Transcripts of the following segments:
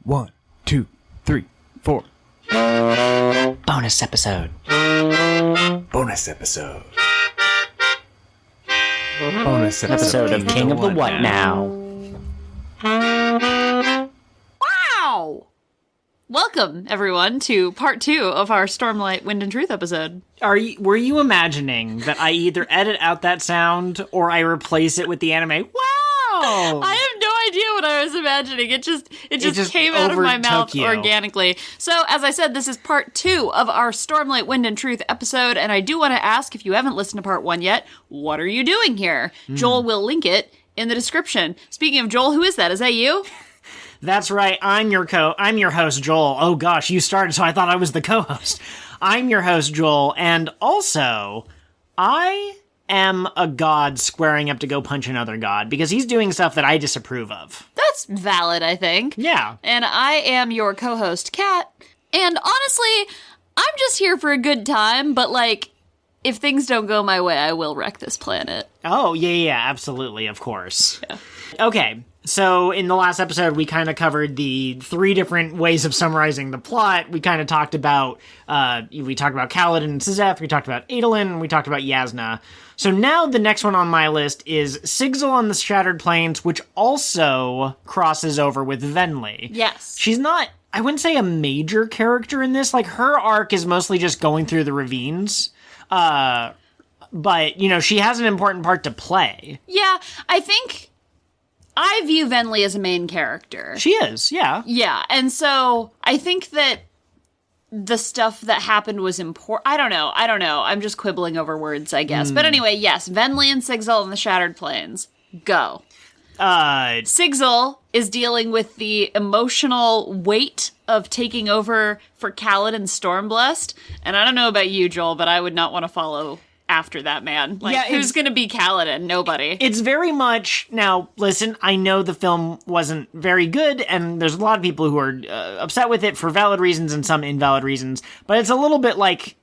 1, 2, 3, 4. Bonus episode. Bonus episode. Bonus Episode of King of the What Now. Wow! Welcome, everyone, to part 2 of our Stormlight Wind and Truth episode. Were you imagining that I either edit out that sound or I replace it with the anime? Wow! I have no idea what I was imagining. It just came out of my mouth organically. So, as I said, this is part 2 of our Stormlight Wind and Truth episode, and I do want to ask, if you haven't listened to part 1 yet, what are you doing here? Joel will link it in the description. Speaking of Joel, who is that? Is that you? That's right, I'm your host, Joel. Oh gosh, you started, so I thought I was the co-host. I'm your host, Joel, and also, I am a god squaring up to go punch another god, because he's doing stuff that I disapprove of. That's valid, I think. Yeah. And I am your co-host, Kat, and honestly, I'm just here for a good time, but like, if things don't go my way, I will wreck this planet. Oh, yeah, absolutely, of course. Yeah. Okay, so in the last episode, we kind of covered the 3 different ways of summarizing the plot. We kind of talked about, Kaladin and Sazeth, we talked about Adolin, we talked about Yasna. So now the next one on my list is Sigzil on the Shattered Plains, which also crosses over with Venli. Yes. She's not, I wouldn't say a major character in this, like her arc is mostly just going through the ravines. But, you know, she has an important part to play. Yeah, I think I view Venli as a main character. She is, yeah. Yeah, and so I think that the stuff that happened was important. I don't know. I'm just quibbling over words, I guess. But anyway, yes, Venli and Sigzil in the Shattered Plains. Go. Sigzil is dealing with the emotional weight of taking over for Kaladin Stormblessed. And I don't know about you, Joel, but I would not want to follow after that man. Like, yeah, who's going to be Kaladin? Nobody. It's very much... Now, listen, I know the film wasn't very good, and there's a lot of people who are upset with it for valid reasons and some invalid reasons, but it's a little bit like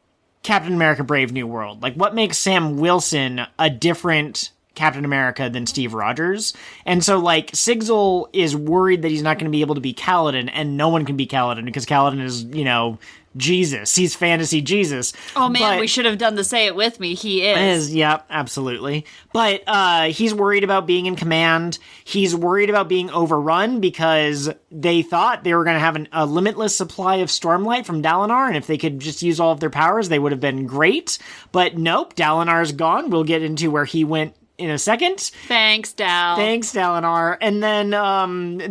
Captain America Brave New World. Like, what makes Sam Wilson a different Captain America than Steve Rogers? And so, like, Sigzil is worried that he's not going to be able to be Kaladin, and no one can be Kaladin, because Kaladin is, you know, Jesus. He's fantasy Jesus. Oh man, we should have done the Say It With Me. He is. Yep, absolutely. But he's worried about being in command. He's worried about being overrun because they thought they were going to have a limitless supply of Stormlight from Dalinar, and if they could just use all of their powers, they would have been great. But nope, Dalinar's gone. We'll get into where he went in a second. Thanks, Dalinar. And then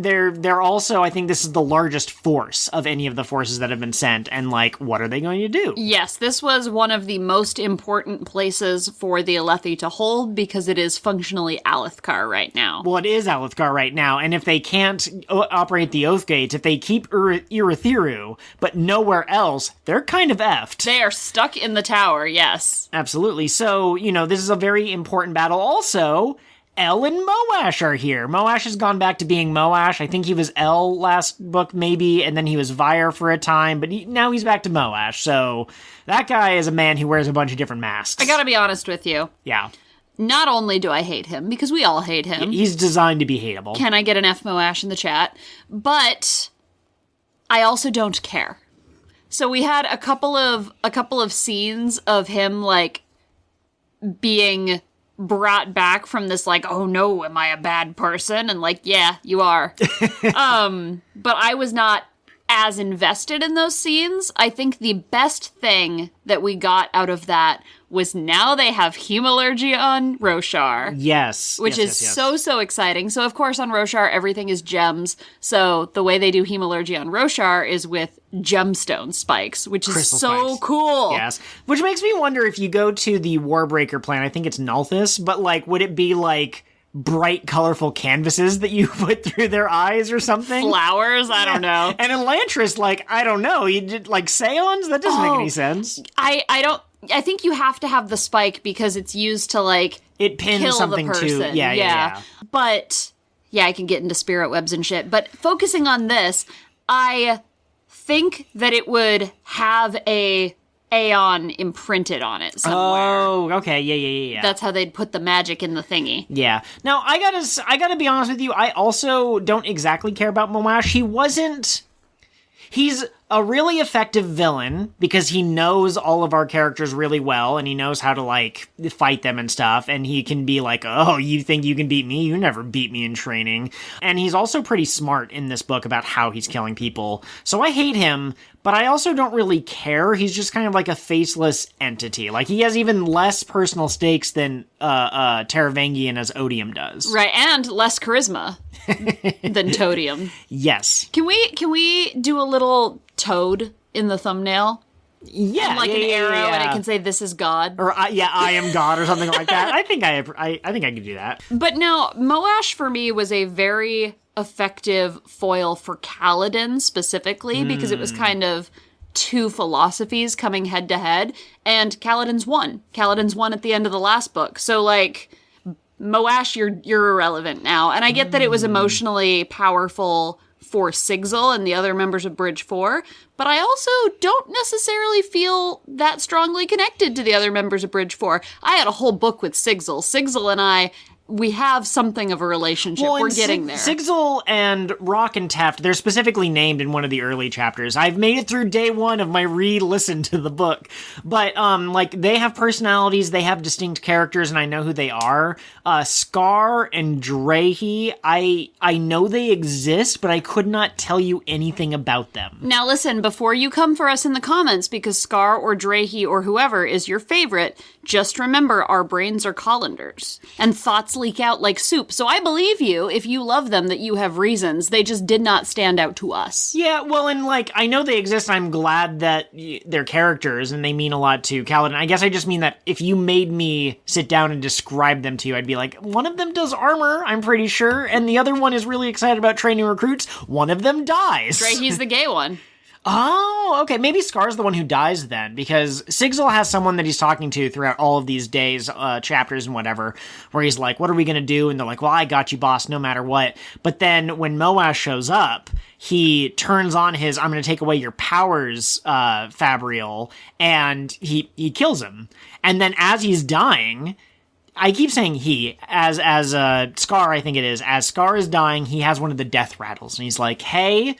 they're also, I think this is the largest force of any of the forces that have been sent. And like, what are they going to do? Yes, this was one of the most important places for the Alethi to hold because it is functionally Alethkar right now. Well, it is Alethkar right now. And if they can't operate the Oath Gates, if they keep Irithiru, but nowhere else, they're kind of effed. They are stuck in the tower, yes. Absolutely. So, you know, this is a very important battle. Also, El and Moash are here. Moash has gone back to being Moash. I think he was El last book, maybe, and then he was Vyre for a time, but now he's back to Moash. So that guy is a man who wears a bunch of different masks. I gotta be honest with you. Yeah. Not only do I hate him, because we all hate him. He's designed to be hateable. Can I get an F Moash in the chat? But I also don't care. So we had a couple of scenes of him, like, being brought back from this, like, oh no, am I a bad person? And like, yeah, you are. But I was not as invested in those scenes. I think the best thing that we got out of that was now they have Hemalurgy on Roshar. Yes. Which is so exciting. So, of course, on Roshar, everything is gems. So the way they do Hemalurgy on Roshar is with gemstone spikes, which is Crystal so spikes. Cool. Yes. Which makes me wonder if you go to the Warbreaker planet, I think it's Nalthis, but, like, would it be, like, bright, colorful canvases that you put through their eyes or something? Flowers? I don't know. And Elantris, like, I don't know. You did, like, Seance? That doesn't make any sense. I think you have to have the spike because it's used to, like, it pins kill something the person. To... Yeah. But, yeah, I can get into spirit webs and shit. But focusing on this, I think that it would have a Aeon imprinted on it somewhere. Oh, okay, yeah. That's how they'd put the magic in the thingy. Yeah. Now, I gotta be honest with you, I also don't exactly care about Moash. He's a really effective villain because he knows all of our characters really well and he knows how to, like, fight them and stuff. And he can be like, oh, you think you can beat me? You never beat me in training. And he's also pretty smart in this book about how he's killing people. So I hate him, but I also don't really care. He's just kind of like a faceless entity. Like, he has even less personal stakes than Taravangian as Odium does. Right, and less charisma than Todium. Yes. Can we do a little toad in the thumbnail? Yeah, and like an arrow, and it can say, "This is God," or I am God, or something like that. I think I could do that. But no, Moash for me was a very effective foil for Kaladin specifically because it was kind of two philosophies coming head to head, and Kaladin's won. Kaladin's won at the end of the last book, so like Moash, you're irrelevant now. And I get that it was emotionally powerful for Sigzil and the other members of Bridge 4, but I also don't necessarily feel that strongly connected to the other members of Bridge 4. I had a whole book with Sigzil. Sigzil and I, we have something of a relationship. We're getting there. Sigzil and Rock and Taft, they're specifically named in one of the early chapters. I've made it through day one of my re-listen to the book. But, like, they have personalities, they have distinct characters, and I know who they are. Scar and Drahi, I know they exist, but I could not tell you anything about them. Now listen, before you come for us in the comments because Scar or Drahi or whoever is your favorite, just remember our brains are colanders, and thoughts leak out like soup. So I believe you, if you love them, that you have reasons. They just did not stand out to us. Yeah, well, and, like, I know they exist. I'm glad that they're characters, and they mean a lot to Kaladin. I guess I just mean that if you made me sit down and describe them to you, I'd be like, one of them does armor, I'm pretty sure, and the other one is really excited about training recruits. One of them dies. Right, he's the gay one. Oh, okay. Maybe Scar's the one who dies then, because Sigzil has someone that he's talking to throughout all of these days, chapters and whatever, where he's like, what are we going to do? And they're like, well, I got you, boss, no matter what. But then when Moash shows up, he turns on his, I'm going to take away your powers, Fabrial, and he kills him. And then as he's dying, I keep saying he, as Scar, I think it is, as Scar is dying, he has one of the death rattles, and he's like, hey,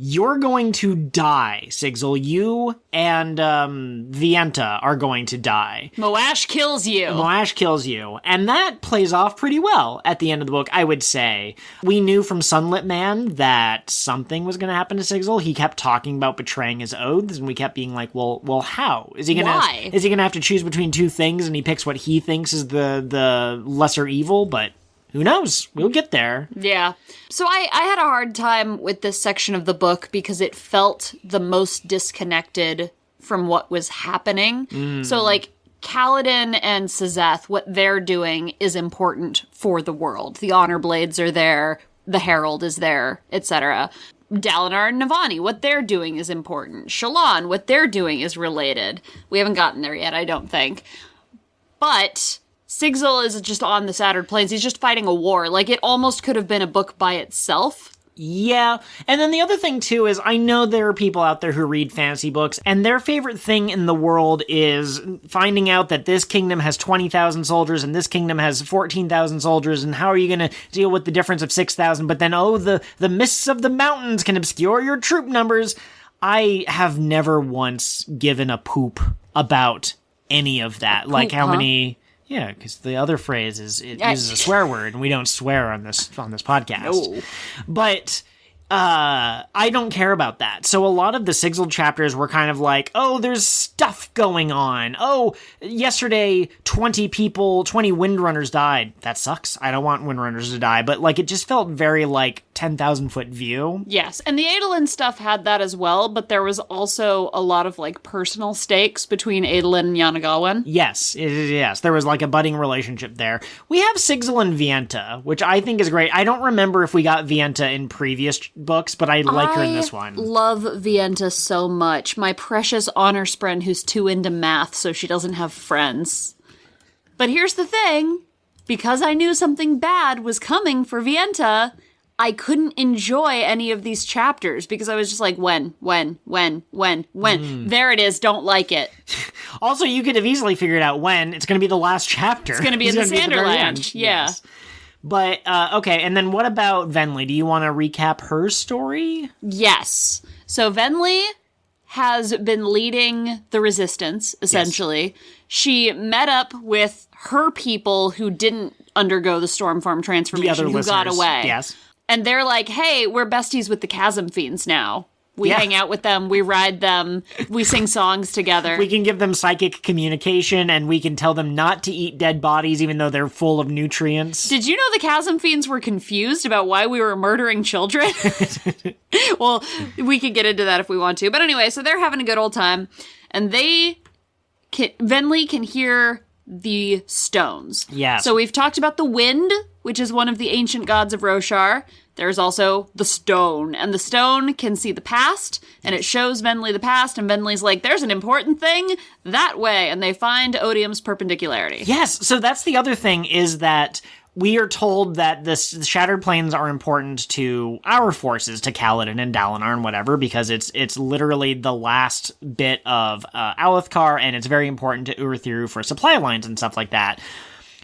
you're going to die, Sigzil. You and Vienta are going to die. Moash kills you. Moash kills you. And that plays off pretty well at the end of the book, I would say. We knew from Sunlit Man that something was going to happen to Sigzil. He kept talking about betraying his oaths, and we kept being like, well, how? Is he going to have to choose between two things, and he picks what he thinks is the lesser evil? But who knows? We'll get there. Yeah. So I had a hard time with this section of the book because it felt the most disconnected from what was happening. So, like, Kaladin and Sazeth, what they're doing is important for the world. The Honor Blades are there, the Herald is there, etc. Dalinar and Navani, what they're doing is important. Shallan, what they're doing is related. We haven't gotten there yet, I don't think. But Sigzil is just on the Saturn Plains. He's just fighting a war. Like, it almost could have been a book by itself. Yeah, and then the other thing, too, is I know there are people out there who read fantasy books, and their favorite thing in the world is finding out that this kingdom has 20,000 soldiers, and this kingdom has 14,000 soldiers, and how are you going to deal with the difference of 6,000? But then, the mists of the mountains can obscure your troop numbers. I have never once given a poop about any of that. Poop, like, how many... Yeah, because the other phrase is it uses a swear word, and we don't swear on this podcast. No. But I don't care about that. So a lot of the Sigzil chapters were kind of like, oh, there's stuff going on. Oh, yesterday 20 Windrunners died. That sucks. I don't want Windrunners to die. But like, it just felt very like 10,000 foot view. Yes, and the Adolin stuff had that as well, but there was also a lot of like personal stakes between Adolin and Yanagawan. Yes, there was like a budding relationship there. We have Sigzil and Vienta, which I think is great. I don't remember if we got Vienta in previous books, but I like her in this one. I love Vienta so much. My precious honor spren who's too into math so she doesn't have friends. But here's the thing. Because I knew something bad was coming for Vienta, I couldn't enjoy any of these chapters because I was just like, when? There it is, don't like it. Also, you could have easily figured out when. It's going to be the last chapter. It's going to be in the Sanderland. Yeah. Yes. But, okay, and then what about Venli? Do you want to recap her story? Yes. So Venli has been leading the resistance, essentially. Yes. She met up with her people who didn't undergo the Stormform transformation, who got away. Yes. And they're like, hey, we're besties with the Chasm Fiends now. We hang out with them, we ride them, we sing songs together. We can give them psychic communication, and we can tell them not to eat dead bodies even though they're full of nutrients. Did you know the Chasm Fiends were confused about why we were murdering children? Well, we could get into that if we want to. But anyway, so they're having a good old time, and Venli can hear the stones. Yeah. So we've talked about the wind, which is one of the ancient gods of Roshar. There's also the stone, and the stone can see the past, and it shows Venli the past, and Venli's like, there's an important thing that way, and they find Odium's perpendicularity. Yes, so that's the other thing, is that we are told that the Shattered Plains are important to our forces, to Kaladin and Dalinar and whatever, because it's literally the last bit of Alethkar, and it's very important to Urithiru for supply lines and stuff like that.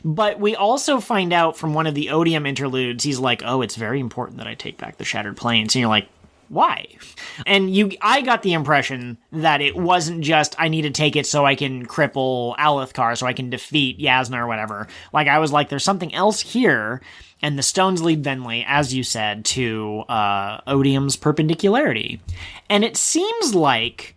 But we also find out from one of the Odium interludes, he's like, oh, it's very important that I take back the Shattered Plains. And you're like, why? And I got the impression that it wasn't just, I need to take it so I can cripple Alethkar, so I can defeat Yasna or whatever. Like, I was like, there's something else here. And the stones lead Venli, as you said, to Odium's perpendicularity. And it seems like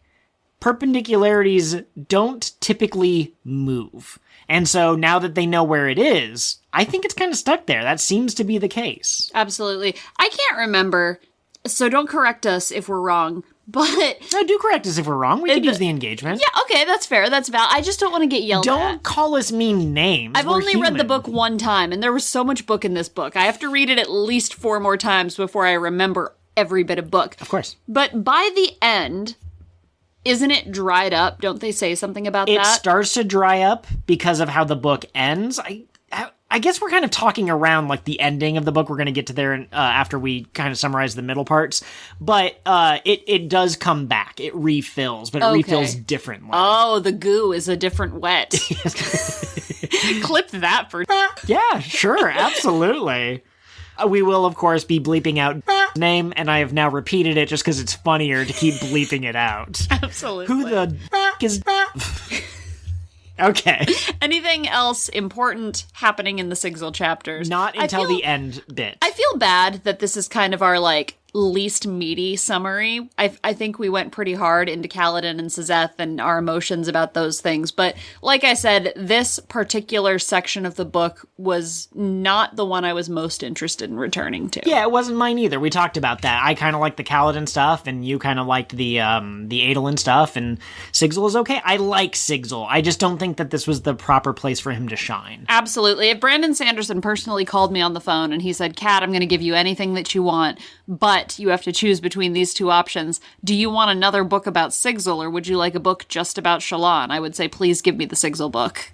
perpendicularities don't typically move. And so now that they know where it is, I think it's kind of stuck there. That seems to be the case. Absolutely. I can't remember, so don't correct us if we're wrong, but... No, do correct us if we're wrong. We could use the engagement. Yeah, okay, that's fair. That's valid. I just don't want to get yelled at. Don't call us mean names. I've only read the book one time, and there was so much book in this book. I have to read it at least 4 more times before I remember every bit of book. Of course. But by the end... Isn't it dried up? Don't they say something about that? It starts to dry up because of how the book ends. I guess we're kind of talking around like the ending of the book. We're going to get to there after we kind of summarize the middle parts. But it does come back. It refills, but it refills differently. Oh, the goo is a different wet. Clip that for... Yeah, sure. Absolutely. We will, of course, be bleeping out name, and I have now repeated it just because it's funnier to keep bleeping it out. Absolutely. Who the is... Okay. Anything else important happening in the Sigzil chapters? Not until the end bit. I feel bad that this is kind of our, least meaty summary. I think we went pretty hard into Kaladin and Sazeth and our emotions about those things. But like I said, this particular section of the book was not the one I was most interested in returning to. Yeah, it wasn't mine either. We talked about that. I kind of liked the Kaladin stuff, and you kind of liked the Adolin stuff, and Sigzil is okay. I like Sigzil. I just don't think that this was the proper place for him to shine. Absolutely. If Brandon Sanderson personally called me on the phone and he said, Kat, I'm going to give you anything that you want, but you have to choose between these 2 options. Do you want another book about Sigzil, or would you like a book just about Shallan? I would say, please give me the Sigzil book.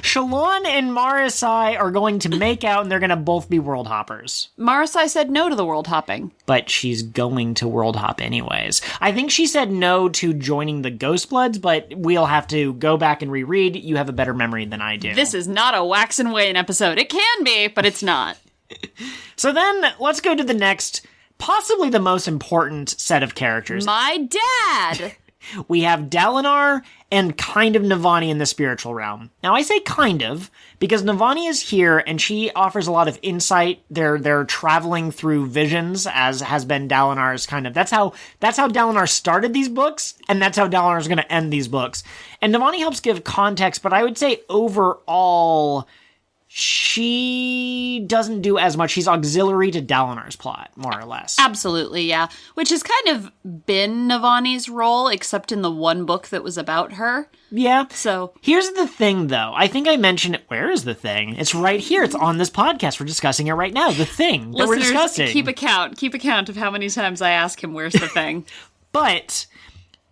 Shallan and Marasai are going to make out, and they're going to both be world hoppers. Marasai said no to the world hopping. But she's going to world hop anyways. I think she said no to joining the Ghostbloods, but we'll have to go back and reread. You have a better memory than I do. This is not a Wax and Wane episode. It can be, but it's not. So then, let's go to the next, possibly the most important set of characters. My dad! We have Dalinar and kind of Navani in the spiritual realm. Now, I say kind of, because Navani is here, and she offers a lot of insight. They're traveling through visions, as has been Dalinar's kind of... That's how Dalinar started these books, and that's how Dalinar is going to end these books. And Navani helps give context, but I would say overall... She doesn't do as much. She's auxiliary to Dalinar's plot, more or less. Absolutely, yeah. Which has kind of been Navani's role, except in the one book that was about her. Yeah. So here's the thing, though. I think I mentioned it. Where is the thing? It's right here. It's on this podcast. We're discussing it right now. The thing that we're discussing. Keep account of how many times I ask him, where's the thing? But...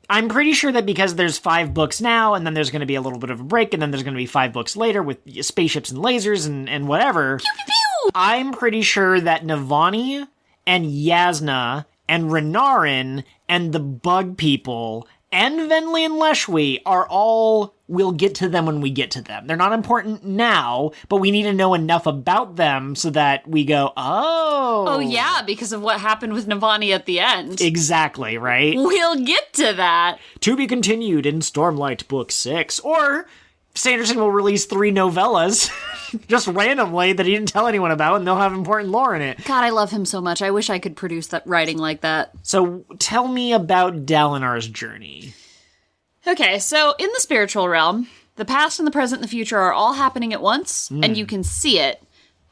I'm pretty sure that because there's 5 books now, and then there's going to be a little bit of a break, and then there's going to be 5 books later with spaceships and lasers and whatever. Pew, pew, pew! I'm pretty sure that Navani and Yasna and Renarin and the bug people and Venli and Leshwi are all, we'll get to them when we get to them. They're not important now, but we need to know enough about them so that we go, oh. Oh, yeah, because of what happened with Navani at the end. Exactly, right? We'll get to that. To be continued in Stormlight Book 6. Or Sanderson will release 3 novellas just randomly that he didn't tell anyone about, and they'll have important lore in it. God, I love him so much. I wish I could produce that writing like that. So tell me about Dalinar's journey. Okay, so in the spiritual realm, the past and the present and the future are all happening at once, and you can see it.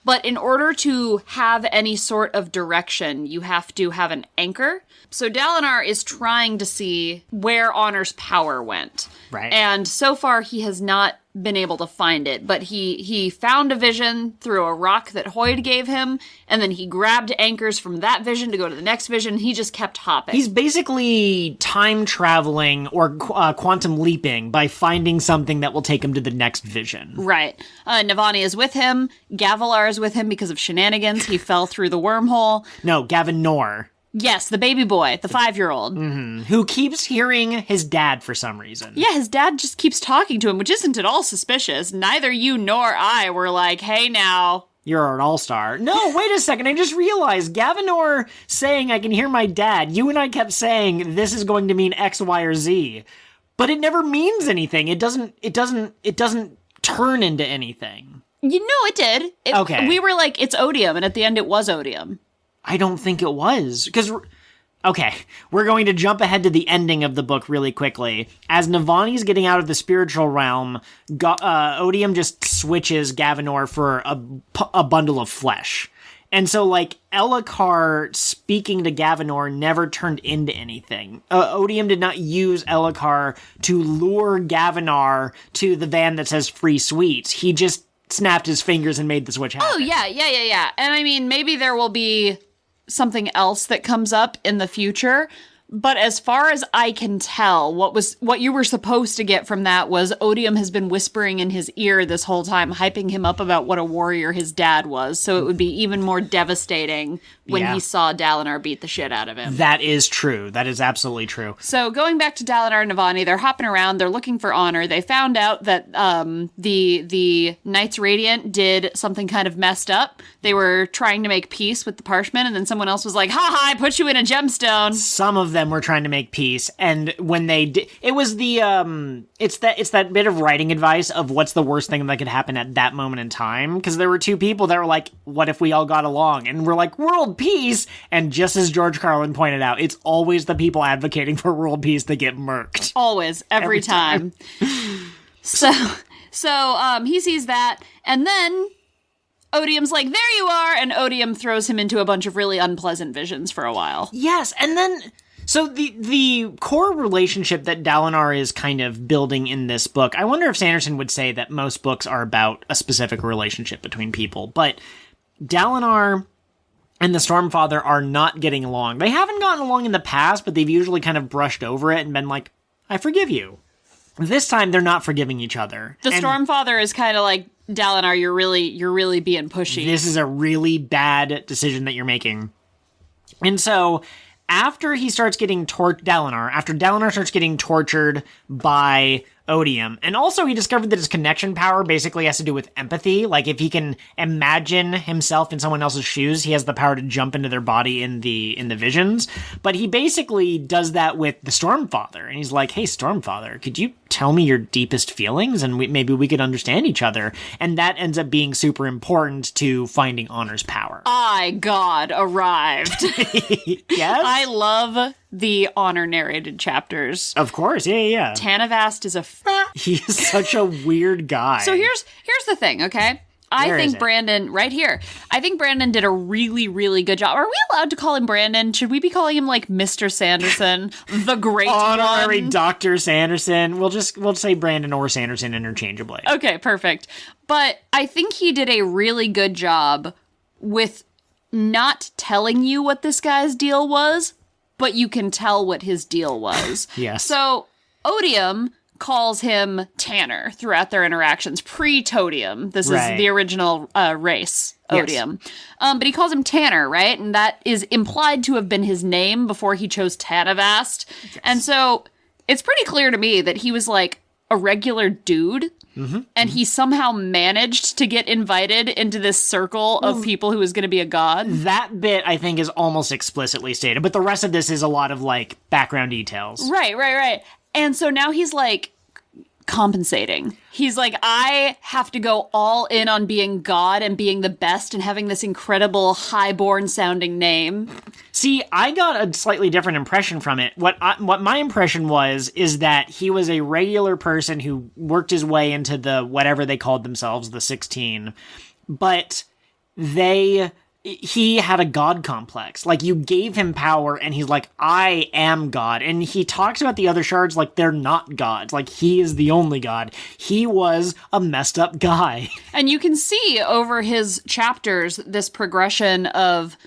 But in order to have any sort of direction, you have to have an anchor. So Dalinar is trying to see where Honor's power went. Right. And so far, he has not been able to find it. But he found a vision through a rock that Hoyd gave him, and then he grabbed anchors from that vision to go to the next vision. He just kept hopping. He's basically time traveling or quantum leaping by finding something that will take him to the next vision. Right. Navani is with him. Gavilar is with him because of shenanigans. He fell through the wormhole. No, Gavinor. Yes, the baby boy, the 5-year-old. Who keeps hearing his dad for some reason. Yeah, his dad just keeps talking to him, which isn't at all suspicious. Neither you nor I were like, hey now. You're an all-star. No, wait a second. I just realized Gavinor saying I can hear my dad. You and I kept saying this is going to mean X, Y, or Z. But it never means anything. It doesn't turn into anything. You know it did. Okay. We were like, it's odium, and at the end it was odium. I don't think it was. Because, okay, we're going to jump ahead to the ending of the book really quickly. As Navani's getting out of the spiritual realm, Odium just switches Gavinor for a bundle of flesh. And so, like, Elhokar speaking to Gavinor never turned into anything. Odium did not use Elhokar to lure Gavinor to the van that says free sweets. He just snapped his fingers and made the switch happen. Oh, yeah. And I mean, maybe there will be something else that comes up in the future, but as far as I can tell, what you were supposed to get from that was Odium has been whispering in his ear this whole time, hyping him up about what a warrior his dad was, so it would be even more devastating when he saw Dalinar beat the shit out of him. That is true. That is absolutely true. So going back to Dalinar and Navani, they're hopping around, they're looking for Honor. They found out that the Knights Radiant did something kind of messed up. They were trying to make peace with the Parshmen, and then someone else was like, ha, I put you in a gemstone. Some of them were trying to make peace, and when they did, it was the it's that bit of writing advice of what's the worst thing that could happen at that moment in time, because there were 2 people that were like, what if we all got along? And we're like, world peace. And just as George Carlin pointed out, it's always the people advocating for world peace that get murked. Always, every time. So he sees that, and then Odium's like, there you are, and Odium throws him into a bunch of really unpleasant visions for a while. Yes, and then, so the core relationship that Dalinar is kind of building in this book, I wonder if Sanderson would say that most books are about a specific relationship between people, but Dalinar and the Stormfather are not getting along. They haven't gotten along in the past, but they've usually kind of brushed over it and been like, I forgive you. This time, they're not forgiving each other. The Stormfather is kind of like, Dalinar, you're really being pushy. This is a really bad decision that you're making. And so, after he starts getting Dalinar starts getting tortured by Odium, and also he discovered that his connection power basically has to do with empathy. Like, if he can imagine himself in someone else's shoes, he has the power to jump into their body in the visions. But he basically does that with the Stormfather, and he's like, hey, Stormfather, could you tell me your deepest feelings, and maybe we could understand each other? And that ends up being super important to finding Honor's power. God arrived. Yes? I love the Honor narrated chapters. Of course, yeah. Tanavast is He is such a weird guy. So here's the thing, okay? I think Brandon, right here, I think Brandon did a really, really good job. Are we allowed to call him Brandon? Should we be calling him like Mr. Sanderson, the great Honorary one? Dr. Sanderson. We'll say Brandon or Sanderson interchangeably. Okay, perfect. But I think he did a really good job with not telling you what this guy's deal was, but you can tell what his deal was. Yes. So Odium calls him Tanner throughout their interactions, pre-Todium. This Right. is the original race, Yes. Odium. But he calls him Tanner, right? And that is implied to have been his name before he chose Tanavast. Yes. And so it's pretty clear to me that he was like a regular dude. And he somehow managed to get invited into this circle of people who was going to be a god. That bit, I think, is almost explicitly stated, but the rest of this is a lot of, like, background details. Right. And so now he's, like, compensating. He's like, I have to go all in on being God and being the best and having this incredible highborn sounding name. See, I got a slightly different impression from it. What my impression is that he was a regular person who worked his way into the whatever they called themselves, the 16, but he had a god complex. Like, you gave him power, and he's like, I am God. And he talks about the other shards like they're not gods. Like, he is the only god. He was a messed up guy. And you can see over his chapters this progression of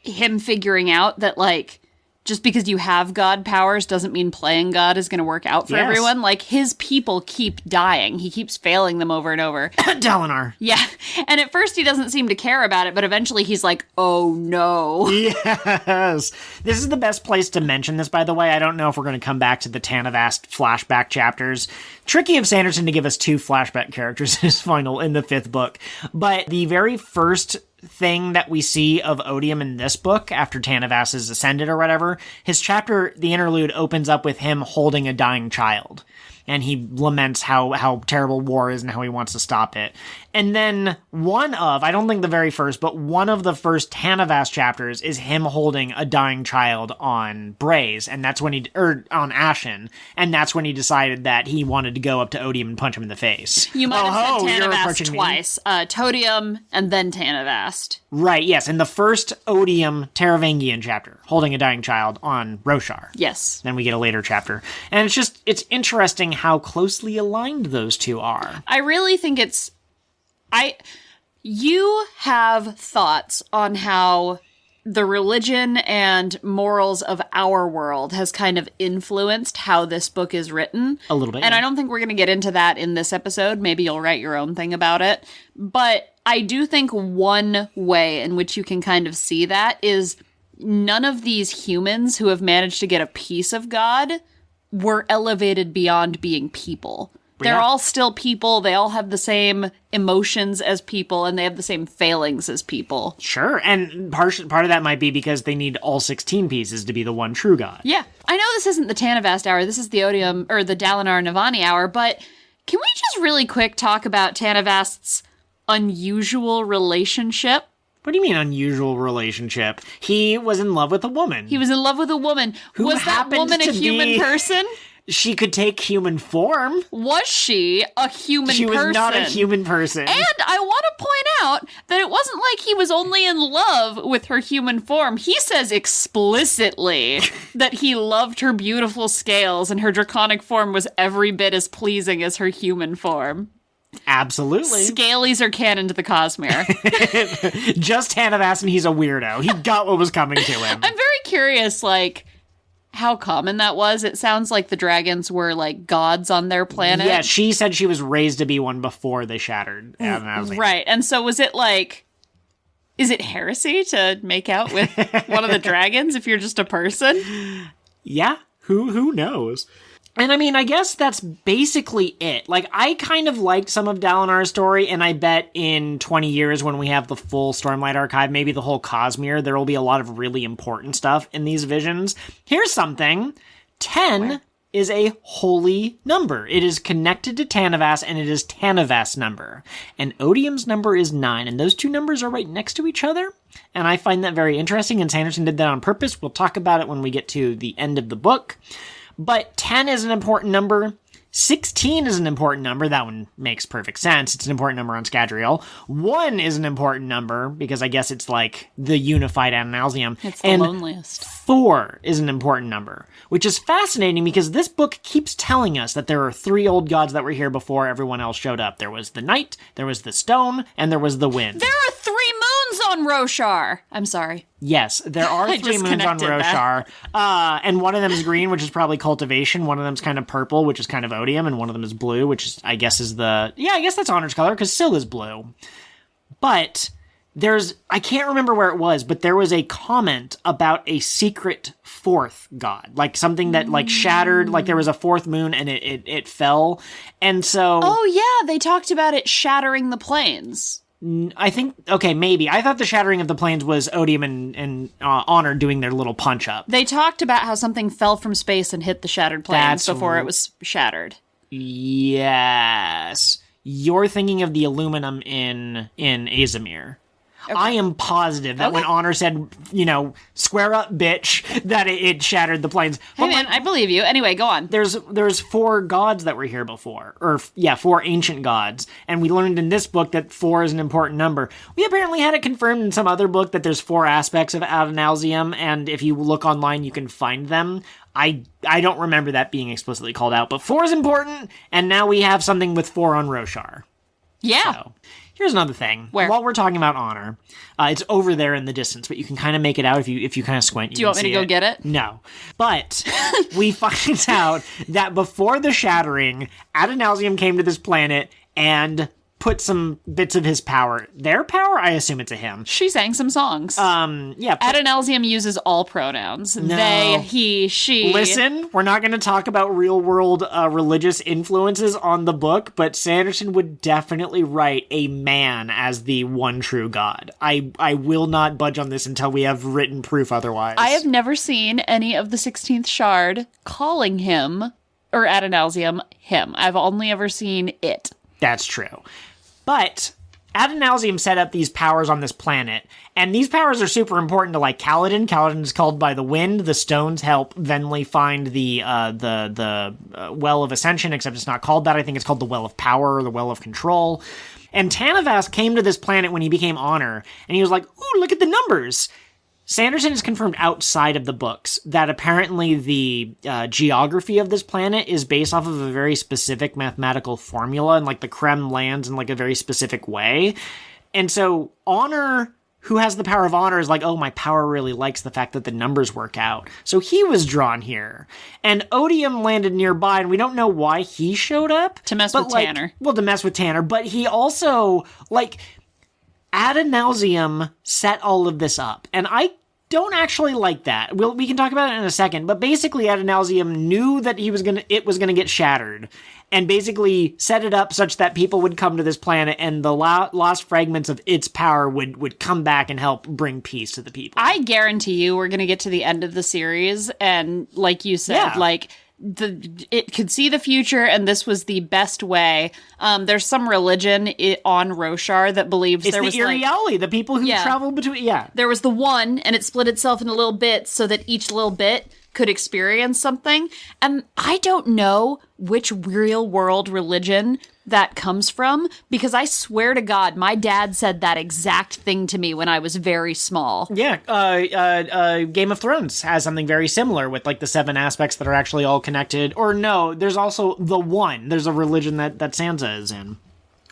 him figuring out that, like, just because you have god powers doesn't mean playing God is going to work out for Yes. everyone. Like, his people keep dying. He keeps failing them over and over. Dalinar. Yeah. And at first he doesn't seem to care about it, but eventually he's like, oh no. Yes. This is the best place to mention this, by the way. I don't know if we're going to come back to the Tanavast flashback chapters. Tricky of Sanderson to give us 2 flashback characters in his final, in the 5th book. But the very first thing that we see of Odium in this book, after Tanavast is ascended or whatever, his chapter, the interlude, opens up with him holding a dying child. And he laments how terrible war is and how he wants to stop it. And then I don't think the very first, but one of the first Tanavast chapters is him holding a dying child on Braze, and that's when on Ashen, and that's when he decided that he wanted to go up to Odium and punch him in the face. You might have said you're Tanavast approaching me. twice. Todium and then Tanavast. Right, yes, in the first Odium Taravangian chapter, holding a dying child on Roshar. Yes. Then we get a later chapter. And it's interesting how closely aligned those two are. I really think you have thoughts on how the religion and morals of our world has kind of influenced how this book is written. A little bit. And yeah. I don't think we're going to get into that in this episode. Maybe you'll write your own thing about it. But I do think one way in which you can kind of see that is none of these humans who have managed to get a piece of God were elevated beyond being people. They're all still people. They all have the same emotions as people, and they have the same failings as people. Sure, and part of that might be because they need all 16 pieces to be the one true god. Yeah. I know this isn't the Tanavast hour. This is the Odium, or the Dalinar Navani hour, but can we just really quick talk about Tanavast's unusual relationship? What do you mean unusual relationship? He was in love with a woman. He was in love with a woman. Who was that happened woman a to human be- person? She could take human form. Was she a human person? She was not a human person. And I want to point out that it wasn't like he was only in love with her human form. He says explicitly that he loved her beautiful scales and her draconic form was every bit as pleasing as her human form. Absolutely. Scalies are canon to the Cosmere. Just Tanavast, and he's a weirdo. He got what was coming to him. I'm very curious, like, how common that was. It sounds like the dragons were, like, gods on their planet. Yeah, she said she was raised to be one before they shattered. And I was like, Right. And so was it, like, is it heresy to make out with one of the dragons if you're just a person? yeah, who knows? And I mean, I guess that's basically it. Like, I kind of liked some of Dalinar's story, and I bet in 20 years when we have the full Stormlight Archive, maybe the whole Cosmere, there will be a lot of really important stuff in these visions. Here's something. 10 is a holy number. It is connected to Tanavast, and it is Tanavast's number. And Odium's number is 9, and those two numbers are right next to each other. And I find that very interesting, and Sanderson did that on purpose. We'll talk about it when we get to the end of the book. But 10 is an important number. 16 is an important number. That one makes perfect sense. It's an important number on Scadrial. 1 is an important number because I guess it's like the unified Analsium. It's the and loneliest. 4 is an important number, which is fascinating because this book keeps telling us that there are 3 old gods that were here before everyone else showed up. There was the night, there was the stone, and there was the wind. There are 3 moons on Roshar. I'm sorry. Yes, there are I 3 just moons on connected Roshar, and one of them is green, which is probably cultivation. One of them's kind of purple, which is kind of odium, and one of them is blue, which is, I guess that's Honor's color, because Syl is blue. But I can't remember where it was, but there was a comment about a secret 4th god, like something that like shattered, like there was a 4th moon and it fell, and so. Oh yeah, they talked about it shattering the planes. I think, okay, maybe. I thought the shattering of the planes was Odium and Honor doing their little punch-up. They talked about how something fell from space and hit the shattered planes before it was shattered. Yes. You're thinking of the aluminum in Azamir. Okay. I am positive that when Honor said, square up, bitch, that it shattered the planes. Hey, man, I believe you. Anyway, go on. There's 4 gods that were here before. 4 ancient gods. And we learned in this book that 4 is an important number. We apparently had it confirmed in some other book that there's 4 aspects of Adonalsium, and if you look online, you can find them. I don't remember that being explicitly called out, but 4 is important, and now we have something with 4 on Roshar. Yeah. So, here's another thing. Where? While we're talking about Honor, it's over there in the distance, but you can kind of make it out if you kind of squint. Do you want me to go get it? No. But we find out that before the shattering, Adonalsium came to this planet and put some bits of his power. Their power? I assume it's a him. She sang some songs. Yeah. Adonalsium uses all pronouns. No. They, he, she. Listen, we're not going to talk about real-world religious influences on the book, but Sanderson would definitely write a man as the one true god. I will not budge on this until we have written proof otherwise. I have never seen any of the 16th Shard calling him, or Adonalsium, him. I've only ever seen it. That's true. But Adonalsium set up these powers on this planet, and these powers are super important to, like, Kaladin. Kaladin is called by the wind. The stones help Venli find the Well of Ascension, except it's not called that. I think it's called the Well of Power or the Well of Control. And Tanavas came to this planet when he became Honor, and he was like, ooh, look at the numbers. Sanderson has confirmed outside of the books that apparently the geography of this planet is based off of a very specific mathematical formula, and like the Krem lands in like a very specific way. And so Honor, who has the power of Honor, is like, oh, my power really likes the fact that the numbers work out. So he was drawn here. And Odium landed nearby, and we don't know why he showed up. To mess with Tanner. Well, to mess with Tanner, but he also, like, Adonalsium set all of this up, and I don't actually like that. We can talk about it in a second, but basically Adonalsium knew that it was gonna get shattered, and basically set it up such that people would come to this planet, and the lost fragments of its power would come back and help bring peace to the people. I guarantee you we're gonna get to the end of the series, and like you said, it could see the future, and this was the best way. There's some religion on Roshar that believes it's the Iriali, the people who travel between. Yeah, there was the one, and it split itself into little bits so that each little bit could experience something. And I don't know which real world religion that comes from, because I swear to God, my dad said that exact thing to me when I was very small. Yeah, Game of Thrones has something very similar with like the 7 aspects that are actually all connected. Or no, there's also the one. There's a religion that Sansa is in,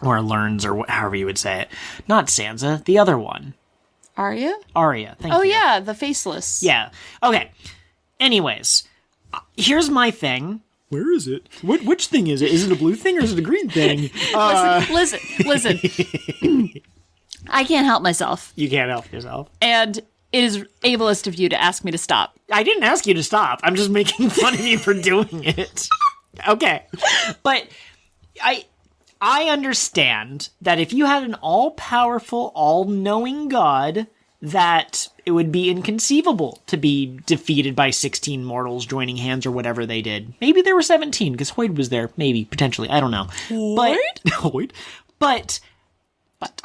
or learns, or however you would say it. Not Sansa, the other one. Arya? Arya, thank you. Oh yeah, the faceless. Yeah. Okay. Anyways, here's my thing. Where is it? Which thing is it? Is it a blue thing or is it a green thing? Listen. I can't help myself. You can't help yourself. And it is ableist of you to ask me to stop. I didn't ask you to stop. I'm just making fun of you for doing it. Okay. But I understand that if you had an all-powerful, all-knowing god, that it would be inconceivable to be defeated by 16 mortals joining hands or whatever they did. Maybe there were 17, because Hoyd was there. Maybe, potentially. I don't know. Hoyd? But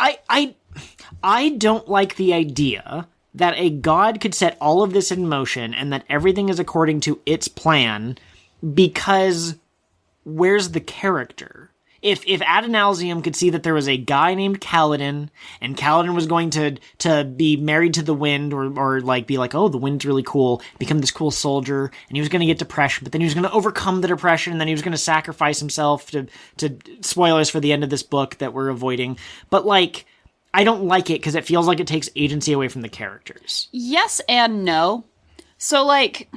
I don't like the idea that a god could set all of this in motion and that everything is according to its plan, because where's the character? If Adonalsium could see that there was a guy named Kaladin, and Kaladin was going to be married to the wind, or like be like, oh, the wind's really cool, become this cool soldier, and he was going to get depression, but then he was going to overcome the depression, and then he was going to sacrifice himself to spoilers for the end of this book that we're avoiding. But like, I don't like it because it feels like it takes agency away from the characters. Yes and no. So, like,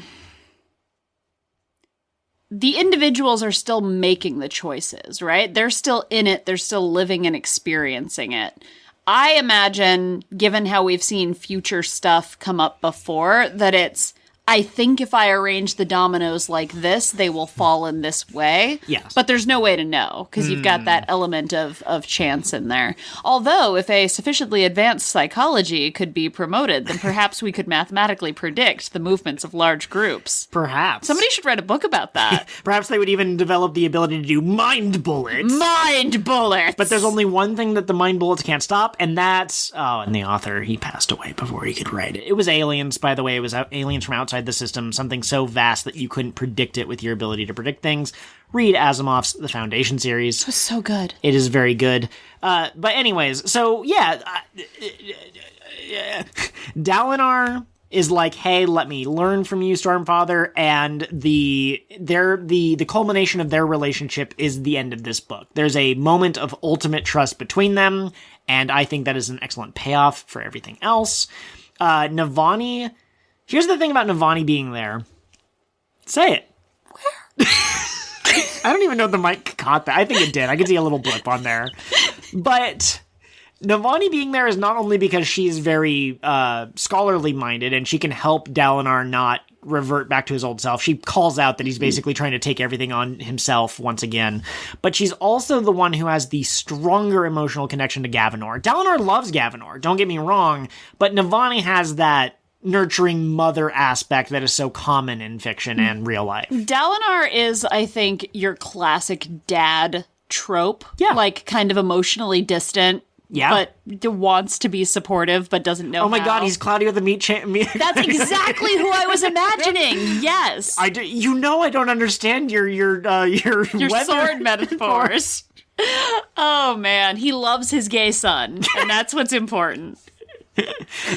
the individuals are still making the choices, right? They're still in it. They're still living and experiencing it. I imagine, given how we've seen future stuff come up before, that it's, I think if I arrange the dominoes like this, they will fall in this way. Yes. But there's no way to know, because you've got that element of chance in there. Although, if a sufficiently advanced psychology could be promoted, then perhaps we could mathematically predict the movements of large groups. Perhaps. Somebody should write a book about that. Perhaps they would even develop the ability to do mind bullets. Mind bullets! But there's only one thing that the mind bullets can't stop, and that's... Oh, and the author, he passed away before he could write it. It was aliens, by the way. It was aliens from outside the system, something so vast that you couldn't predict it with your ability to predict things. Read Asimov's The Foundation series. It was so good. It is very good. But anyways, so yeah, Dalinar is like, hey, let me learn from you, Stormfather, and the culmination of their relationship is the end of this book. There's a moment of ultimate trust between them, and I think that is an excellent payoff for everything else. Navani... Here's the thing about Navani being there. Say it. Where? I don't even know if the mic caught that. I think it did. I could see a little blip on there. But Navani being there is not only because she's very scholarly minded and she can help Dalinar not revert back to his old self. She calls out that he's basically trying to take everything on himself once again. But she's also the one who has the stronger emotional connection to Gavinor. Dalinar loves Gavinor, don't get me wrong, but Navani has that nurturing mother aspect that is so common in fiction and real life. Dalinar is, I think, your classic dad trope. Yeah. Like, kind of emotionally distant. Yeah. But wants to be supportive, but doesn't know Oh my how. god, he's Cloudy with the meat That's exactly who I was imagining. Yes. I do, you know I don't understand your Your weather sword metaphors. Oh man, he loves his gay son, and that's what's important.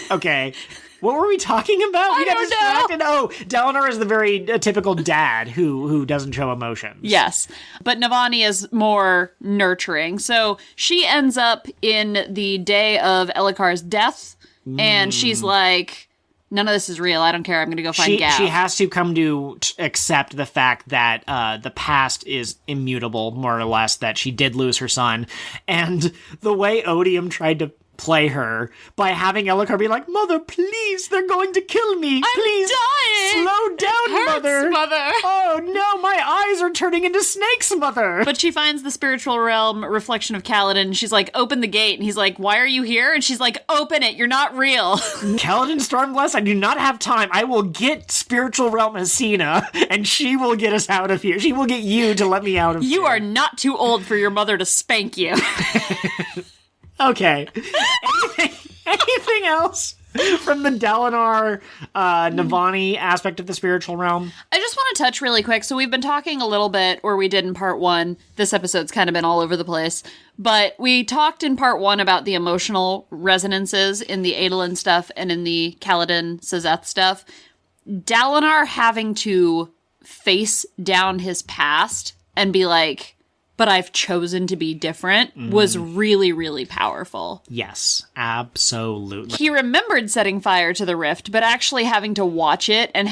Okay. What were we talking about? We got don't distracted. Oh, Dalinar is the very typical dad who doesn't show emotions. Yes, but Navani is more nurturing. So she ends up in the day of Elikar's death, and she's like, none of this is real. I don't care. I'm going to go find Gav. She has to come to accept the fact that the past is immutable, more or less, that she did lose her son. And the way Odium tried to play her by having Elikar be like, Mother, please, they're going to kill me. Please, dying. slow down, Hurts, Mother. Oh no, my eyes are turning into snakes, Mother. But she finds the spiritual realm reflection of Kaladin. She's like, open the gate. And he's like, why are you here? And she's like, open it. You're not real. Kaladin Stormbless, I do not have time. I will get spiritual realm Hasina, and she will get us out of here. She will get you to let me out of here. You are not too old for your mother to spank you. Okay. Anything else from the Dalinar, Navani aspect of the spiritual realm? I just want to touch really quick. So we've been talking a little bit, or we did in part one. This episode's kind of been all over the place. But we talked in part one about the emotional resonances in the Adolin stuff and in the Kaladin Sazeth stuff. Dalinar having to face down his past and be like, but I've chosen to be different, was really, really powerful. Yes, absolutely. He remembered setting fire to the rift, but actually having to watch it and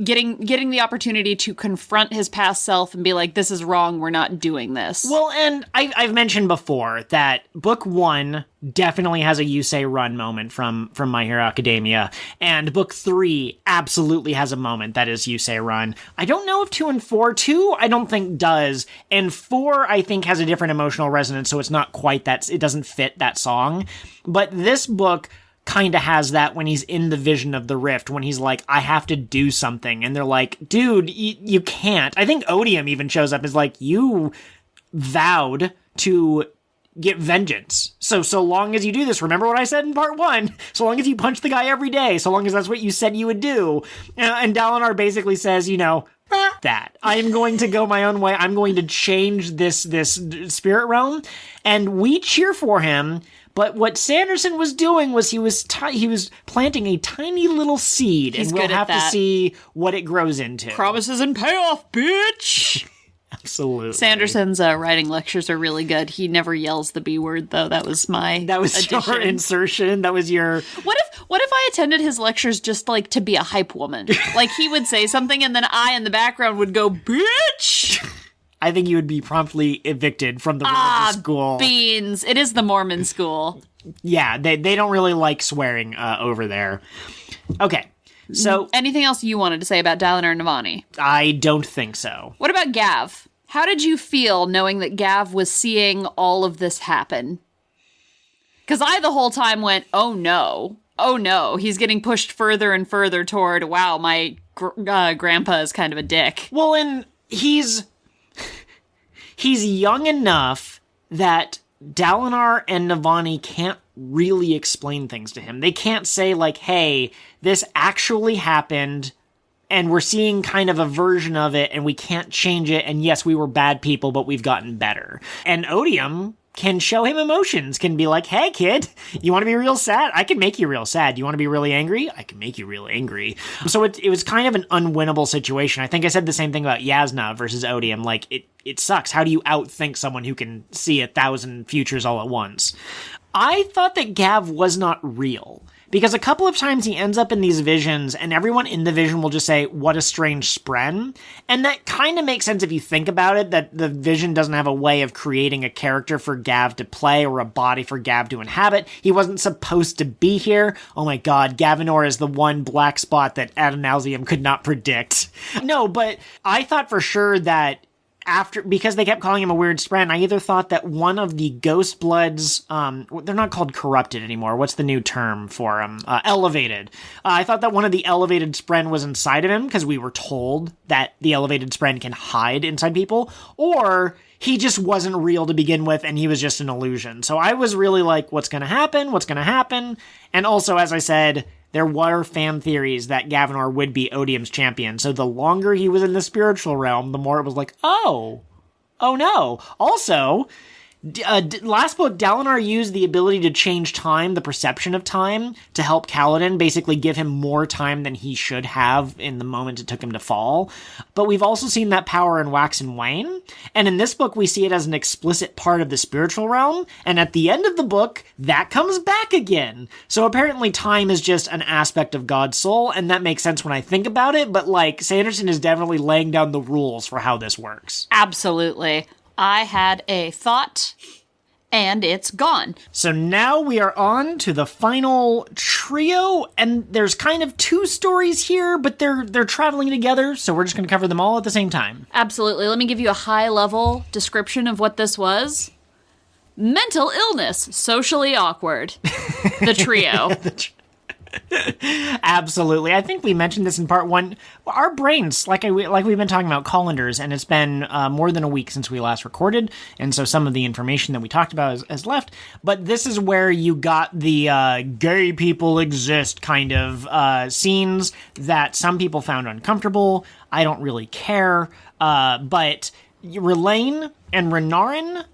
getting the opportunity to confront his past self and be like, this is wrong, we're not doing this. Well, and I've mentioned before that book 1 definitely has a Yusei run moment from My Hero Academia, and book 3 absolutely has a moment that is Yusei run. I don't know if 2 and 4, 2 I don't think does, and 4 I think has a different emotional resonance, so it's not quite that, it doesn't fit that song, but this book kind of has that when he's in the vision of the rift, when he's like, I have to do something, and they're like, dude, you can't. I think Odium even shows up as like, you vowed to get vengeance. So long as you do this, remember what I said in part 1, so long as you punch the guy every day, so long as that's what you said you would do. And Dalinar basically says, you know, that. I am going to go my own way. I'm going to change this spirit realm. And we cheer for him. But what Sanderson was doing was he was planting a tiny little seed. He's and we'll good at have that. to see what it grows into. Promises and payoff, bitch! Absolutely. Sanderson's writing lectures are really good. He never yells the B word, though. That was your insertion. That was your... What if I attended his lectures just, like, to be a hype woman? Like, he would say something, and then I, in the background, would go, bitch! I think you would be promptly evicted from the religious school. Beans. It is the Mormon school. Yeah, they don't really like swearing over there. Okay, so... Anything else you wanted to say about Dalinar and Navani? I don't think so. What about Gav? How did you feel knowing that Gav was seeing all of this happen? Because I the whole time went, oh no, he's getting pushed further and further toward, wow, my grandpa is kind of a dick. Well, and he's young enough that Dalinar and Navani can't really explain things to him. They can't say, like, hey, this actually happened, and we're seeing kind of a version of it, and we can't change it, and yes, we were bad people, but we've gotten better. And Odium can show him emotions, can be like, hey, kid, you want to be real sad? I can make you real sad. You want to be really angry? I can make you real angry. So it was kind of an unwinnable situation. I think I said the same thing about Yasna versus Odium. Like, it sucks. How do you outthink someone who can see 1,000 futures all at once? I thought that Gav was not real. Because a couple of times he ends up in these visions, and everyone in the vision will just say, what a strange spren. And that kind of makes sense if you think about it, that the vision doesn't have a way of creating a character for Gav to play or a body for Gav to inhabit. He wasn't supposed to be here. Oh my god, Gavinor is the one black spot that ad nauseam could not predict. No, but I thought for sure that because they kept calling him a weird spren, I either thought that one of the Ghost Bloods, they're not called corrupted anymore. What's the new term for them? Elevated. I thought that one of the elevated spren was inside of him, because we were told that the elevated spren can hide inside people, or he just wasn't real to begin with, and he was just an illusion. So I was really like, what's gonna happen? What's gonna happen? And also, as I said, there were fan theories that Gavinor would be Odium's champion, so the longer he was in the spiritual realm, the more it was like, oh no. Also, last book, Dalinar used the ability to change time, the perception of time, to help Kaladin basically give him more time than he should have in the moment it took him to fall. But we've also seen that power in Wax and Wane, and in this book we see it as an explicit part of the spiritual realm, and at the end of the book, that comes back again. So apparently time is just an aspect of God's soul, and that makes sense when I think about it, but like, Sanderson is definitely laying down the rules for how this works. Absolutely. I had a thought, and it's gone. So now we are on to the final trio, and there's kind of two stories here, but they're traveling together, so we're just going to cover them all at the same time. Absolutely. Let me give you a high-level description of what this was. Mental illness, socially awkward. The trio. Absolutely. I think we mentioned this in part one. Our brains, like we've been talking about colanders, and it's been more than a week since we last recorded, and so some of the information that we talked about has left. But this is where you got the gay people exist kind of scenes that some people found uncomfortable. I don't really care. But Rlain and Renarin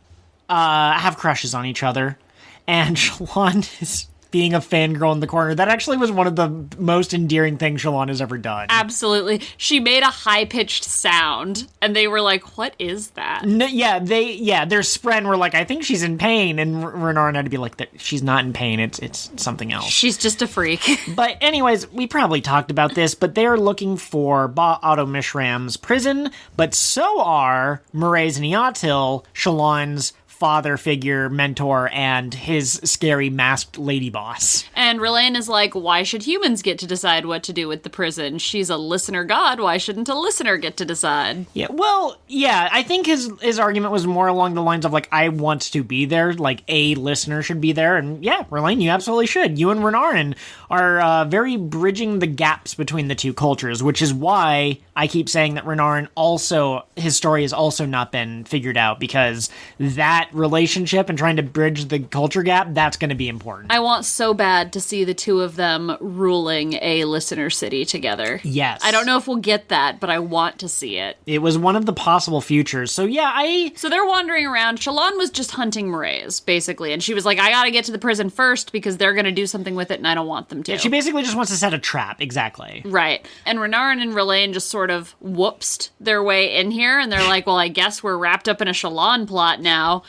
have crushes on each other, and Shallan is being a fangirl in the corner. That actually was one of the most endearing things Shallan has ever done. Absolutely. She made a high-pitched sound, and they were like, what is that? No, their spren were like, I think she's in pain, and Renarin had to be like, she's not in pain, it's something else. She's just a freak. But anyways, we probably talked about this, but they're looking for Ba Otto Mishram's prison, but so are Mraize and Eotil, Shallan's father figure, mentor, and his scary masked lady boss. And Rlain is like, why should humans get to decide what to do with the prison? She's a listener god, why shouldn't a listener get to decide? Yeah, well, yeah, I think his argument was more along the lines of, like, I want to be there, like, a listener should be there, and yeah, Rlain, you absolutely should. You and Renarin are very bridging the gaps between the two cultures, which is why I keep saying that Renarin also, his story has also not been figured out, because that that relationship and trying to bridge the culture gap, that's going to be important. I want so bad to see the two of them ruling a listener city together. Yes. I don't know if we'll get that, but I want to see it. It was one of the possible futures. So yeah, So they're wandering around. Shallan was just hunting Mraize, basically, and she was like, I gotta get to the prison first because they're gonna do something with it and I don't want them to. She basically just wants to set a trap, exactly. Right. And Renarin and Rlain just sort of whoopsed their way in here, and they're like, well, I guess we're wrapped up in a Shallan plot now.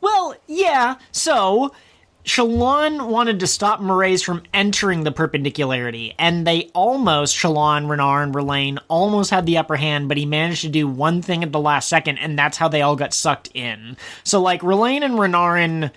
Well, yeah, so Shallan wanted to stop Mraize from entering the perpendicularity, and Shallan, Renarin, Rlain almost had the upper hand, but he managed to do one thing at the last second, and that's how they all got sucked in. So, like, Rlain and Renarin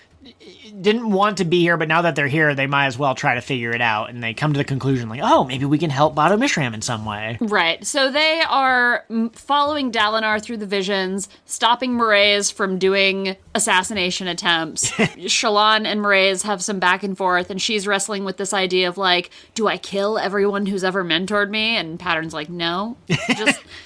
didn't want to be here, but now that they're here, they might as well try to figure it out, and they come to the conclusion, like, oh, maybe we can help Bado Mishram in some way. Right. So they are following Dalinar through the visions, stopping Mraize from doing assassination attempts. Shallan and Mraize have some back and forth, and she's wrestling with this idea of, like, do I kill everyone who's ever mentored me? And Pattern's like, no.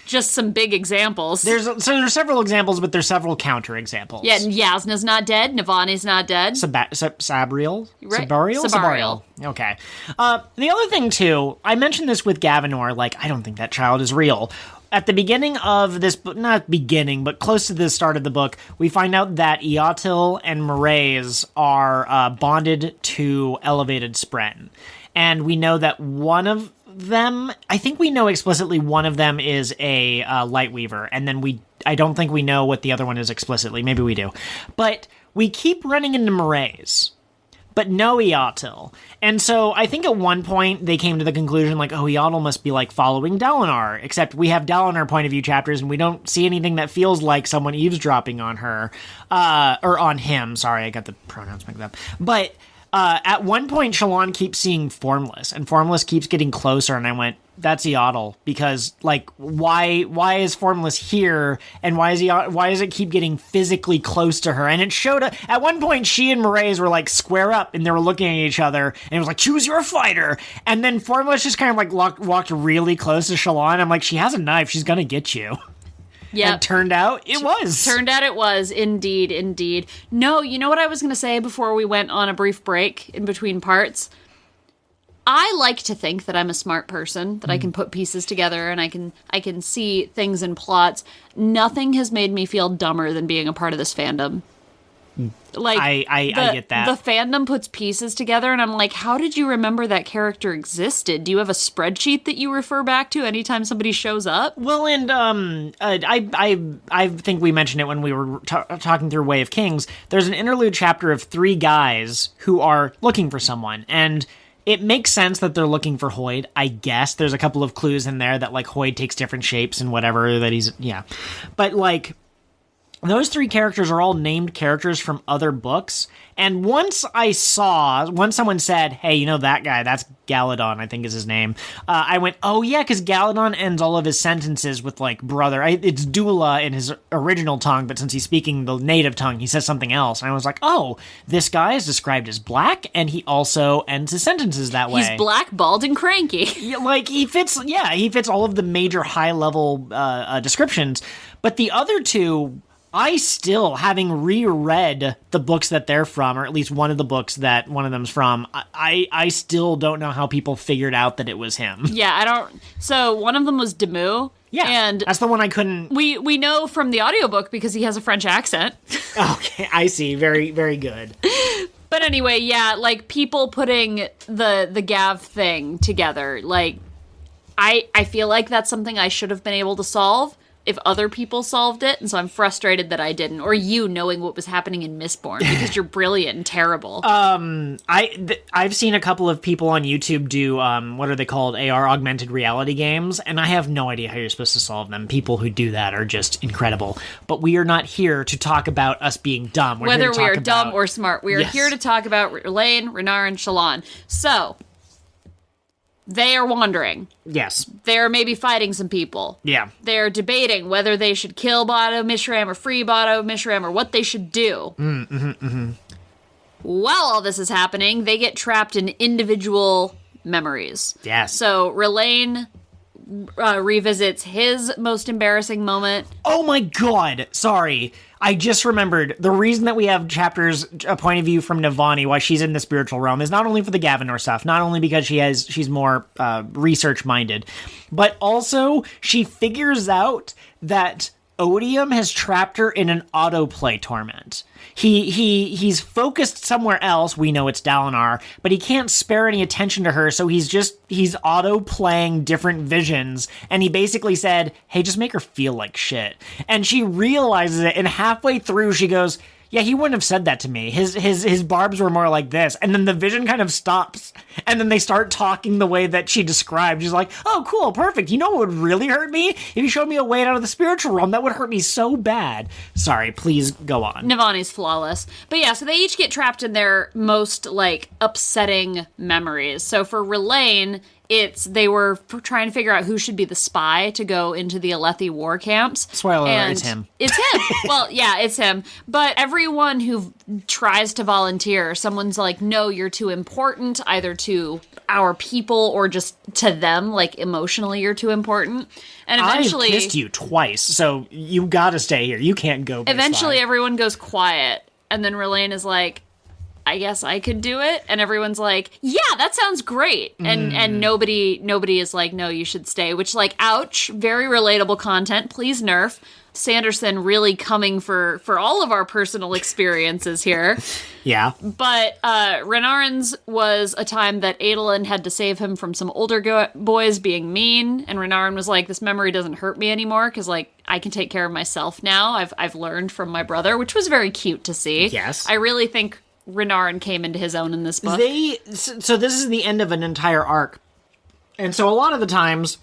Just some big examples. There's several examples, but there's several counter examples. Yeah, Yasna's not dead. Navani's not dead. Sabriel? Right. Sabariel. Okay. The other thing, too, I mentioned this with Gavinor, like, I don't think that child is real. At the beginning of this book, not beginning, but close to the start of the book, we find out that Eotil and Mraize are bonded to elevated Spren. And we know that one of them, I think we know explicitly one of them is a Lightweaver, and then I don't think we know what the other one is explicitly. Maybe we do. But we keep running into Mraize, but no Eotil. And so I think at one point they came to the conclusion, like, oh, Eotil must be, like, following Dalinar, except we have Dalinar point of view chapters, and we don't see anything that feels like someone eavesdropping on her, or on him. Sorry, I got the pronouns mixed up. But at one point, Shallan keeps seeing Formless, and Formless keeps getting closer, and I went, that's Eotil, because, like, why is Formless here, and why does it keep getting physically close to her? And it showed up, at one point, she and Mraize were, like, square up, and they were looking at each other, and it was like, choose your fighter! And then Formless just kind of, like, walked really close to Shallan. I'm like, she has a knife, she's gonna get you. Yeah. And turned out it was. Indeed. No, you know what I was going to say before we went on a brief break in between parts? I like to think that I'm a smart person, that I can put pieces together and I can see things in plots. Nothing has made me feel dumber than being a part of this fandom. Like, I get that. The fandom puts pieces together, and I'm like, how did you remember that character existed? Do you have a spreadsheet that you refer back to anytime somebody shows up? Well, and I think we mentioned it when we were talking through Way of Kings. There's an interlude chapter of 3 guys who are looking for someone, and it makes sense that they're looking for Hoid, I guess. There's a couple of clues in there that, like, Hoid takes different shapes and whatever, that he's, yeah. But, like, those 3 characters are all named characters from other books, and once someone said, hey, you know that guy, that's Galadon, I think is his name, I went, oh yeah, because Galadon ends all of his sentences with, like, brother. It's Dula in his original tongue, but since he's speaking the native tongue, he says something else. And I was like, oh, this guy is described as black, and he also ends his sentences that way. He's black, bald, and cranky. Yeah, like, he fits all of the major high-level descriptions, but the other 2... I still, having reread the books that they're from, or at least one of the books that one of them's from, I still don't know how people figured out that it was him. Yeah, I don't... So, one of them was Demu. Yeah, and that's the one I couldn't... We know from the audiobook because he has a French accent. Okay, I see. Very, very good. But anyway, yeah, like, people putting the Gav thing together, like, I feel like that's something I should have been able to solve if other people solved it, and so I'm frustrated that I didn't, or you knowing what was happening in Mistborn, because you're brilliant and terrible. I've seen a couple of people on YouTube do, what are they called, AR, augmented reality games, and I have no idea how you're supposed to solve them. People who do that are just incredible. But we are not here to talk about us being dumb. Whether we are dumb or smart. We are here to talk about Rlain, Renarin, Shallan. So, they are wandering. Yes. They're maybe fighting some people. Yeah. They're debating whether they should kill Bado Mishram or free Bado Mishram or what they should do. While all this is happening, they get trapped in individual memories. Yes. So Rlain revisits his most embarrassing moment. Oh my god, sorry. I just remembered the reason that we have chapters, a point of view from Navani, why she's in the spiritual realm, is not only for the Gavinor stuff, not only because she's more research minded, but also she figures out that Odium has trapped her in an autoplay torment. He's focused somewhere else. We know it's Dalinar, but he can't spare any attention to her, so he's auto-playing different visions, and he basically said, hey, just make her feel like shit. And she realizes it, and halfway through she goes, yeah, he wouldn't have said that to me. His barbs were more like this. And then the vision kind of stops. And then they start talking the way that she described. She's like, oh, cool, perfect. You know what would really hurt me? If you showed me a way out of the spiritual realm, that would hurt me so bad. Sorry, please go on. Navani's flawless. But yeah, so they each get trapped in their most, upsetting memories. So for Rlain, they were trying to figure out who should be the spy to go into the Alethi war camps. Spoiler alert, it's him. It's him. Well, yeah, it's him. But everyone who tries to volunteer, someone's like, no, you're too important, either to our people or just to them, emotionally you're too important. And eventually... I've kissed you twice, so you gotta stay here. You can't go be Eventually spy. Everyone goes quiet, and then Rlain is like, I guess I could do it. And everyone's like, yeah, that sounds great. And nobody is like, no, you should stay, which ouch, very relatable content. Please nerf. Sanderson really coming for all of our personal experiences here. Yeah. But Renarin's was a time that Adolin had to save him from some older boys being mean. And Renarin was like, this memory doesn't hurt me anymore because I can take care of myself now. I've learned from my brother, which was very cute to see. Yes. I really think Renarin came into his own in this book. So this is the end of an entire arc. And so a lot of the times,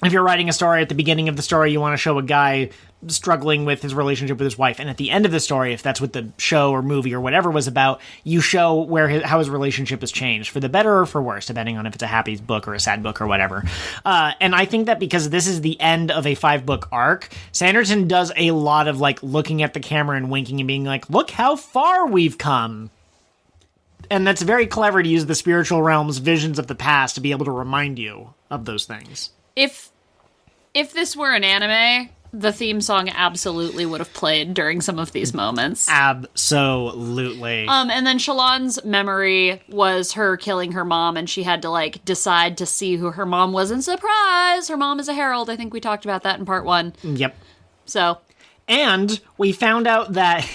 if you're writing a story, at the beginning of the story, you want to show a guy struggling with his relationship with his wife. And at the end of the story, if that's what the show or movie or whatever was about, you show how his relationship has changed, for the better or for worse, depending on if it's a happy book or a sad book or whatever. And I think that because this is the end of a 5-book arc, Sanderson does a lot of looking at the camera and winking and being like, look how far we've come. And that's very clever to use the spiritual realm's visions of the past to be able to remind you of those things. If this were an anime, the theme song absolutely would have played during some of these moments. Absolutely. And then Shallan's memory was her killing her mom, and she had to decide to see who her mom was, and surprise, her mom is a herald. I think we talked about that in part 1. Yep. So. And we found out that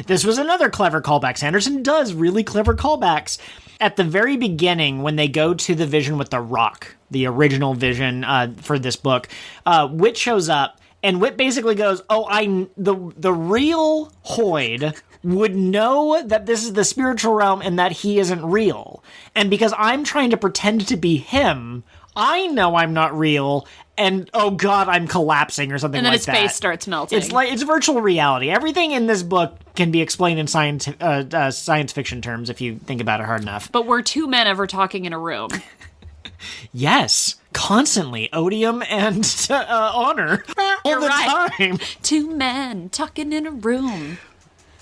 this was another clever callback. Sanderson does really clever callbacks. At the very beginning, when they go to the vision with the rock, the original vision for this book, Wit shows up, and Wit basically goes, the real Hoyd would know that this is the spiritual realm and that he isn't real. And because I'm trying to pretend to be him, I know I'm not real, and oh god, I'm collapsing or something like that. And then his face starts melting. It's virtual reality. Everything in this book can be explained in science fiction terms if you think about it hard enough. But we're two men ever talking in a room. Yes, constantly. Odium and honor all the time. Two men talking in a room.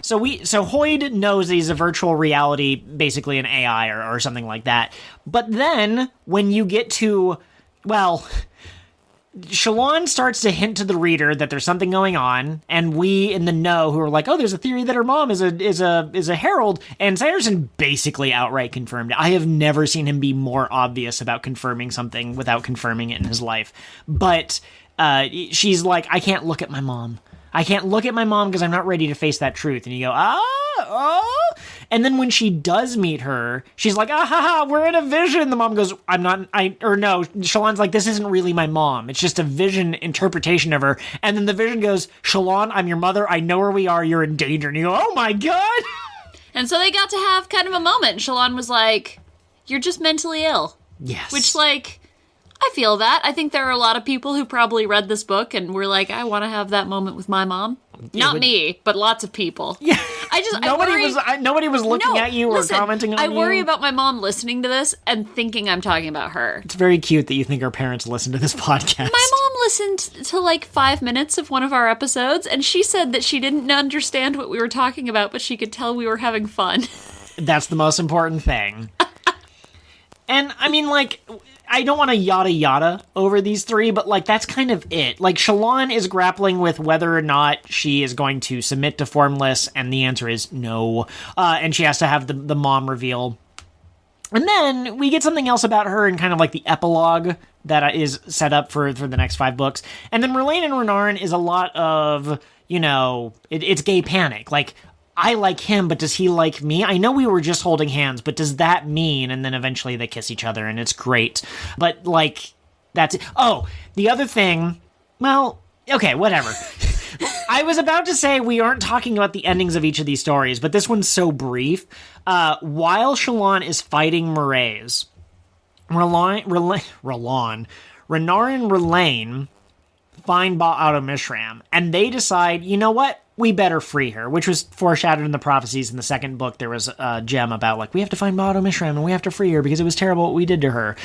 So Hoyd knows that he's a virtual reality, basically an AI or something like that. But then when you get to, Shallan starts to hint to the reader that there's something going on, and we in the know who are like, oh, there's a theory that her mom is a herald, and Sanderson basically outright confirmed it. I have never seen him be more obvious about confirming something without confirming it in his life. But she's like, I can't look at my mom. I can't look at my mom because I'm not ready to face that truth. And you go, And then when she does meet her, she's like, we're in a vision. The mom goes, Shallan's like, this isn't really my mom. It's just a vision interpretation of her. And then the vision goes, Shallan, I'm your mother. I know where we are. You're in danger. And you go, oh my God. And so they got to have kind of a moment. Shallan was like, you're just mentally ill. Yes. Which, I feel that. I think there are a lot of people who probably read this book and were like, I want to have that moment with my mom. Not me, but lots of people. Yeah. Nobody was looking at you or commenting on you. I worry about my mom listening to this and thinking I'm talking about her. It's very cute that you think our parents listen to this podcast. My mom listened to 5 minutes of one of our episodes, and she said that she didn't understand what we were talking about, but she could tell we were having fun. That's the most important thing. And I mean, like, I don't want to yada yada over these three, but like that's kind of it. Like Shallan is grappling with whether or not she is going to submit to Formless, and the answer is no. And she has to have the mom reveal. And then we get something else about her in kind of like the epilogue that is set up for the next 5 books. And then Rlain and Renarin is a lot of, you know, it's gay panic. Like, I like him, but does he like me? I know we were just holding hands, but does that mean? And then eventually they kiss each other, and it's great. But, like, that's it. Oh, the other thing, well, okay, whatever. I was about to say we aren't talking about the endings of each of these stories, but this one's so brief. While Shallan is fighting Mraize, Renarin and Rlain find Ba'ato Mishram, and they decide, you know what? We better free her, which was foreshadowed in the prophecies in the second book. There was a gem about, like, we have to find Ba'ato Mishram, and we have to free her because it was terrible what we did to her.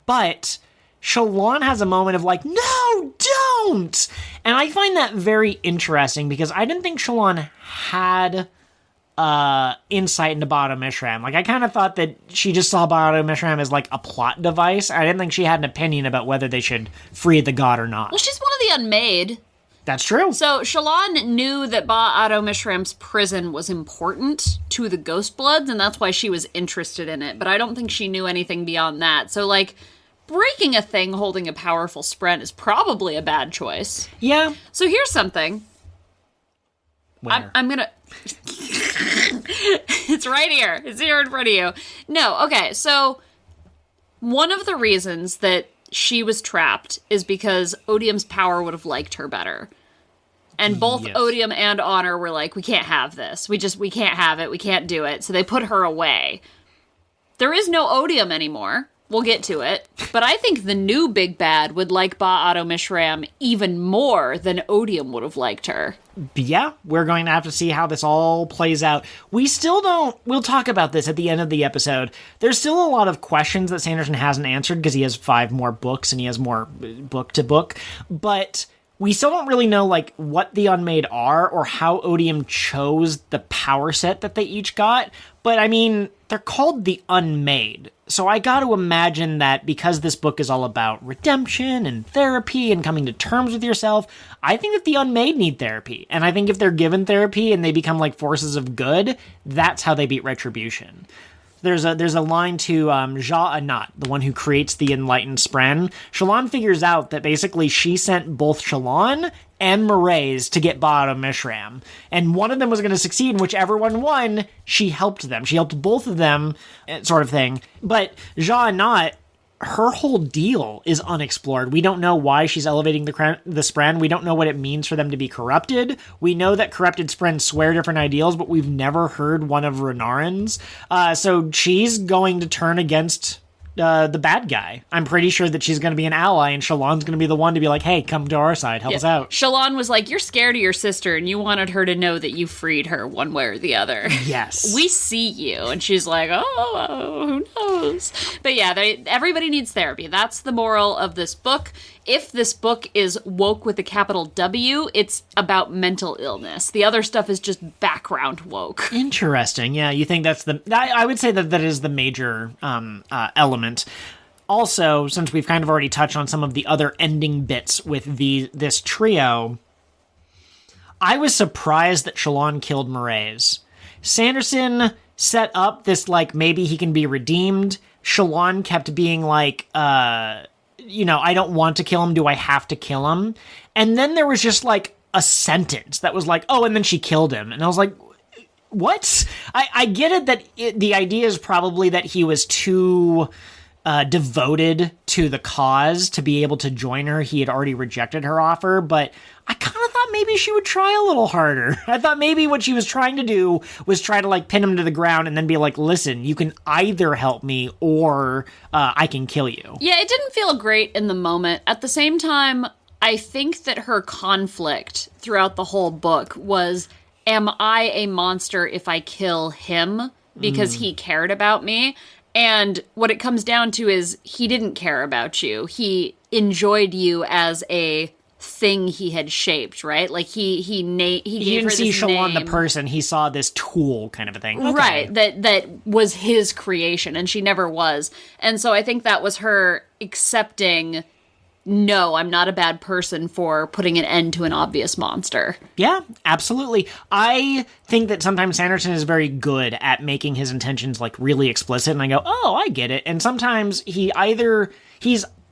But Shallan has a moment of like, no, don't! And I find that very interesting because I didn't think Shallan had insight into Ba'ato Mishram. Like, I kind of thought that she just saw Ba'ato Mishram as like a plot device. I didn't think she had an opinion about whether they should free the god or not. Well, she's one of the Unmade. That's true. So Shallan knew that Ba'ato Mishram's prison was important to the Ghostbloods, and that's why she was interested in it. But I don't think she knew anything beyond that. So, like, breaking a thing holding a powerful sprint is probably a bad choice. Yeah. So here's something. I'm gonna... It's right here. It's here in front of you. No, okay, so one of the reasons that she was trapped is because Odium's power would have liked her better. And both Odium and Honor were like, we can't have this. We can't have it. We can't do it. So they put her away. There is no Odium anymore. We'll get to it. But I think the new big bad would like Ba'ato Mishram even more than Odium would have liked her. Yeah, we're going to have to see how this all plays out. We still don't... We'll talk about this at the end of the episode. There's still a lot of questions that Sanderson hasn't answered because he has 5 more books and he has more book to book. But we still don't really know, like, what the Unmade are or how Odium chose the power set that they each got. But, I mean, they're called the Unmade. So I got to imagine that because this book is all about redemption and therapy and coming to terms with yourself, I think that the Unmade need therapy. And I think if they're given therapy and they become like forces of good, that's how they beat retribution. There's a line to Ja-Anat, the one who creates the enlightened Spren. Shallan figures out that basically she sent both Shallan and Mraize to get Ba'ato Mishram. And one of them was going to succeed, and whichever one won, she helped them. She helped both of them, sort of thing. But Ja-Anat, her whole deal is unexplored. We don't know why she's elevating the Spren. We don't know what it means for them to be corrupted. We know that corrupted Spren swear different ideals, but we've never heard one of Renarin's. So she's going to turn against the bad guy. I'm pretty sure that she's going to be an ally, and Shallan's going to be the one to be like, hey, come to our side, help us out. Shallan was like, you're scared of your sister, and you wanted her to know that you freed her one way or the other. Yes. We see you. And she's like, oh, who knows? But yeah, everybody needs therapy. That's the moral of this book. If this book is woke with a capital W, it's about mental illness. The other stuff is just background woke. Interesting. Yeah, you think that's I would say that is the major element. Also, since we've kind of already touched on some of the other ending bits with this trio, I was surprised that Shallan killed Mraize. Sanderson set up this, like, maybe he can be redeemed. Shallan kept being like, I don't want to kill him. Do I have to kill him? And then there was just like a sentence that was like, oh, and then she killed him. And I was like, what? I get it that the idea is probably that he was too devoted to the cause to be able to join her. He had already rejected her offer, but I kind of thought maybe she would try a little harder. I thought maybe what she was trying to do was try to like pin him to the ground and then be like, listen, you can either help me or I can kill you. Yeah, it didn't feel great in the moment. At the same time, I think that her conflict throughout the whole book was, am I a monster if I kill him because he cared about me? And what it comes down to is he didn't care about you. He enjoyed you as a thing he had shaped, right? Like he gave He didn't her see this Shallan the name. person. He saw this tool kind of a thing. Okay. Right, that was his creation, and she never was. And so I think that was her accepting, no, I'm not a bad person for putting an end to an obvious monster. Yeah, absolutely. I think that sometimes Sanderson is very good at making his intentions like really explicit, and I go, oh, I get it. And sometimes he either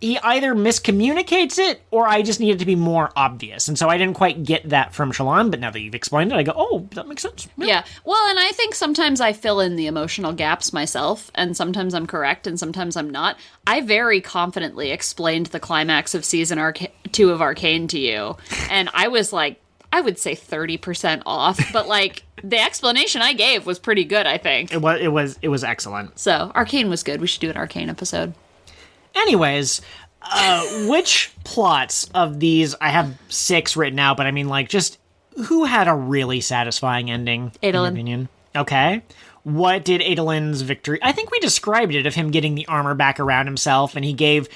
miscommunicates it, or I just need it to be more obvious. And so I didn't quite get that from Shallan, but now that you've explained it, I go, oh, that makes sense. Yeah. Well, and I think sometimes I fill in the emotional gaps myself, and sometimes I'm correct, and sometimes I'm not. I very confidently explained the climax of Season 2 of Arcane to you, and I was like, I would say 30% off, but like, the explanation I gave was pretty good, I think. It was excellent. So, Arcane was good. We should do an Arcane episode. Anyways, which plots of these, I have 6 written out, but I mean, like, just who had a really satisfying ending? In your Adolin. opinion? Okay. What did Adolin's victory? I think we described it, of him getting the armor back around himself, and he gave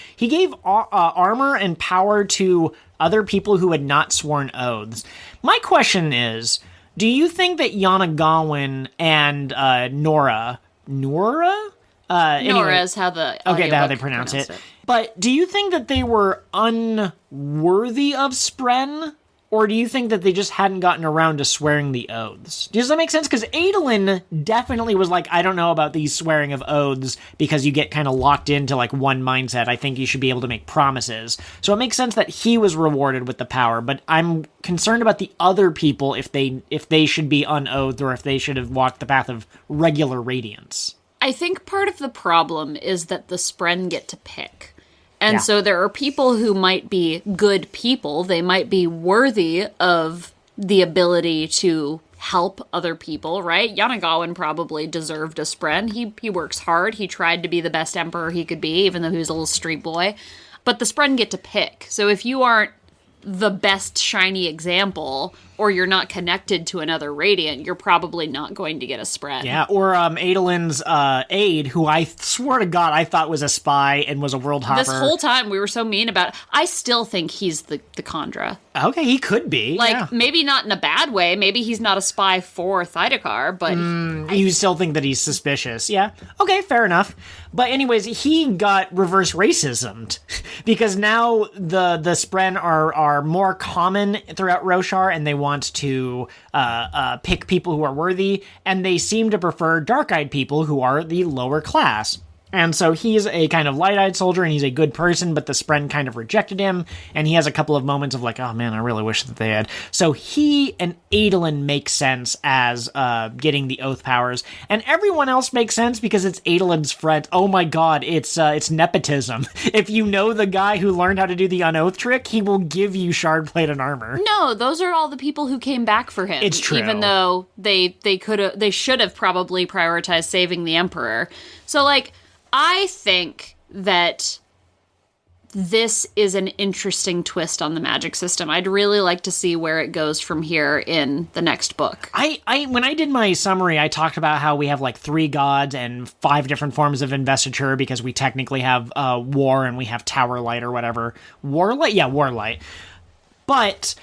armor and power to other people who had not sworn oaths. My question is, do you think that Yana Gawin and Nora? Nora is how the Okay, that's how they audiobook pronounce pronounced it. But do you think that they were unworthy of Spren? Or do you think that they just hadn't gotten around to swearing the oaths? Does that make sense? Because Adolin definitely was like, I don't know about these swearing of oaths, because you get kind of locked into like one mindset. I think you should be able to make promises. So it makes sense that he was rewarded with the power, but I'm concerned about the other people, if they should be unoathed, or if they should have walked the path of regular radiance. I think part of the problem is that the Spren get to pick. And Yeah. so there are people who might be good people. They might be worthy of the ability to help other people, right? Yanagawan probably deserved a Spren. He works hard. He tried to be the best emperor he could be, even though he was a little street boy. But the Spren get to pick. So if you aren't the best shiny example, or you're not connected to another Radiant, you're probably not going to get a Spren. Yeah, or Adolin's aide, who I swear to God I thought was a spy and was a world hopper. This whole time we were so mean about it. I still think he's the Khandra. Okay, he could be. Like, yeah. maybe not in a bad way. Maybe he's not a spy for Thydakar, but You still think that he's suspicious. Yeah. Okay, fair enough. But anyways, he got reverse racismed because now the Spren are more common throughout Roshar, and they want to pick people who are worthy, and they seem to prefer dark-eyed people who are the lower class. And so he's a kind of light-eyed soldier, and he's a good person, but the Spren kind of rejected him, and he has a couple of moments of like, oh man, I really wish that they had. So he and Adolin make sense as getting the oath powers, and everyone else makes sense because it's Adolin's friend. Oh my god, it's nepotism. If you know the guy who learned how to do the unoath trick, he will give you shard plate and armor. no, those are all the people who came back for him. It's true. Even though they should have probably prioritized saving the Emperor. So like, I think that this is an interesting twist on the magic system. I'd really like to see where it goes from here in the next book. I when I did my summary, I talked about how we have like 3 gods and 5 different forms of investiture, because we technically have war and we have tower light or whatever. Warlight? Yeah, warlight. But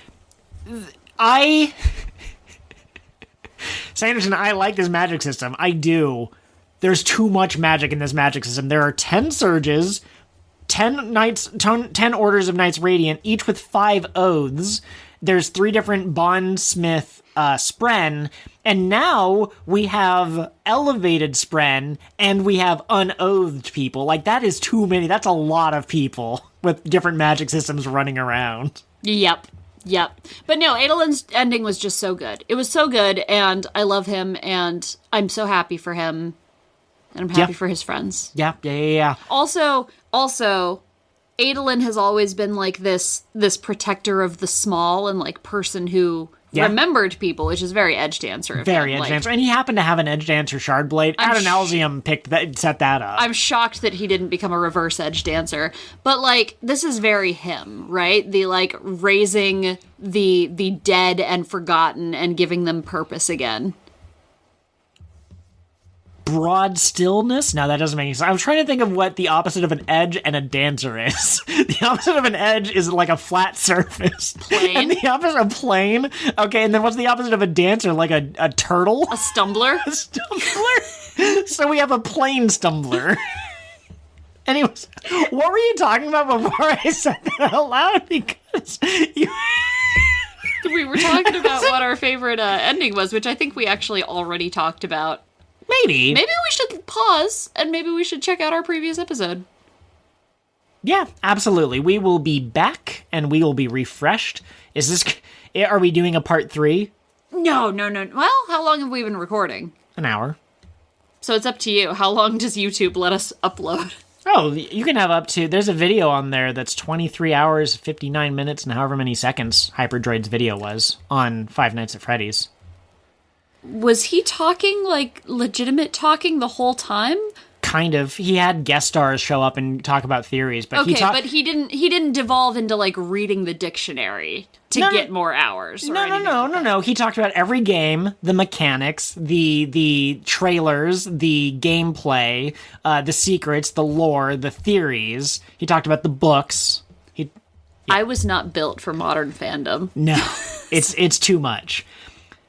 Sanderson, I like this magic system. I do. There's too much magic in this magic system. There are 10 surges, 10 orders of Knights Radiant, each with 5 oaths. There's 3 different bondsmith Spren, and now we have elevated Spren, and we have unoathed people. Like, that is too many. That's a lot of people with different magic systems running around. Yep. But no, Adolin's ending was just so good. It was so good, and I love him, and I'm so happy for him. And I'm happy for his friends. Yeah. Also, Adolin has always been like this protector of the small and like person who remembered people, which is very Edge Dancer. Very Edge Dancer. And he happened to have an Edge Dancer shard blade. Adonalsium set that up. I'm shocked that he didn't become a reverse Edge Dancer. But like, this is very him, right? The like raising the dead and forgotten and giving them purpose again. broad stillness. No, that doesn't make any sense. I'm trying to think of what the opposite of an edge and a dancer is. The opposite of an edge is like a flat surface. Plain. And the opposite of plain. Okay, and then what's the opposite of a dancer? Like a turtle? A stumbler? A stumbler? So we have a plain stumbler. Anyways, what were you talking about before I said that out loud? Because you... We were talking about what our favorite ending was, which I think we actually already talked about. Maybe. Maybe we should pause, and maybe we should check out our previous episode. Yeah, absolutely. We will be back, and we will be refreshed. Are we doing a part 3? No. Well, how long have we been recording? An hour. So it's up to you. How long does YouTube let us upload? Oh, you can have there's a video on there that's 23 hours, 59 minutes, and however many seconds Hyperdroid's video was on Five Nights at Freddy's. Was he talking, like, legitimate talking the whole time? Kind of. He had guest stars show up and talk about theories, but but he didn't devolve into, like, reading the dictionary to get more hours. No. He talked about every game, the mechanics, the trailers, the gameplay, the secrets, the lore, the theories. He talked about the books. I was not built for modern fandom. No, it's too much.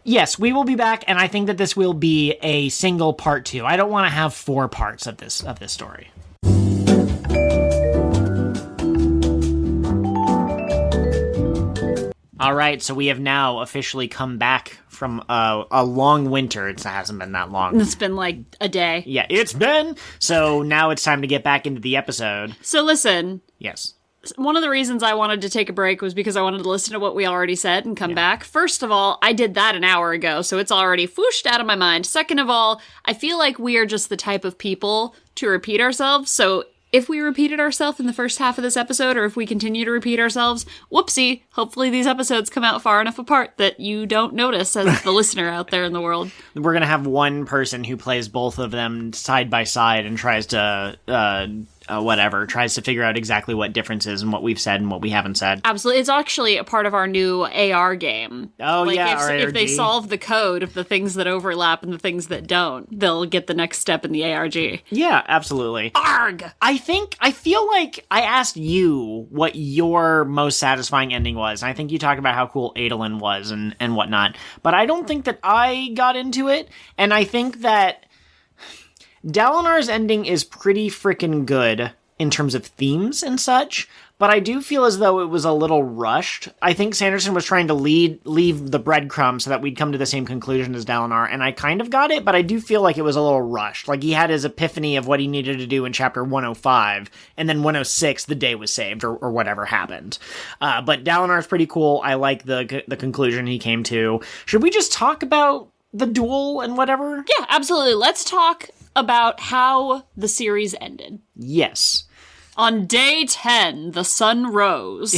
Yes, we will be back, and I think that this will be a single part 2. I don't want to have 4 parts of this story. All right, so we have now officially come back from a long winter. It hasn't been that long. It's been like a day. Yeah, it's been. So now it's time to get back into the episode. So listen. Yes. One of the reasons I wanted to take a break was because I wanted to listen to what we already said and come back. First of all, I did that an hour ago, so it's already whooshed out of my mind. Second of all, I feel like we are just the type of people to repeat ourselves, so if we repeated ourselves in the first half of this episode, or if we continue to repeat ourselves, whoopsie, hopefully these episodes come out far enough apart that you don't notice as the listener out there in the world. We're going to have one person who plays both of them side by side and tries to tries to figure out exactly what differences and what we've said and what we haven't said. Absolutely. It's actually a part of our new AR game. Oh, like yeah, if they solve the code of the things that overlap and the things that don't, they'll get the next step in the ARG. Yeah, absolutely. Arg! I feel like I asked you what your most satisfying ending was. I think you talked about how cool Adolin was and whatnot, but I don't think that I got into it, and I think that Dalinar's ending is pretty freaking good in terms of themes and such, but I do feel as though it was a little rushed. I think Sanderson was trying to leave the breadcrumbs so that we'd come to the same conclusion as Dalinar, and I kind of got it, but I do feel like it was a little rushed. Like, he had his epiphany of what he needed to do in chapter 105, and then 106, the day was saved, or whatever happened. But Dalinar's pretty cool. I like the conclusion he came to. Should we just talk about the duel and whatever? Yeah, absolutely. Let's talk about how the series ended. Yes. On day 10, the sun rose.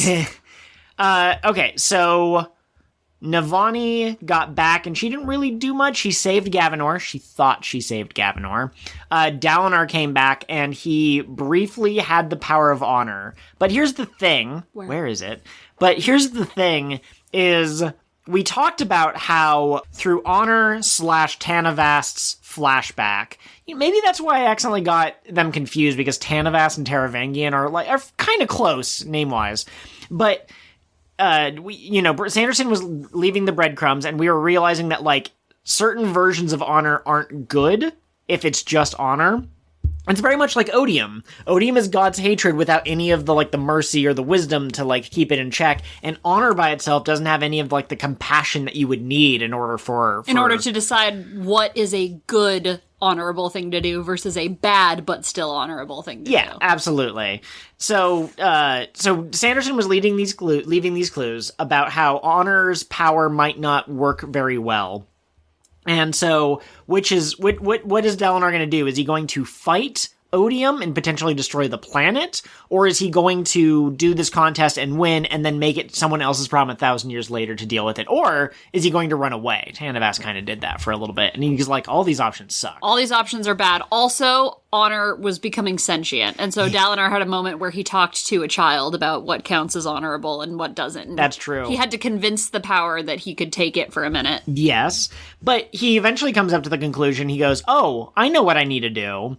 Okay, so Navani got back, and she didn't really do much. She saved Gavinor. She thought she saved Gavinor. Dalinar came back, and he briefly had the power of honor. But here's the thing. Where is it? But here's the thing, is we talked about how through honor / Tanavast's flashback, maybe that's why I accidentally got them confused, because Tanavast and Taravangian are kind of close name-wise. But Sanderson was leaving the breadcrumbs, and we were realizing that certain versions of honor aren't good if it's just honor. It's very much like odium. Odium is God's hatred without any of the mercy or the wisdom to keep it in check. And honor by itself doesn't have any of the compassion that you would need in order to decide what is a good honorable thing to do versus a bad but still honorable thing to do. Yeah, absolutely. So Sanderson was leaving these clues about how honor's power might not work very well. And so, what is Dalinar going to do? Is he going to fight Odium and potentially destroy the planet? Or is he going to do this contest and win and then make it someone else's problem 1,000 years later to deal with it? Or is he going to run away? Tanavas kind of did that for a little bit. And he's like, all these options suck. All these options are bad. Also, honor was becoming sentient. And so Dalinar had a moment where he talked to a child about what counts as honorable and what doesn't. That's true. He had to convince the power that he could take it for a minute. Yes. But he eventually comes up to the conclusion. He goes, oh, I know what I need to do.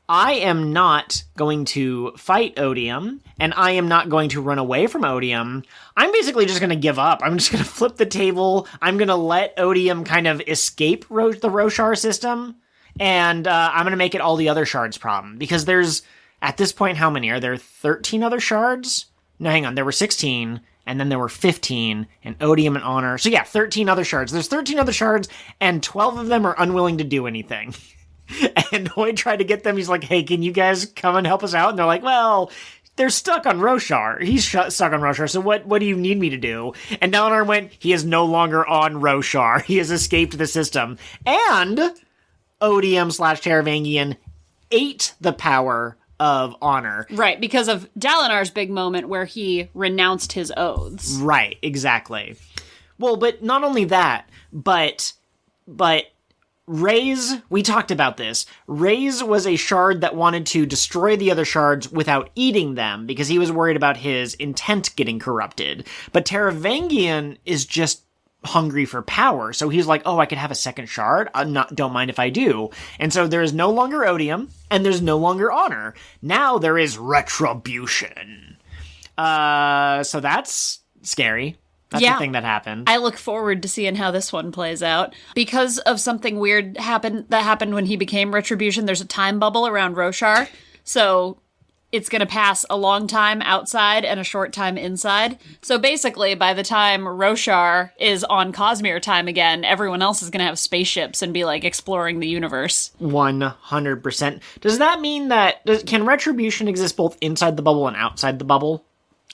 I am not going to fight Odium, and I am not going to run away from Odium. I'm basically just going to give up. I'm just going to flip the table. I'm going to let Odium kind of escape the Roshar system, and I'm going to make it all the other shards' problem. Because there's, at this point, how many? Are there 13 other shards? No, hang on. There were 16, and then there were 15, and Odium and Honor. So yeah, 13 other shards. There's 13 other shards, and 12 of them are unwilling to do anything. And Hoyd tried to get them. He's like, hey, can you guys come and help us out? And they're like, well, they're stuck on Roshar. He's stuck on Roshar, so what do you need me to do? And Dalinar went, he is no longer on Roshar. He has escaped the system. And Odium / Taravangian ate the power of honor. Right, because of Dalinar's big moment where he renounced his oaths. Right, exactly. Well, but not only that, but Ray's, we talked about this. Ray's was a shard that wanted to destroy the other shards without eating them because he was worried about his intent getting corrupted. But Taravangian is just hungry for power. So he's like, oh, I could have a second shard? Don't mind if I do. And so there is no longer Odium and there's no longer honor. Now there is retribution. So that's scary. That's the thing that happened. I look forward to seeing how this one plays out. Because of something weird that happened when he became Retribution, there's a time bubble around Roshar. So it's going to pass a long time outside and a short time inside. So basically, by the time Roshar is on Cosmere time again, everyone else is going to have spaceships and be, like, exploring the universe. 100%. Does that mean that... Can Retribution exist both inside the bubble and outside the bubble?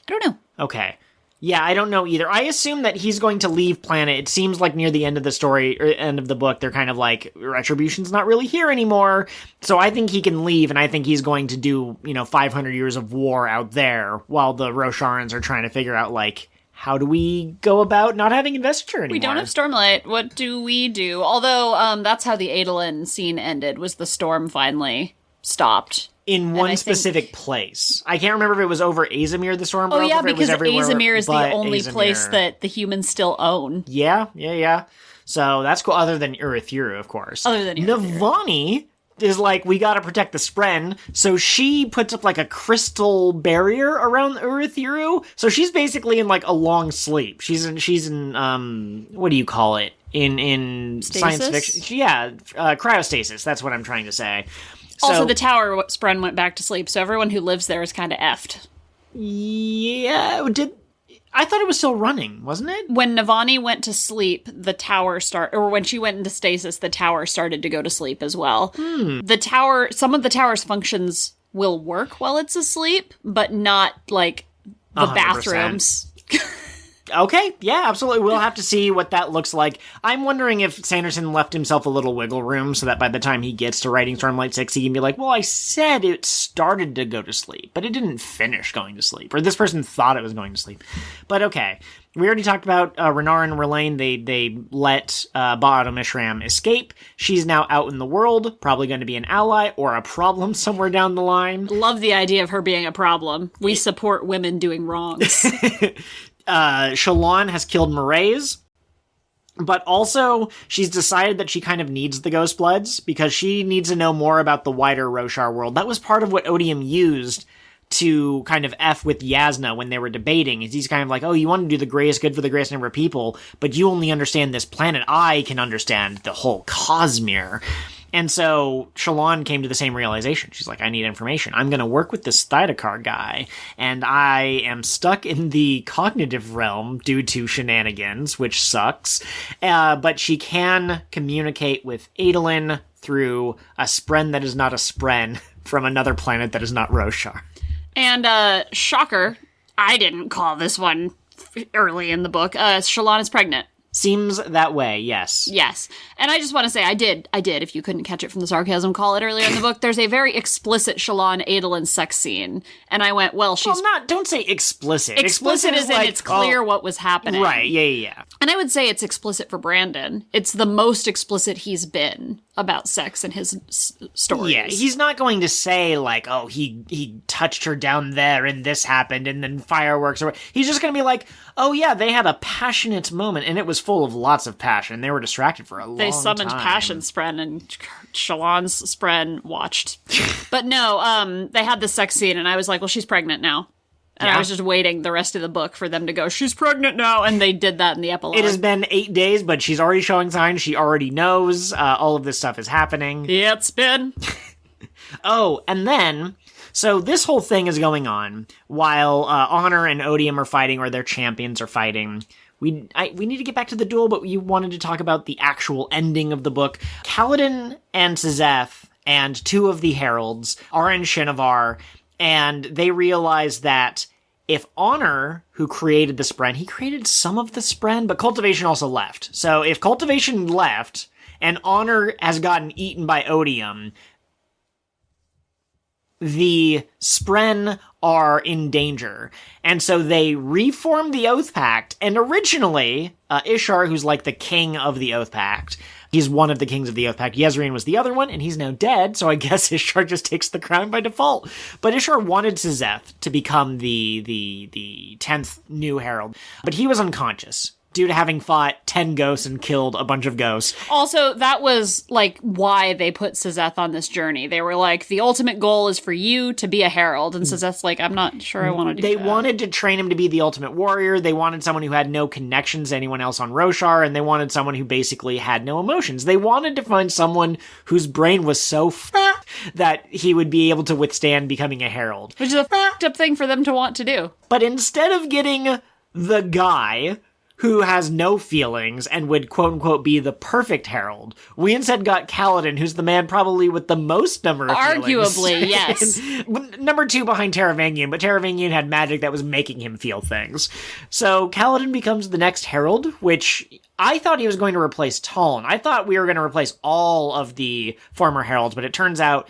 I don't know. Okay. Yeah, I don't know either. I assume that he's going to leave planet. It seems like near the end of the story, or end of the book, they're kind of like, Retribution's not really here anymore. So I think he can leave, and I think he's going to do, 500 years of war out there while the Rosharans are trying to figure out, like, how do we go about not having investiture anymore? We don't have Stormlight. What do we do? Although, that's how the Adolin scene ended, was the storm finally stopped. In one specific place. I can't remember if it was over Azamir, the storm broke, Oh yeah, or if it because was everywhere, Azamir is the only Azamir. place that the humans still own. Yeah. So that's cool, other than Urithiru, of course. Other than Urithiru. Navani is like, we gotta protect the Spren, so she puts up like a crystal barrier around Urithiru, so she's basically in like a long sleep. She's in what do you call it? In Stasis? Science fiction? Yeah, cryostasis, that's what I'm trying to say. Also, the tower Spren went back to sleep, so everyone who lives there is kind of effed. Yeah, I thought it was still running, wasn't it? When Navani went to sleep, the tower or when she went into stasis, the tower started to go to sleep as well. The tower, some of the tower's functions will work while it's asleep, but not like the 100%. Bathrooms. Okay, yeah, absolutely. We'll have to see what that looks like. I'm wondering if Sanderson left himself a little wiggle room so that by the time he gets to writing Stormlight 6, he can be like, well, I said it started to go to sleep, but it didn't finish going to sleep. Or this person thought it was going to sleep. But okay, we already talked about Renarin and Rlain. They let Ba'ato Mishram escape. She's now out in the world, probably going to be an ally or a problem somewhere down the line. Love the idea of her being a problem. We support women doing wrongs. Shallan has killed Mraize, but also she's decided that she kind of needs the Ghostbloods because she needs to know more about the wider Roshar world. That was part of what Odium used to kind of F with Yasna when they were debating. Is he's kind of like, oh, you want to do the greatest good for the greatest number of people, but you only understand this planet. I can understand the whole Cosmere. And so Shallan came to the same realization. She's like, I need information. I'm going to work with this Thydakar guy, and I am stuck in the cognitive realm due to shenanigans, which sucks. But she can communicate with Adolin through a Spren that is not a Spren from another planet that is not Roshar. And, shocker, I didn't call this one early in the book. Shallan is pregnant. Seems that way, yes. Yes. And I just want to say, I did, if you couldn't catch it from the sarcasm call it earlier in the book, there's a very explicit Shallan Adolin sex scene. And I went, well, she's... Well, don't say explicit. Explicit is in like, it's clear what was happening. Right, yeah. And I would say it's explicit for Brandon. It's the most explicit he's been about sex in his stories. Yeah, he's not going to say, like, oh, he touched her down there and this happened and then fireworks. Or he's just going to be like, oh, yeah, they had a passionate moment and it was full of lots of passion. They were distracted for a long time. They summoned Passion Spren and Shallan's Spren watched. But no, they had the sex scene and I was like, well, she's pregnant now. And I was just waiting the rest of the book for them to go, she's pregnant now, and they did that in the epilogue. It has been 8 days, but she's already showing signs. She already knows all of this stuff is happening. Yeah, it's been. Oh, and then, so this whole thing is going on while Honor and Odium are fighting, or their champions are fighting. We need to get back to the duel, but you wanted to talk about the actual ending of the book. Kaladin and Sazeth and 2 of the heralds are in Shinovar, and they realize that if Honor, who created the Spren, he created some of the Spren, but Cultivation also left. So if Cultivation left, and Honor has gotten eaten by Odium, the Spren are in danger. And so they reform the Oath Pact, and originally, Ishar, who's like the king of the Oath Pact, he's one of the kings of the Oath Pact. Yezreen was the other one, and he's now dead, so I guess Ishar just takes the crown by default. But Ishar wanted Sazeth to become the 10th new herald, but he was unconscious due to having fought 10 ghosts and killed a bunch of ghosts. Also, that was, like, why they put Sazeth on this journey. They were like, the ultimate goal is for you to be a herald, and Sazeth's like, I'm not sure I want to do that. They wanted to train him to be the ultimate warrior, they wanted someone who had no connections to anyone else on Roshar, and they wanted someone who basically had no emotions. They wanted to find someone whose brain was so fucked that he would be able to withstand becoming a herald. Which is a fucked up thing for them to want to do. But instead of getting the guy who has no feelings and would quote-unquote be the perfect herald, we instead got Kaladin, who's the man probably with the most number of Arguably, feelings. yes. Number 2 behind Taravangian, but Taravangian had magic that was making him feel things. So Kaladin becomes the next herald, which I thought he was going to replace Taln. I thought we were going to replace all of the former heralds, but it turns out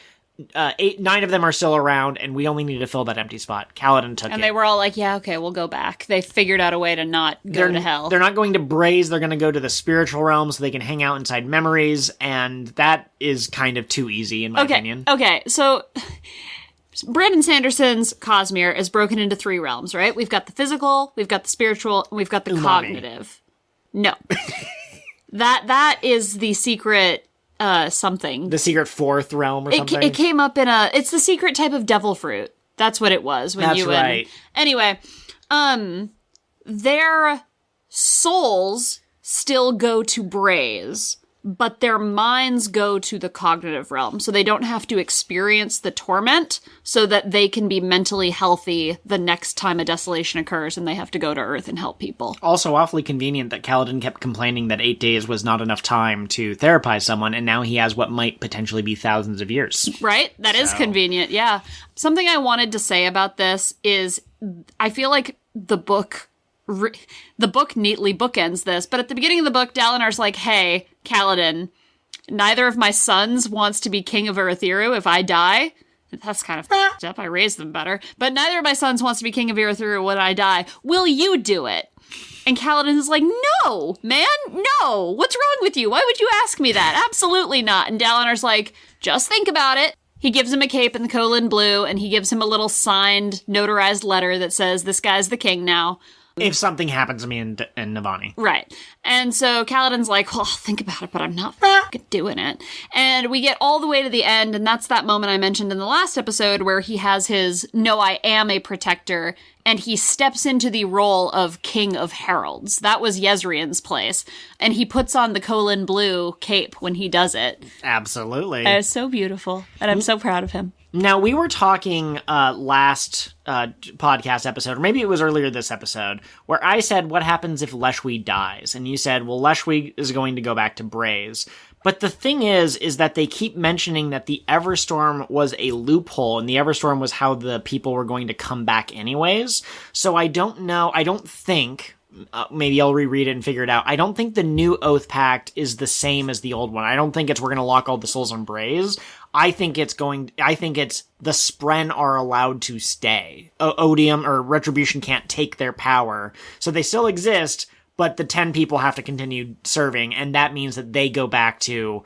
9 of them are still around, and we only need to fill that empty spot. Kaladin took it. And they were all like, yeah, okay, we'll go back. They figured out a way to not go to hell. They're not going to Braze, they're going to go to the spiritual realm so they can hang out inside memories, and that is kind of too easy, in my opinion. Okay, so Brandon Sanderson's Cosmere is broken into 3 realms, right? We've got the physical, we've got the spiritual, and we've got the cognitive. No. That is the secret something. The secret 4th realm or something? It came up in it's the secret type of devil fruit. That's what it was. That's right. Anyway, their souls still go to Braze, but their minds go to the cognitive realm, so they don't have to experience the torment, so that they can be mentally healthy the next time a desolation occurs and they have to go to Earth and help people. Also awfully convenient that Kaladin kept complaining that 8 days was not enough time to therapize someone, and now he has what might potentially be thousands of years. Right? That is convenient, yeah. Something I wanted to say about this is I feel like the book neatly bookends this, but at the beginning of the book, Dalinar's like, hey, Kaladin, neither of my sons wants to be king of Urithiru if I die. That's kind of f***ed up. I raised them better. But neither of my sons wants to be king of Urithiru when I die. Will you do it? And Kaladin is like, no, man, no. What's wrong with you? Why would you ask me that? Absolutely not. And Dalinar's like, just think about it. He gives him a cape in the Kholin blue, and he gives him a little signed, notarized letter that says, this guy's the king now. If something happens to me in Navani. Right. And so Kaladin's like, well, I'll think about it, but I'm not fucking doing it. And we get all the way to the end, and that's that moment I mentioned in the last episode where he has his, no, I am a protector, and he steps into the role of King of Heralds. That was Yezreen's place. And he puts on the Kholin blue cape when he does it. Absolutely. And it's so beautiful, and I'm so proud of him. Now, we were talking last podcast episode, or maybe it was earlier this episode, where I said, what happens if Leshwi dies? And you said, well, Leshwi is going to go back to Braze. But the thing is that they keep mentioning that the Everstorm was a loophole, and the Everstorm was how the people were going to come back anyways. So I don't know, I don't think, maybe I'll reread it and figure it out. I don't think the new Oath Pact is the same as the old one. I don't think it's we're going to lock all the souls on Braze. I think it's the Spren are allowed to stay. Odium or Retribution can't take their power. So they still exist, but the 10 people have to continue serving, and that means that they go back to,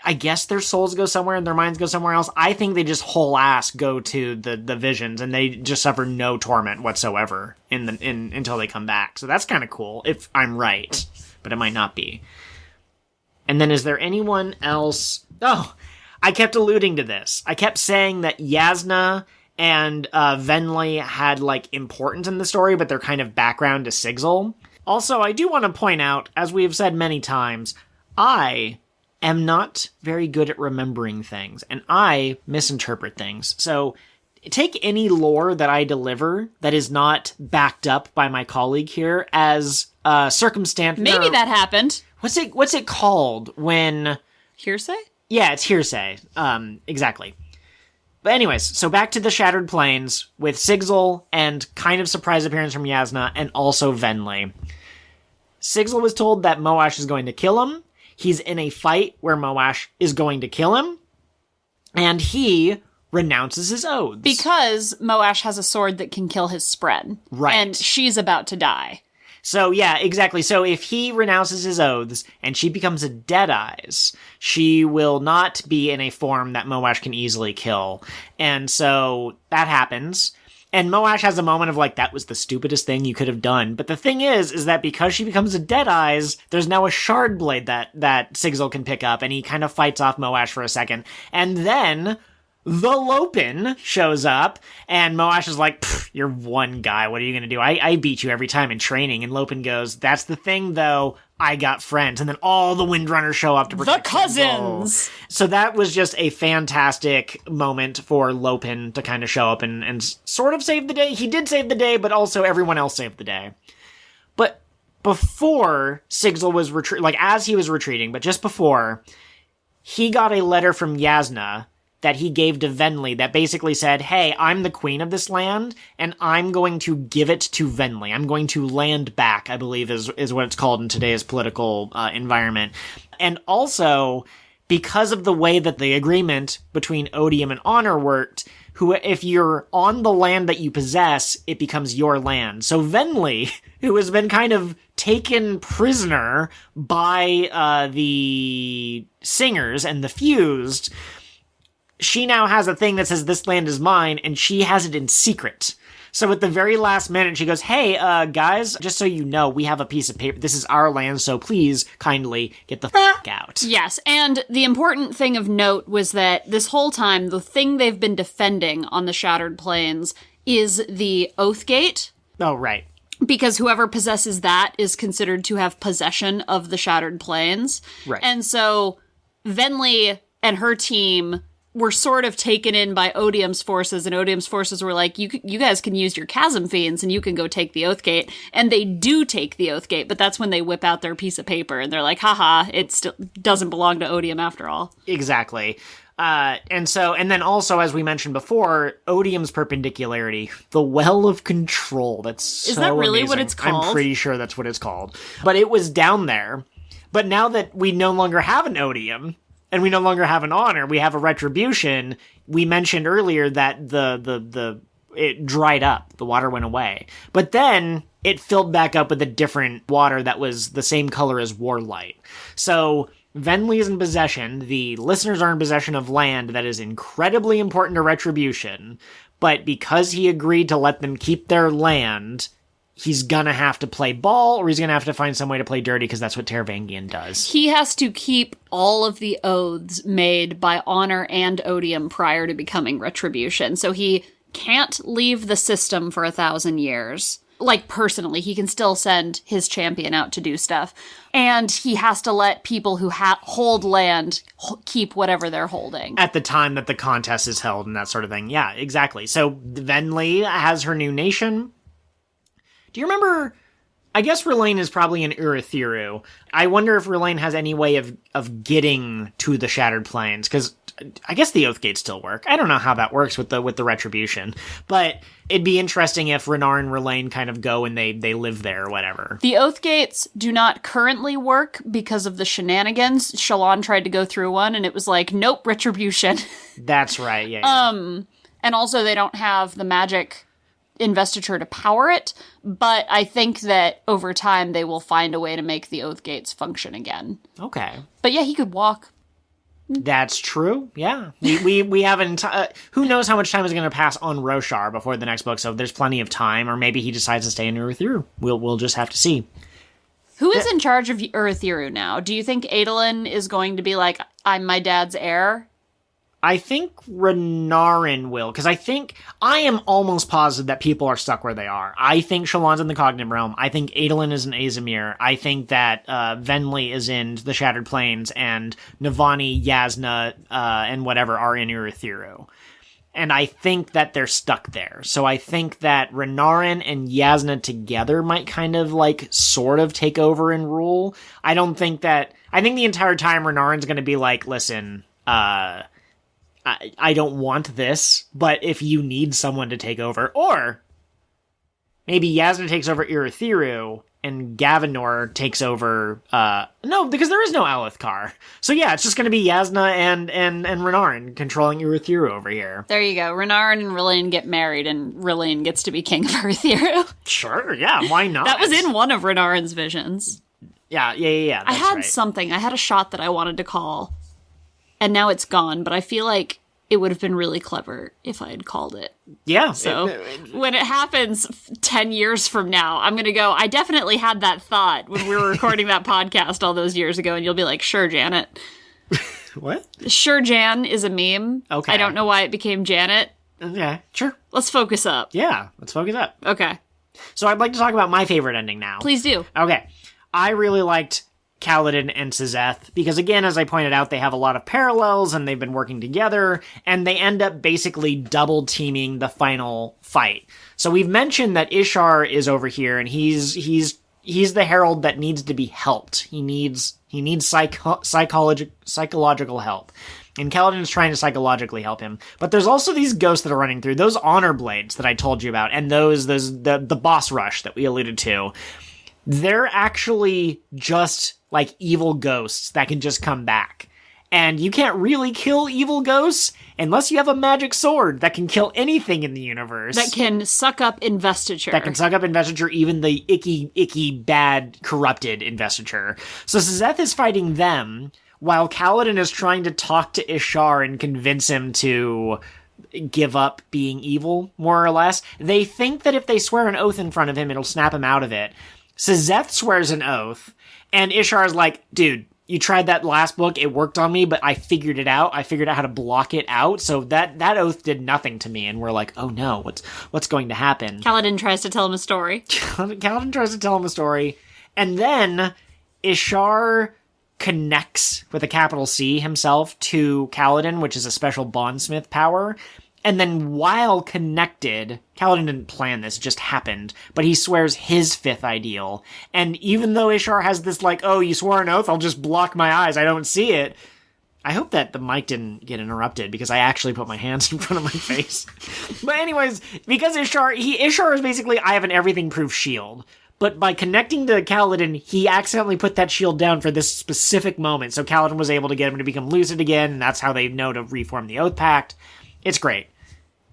I guess their souls go somewhere and their minds go somewhere else. I think they just whole ass go to the visions, and they just suffer no torment whatsoever until they come back. So that's kind of cool, if I'm right, but it might not be. And then is there anyone else? Oh, I kept alluding to this. I kept saying that Yasna and Venli had, like, importance in the story, but they're kind of background to Sigzil. Also, I do want to point out, as we have said many times, I am not very good at remembering things, and I misinterpret things. So take any lore that I deliver that is not backed up by my colleague here as circumstance. Maybe that happened. What's it called when... Hearsay? Yeah, it's hearsay. Exactly. But anyways, so back to the Shattered Plains with Sigzil and kind of surprise appearance from Yasna and also Venli. Sigzil was told that Moash is going to kill him. He's in a fight where Moash is going to kill him. And he renounces his oaths. Because Moash has a sword that can kill his Spren. Right. And she's about to die. So, yeah, exactly. So if he renounces his oaths and she becomes a Deadeyes, she will not be in a form that Moash can easily kill. And so that happens. And Moash has a moment of, like, that was the stupidest thing you could have done. But the thing is that because she becomes a Deadeyes, there's now a shard blade that Sigzil can pick up, and he kind of fights off Moash for a second. And then the Lopin shows up, and Moash is like, you're one guy, what are you gonna do? I beat you every time in training. And Lopin goes, that's the thing, though, I got friends. And then all the Windrunners show up to protect the cousins! So that was just a fantastic moment for Lopin to kind of show up and sort of save the day. He did save the day, but also everyone else saved the day. But before Sigzil was as he was retreating, but just before, he got a letter from Yasna that he gave to Venli that basically said, hey, I'm the queen of this land, and I'm going to give it to Venli. I'm going to land back, I believe is what it's called in today's political environment. And also, because of the way that the agreement between Odium and Honor worked, if you're on the land that you possess, it becomes your land. So Venli, who has been kind of taken prisoner by the Singers and the Fused, she now has a thing that says this land is mine, and she has it in secret. So at the very last minute, she goes, hey, guys, just so you know, we have a piece of paper. This is our land, so please kindly get the fuck out. Yes, and the important thing of note was that this whole time, the thing they've been defending on the Shattered Plains is the Oathgate. Oh, right. Because whoever possesses that is considered to have possession of the Shattered Plains. Right. And so Venli and her team were sort of taken in by Odium's forces, and Odium's forces were like, you guys can use your Chasm Fiends and you can go take the Oathgate. And they do take the Oathgate, but that's when they whip out their piece of paper and they're like, haha, it still doesn't belong to Odium after all. Exactly. And then also, as we mentioned before, Odium's perpendicularity, the Well of Control. That's so Is that really amazing. what it's called? I'm pretty sure that's what it's called. But it was down there. But now that we no longer have an Odium, and we no longer have an Honor, we have a Retribution. We mentioned earlier that it dried up. The water went away. But then it filled back up with a different water that was the same color as Warlight. So Venli is in possession. The listeners are in possession of land that is incredibly important to Retribution. But because he agreed to let them keep their land, he's gonna have to play ball, or he's gonna have to find some way to play dirty, because that's what Taravangian does. He has to keep all of the oaths made by Honor and Odium prior to becoming Retribution. So he can't leave the system for 1,000 years. Like, personally, he can still send his champion out to do stuff. And he has to let people who hold land keep whatever they're holding. At the time that the contest is held and that sort of thing. Yeah, exactly. So Venli has her new nation. Do you remember, I guess Rlain is probably in Urithiru. I wonder if Rlain has any way of getting to the Shattered Plains, because I guess the Oath Gates still work. I don't know how that works with the Retribution, but it'd be interesting if Renarin and Rlain kind of go and they live there or whatever. The Oath Gates do not currently work because of the shenanigans. Shallan tried to go through one, and it was like, nope, Retribution. That's right, yeah. And also they don't have the magic investiture to power it, but I think that over time they will find a way to make the Oath Gates function again. Okay. But yeah, he could walk. That's true. Yeah, we haven't. Who knows how much time is going to pass on Roshar before the next book? So there's plenty of time, or maybe he decides to stay in Urithiru. We'll just have to see. Who is in charge of Urithiru now? Do you think Adolin is going to be like, I'm my dad's heir? I think Renarin will, because I am almost positive that people are stuck where they are. I think Shallan's in the Cognitive Realm. I think Adolin is in Azamir. I think that Venli is in the Shattered Plains, and Navani, Yasna, and whatever are in Urithiru. And I think that they're stuck there. So I think that Renarin and Yasna together might kind of, like, sort of take over and rule. I think the entire time Renarin's going to be like, listen, I don't want this, but if you need someone to take over, or maybe Yasna takes over Urithiru and Gavinor takes over, no, because there is no Alethkar. So yeah, it's just going to be Yasna and Renarin controlling Urithiru over here. There you go. Renarin and Rlain get married, and Rlain gets to be king of Urithiru. Sure, yeah, why not? That was in one of Renarin's visions. Yeah. I had something. I had a shot that I wanted to call, and now it's gone, but I feel like it would have been really clever if I had called it. Yeah. So when it happens 10 years from now, I'm going to go, I definitely had that thought when we were recording that podcast all those years ago, and you'll be like, sure, Janet. What? Sure, Jan is a meme. Okay. I don't know why it became Janet. Yeah, sure. Let's focus up. Yeah, let's focus up. Okay. So I'd like to talk about my favorite ending now. Please do. Okay. I really liked Kaladin and Sizeth, because again, as I pointed out, they have a lot of parallels and they've been working together, and they end up basically double teaming the final fight. So we've mentioned that Ishar is over here, and he's the herald that needs to be helped. He needs psychological help. And Kaladin is trying to psychologically help him. But there's also these ghosts that are running through, those honor blades that I told you about, and the boss rush that we alluded to. They're actually just like evil ghosts that can just come back. And you can't really kill evil ghosts unless you have a magic sword that can kill anything in the universe. That can suck up investiture. Even the icky, bad, corrupted investiture. So Sizeth is fighting them, while Kaladin is trying to talk to Ishar and convince him to give up being evil, more or less. They think that if they swear an oath in front of him, it'll snap him out of it. Sizeth swears an oath, and Ishar's like, dude, you tried that last book, it worked on me, but I figured it out. I figured out how to block it out, so that oath did nothing to me, and we're like, oh no, what's going to happen? Kaladin tries to tell him a story. Kaladin tries to tell him a story, and then Ishar connects with a capital C himself to Kaladin, which is a special bondsmith power. And then while connected, Kaladin didn't plan this, it just happened, but he swears his fifth ideal. And even though Ishar has this like, oh, you swore an oath, I'll just block my eyes, I don't see it. I hope that the mic didn't get interrupted, because I actually put my hands in front of my face. But anyways, because Ishar is basically, I have an everything-proof shield. But by connecting to Kaladin, he accidentally put that shield down for this specific moment. So Kaladin was able to get him to become lucid again, and that's how they know to reform the Oath Pact. It's great.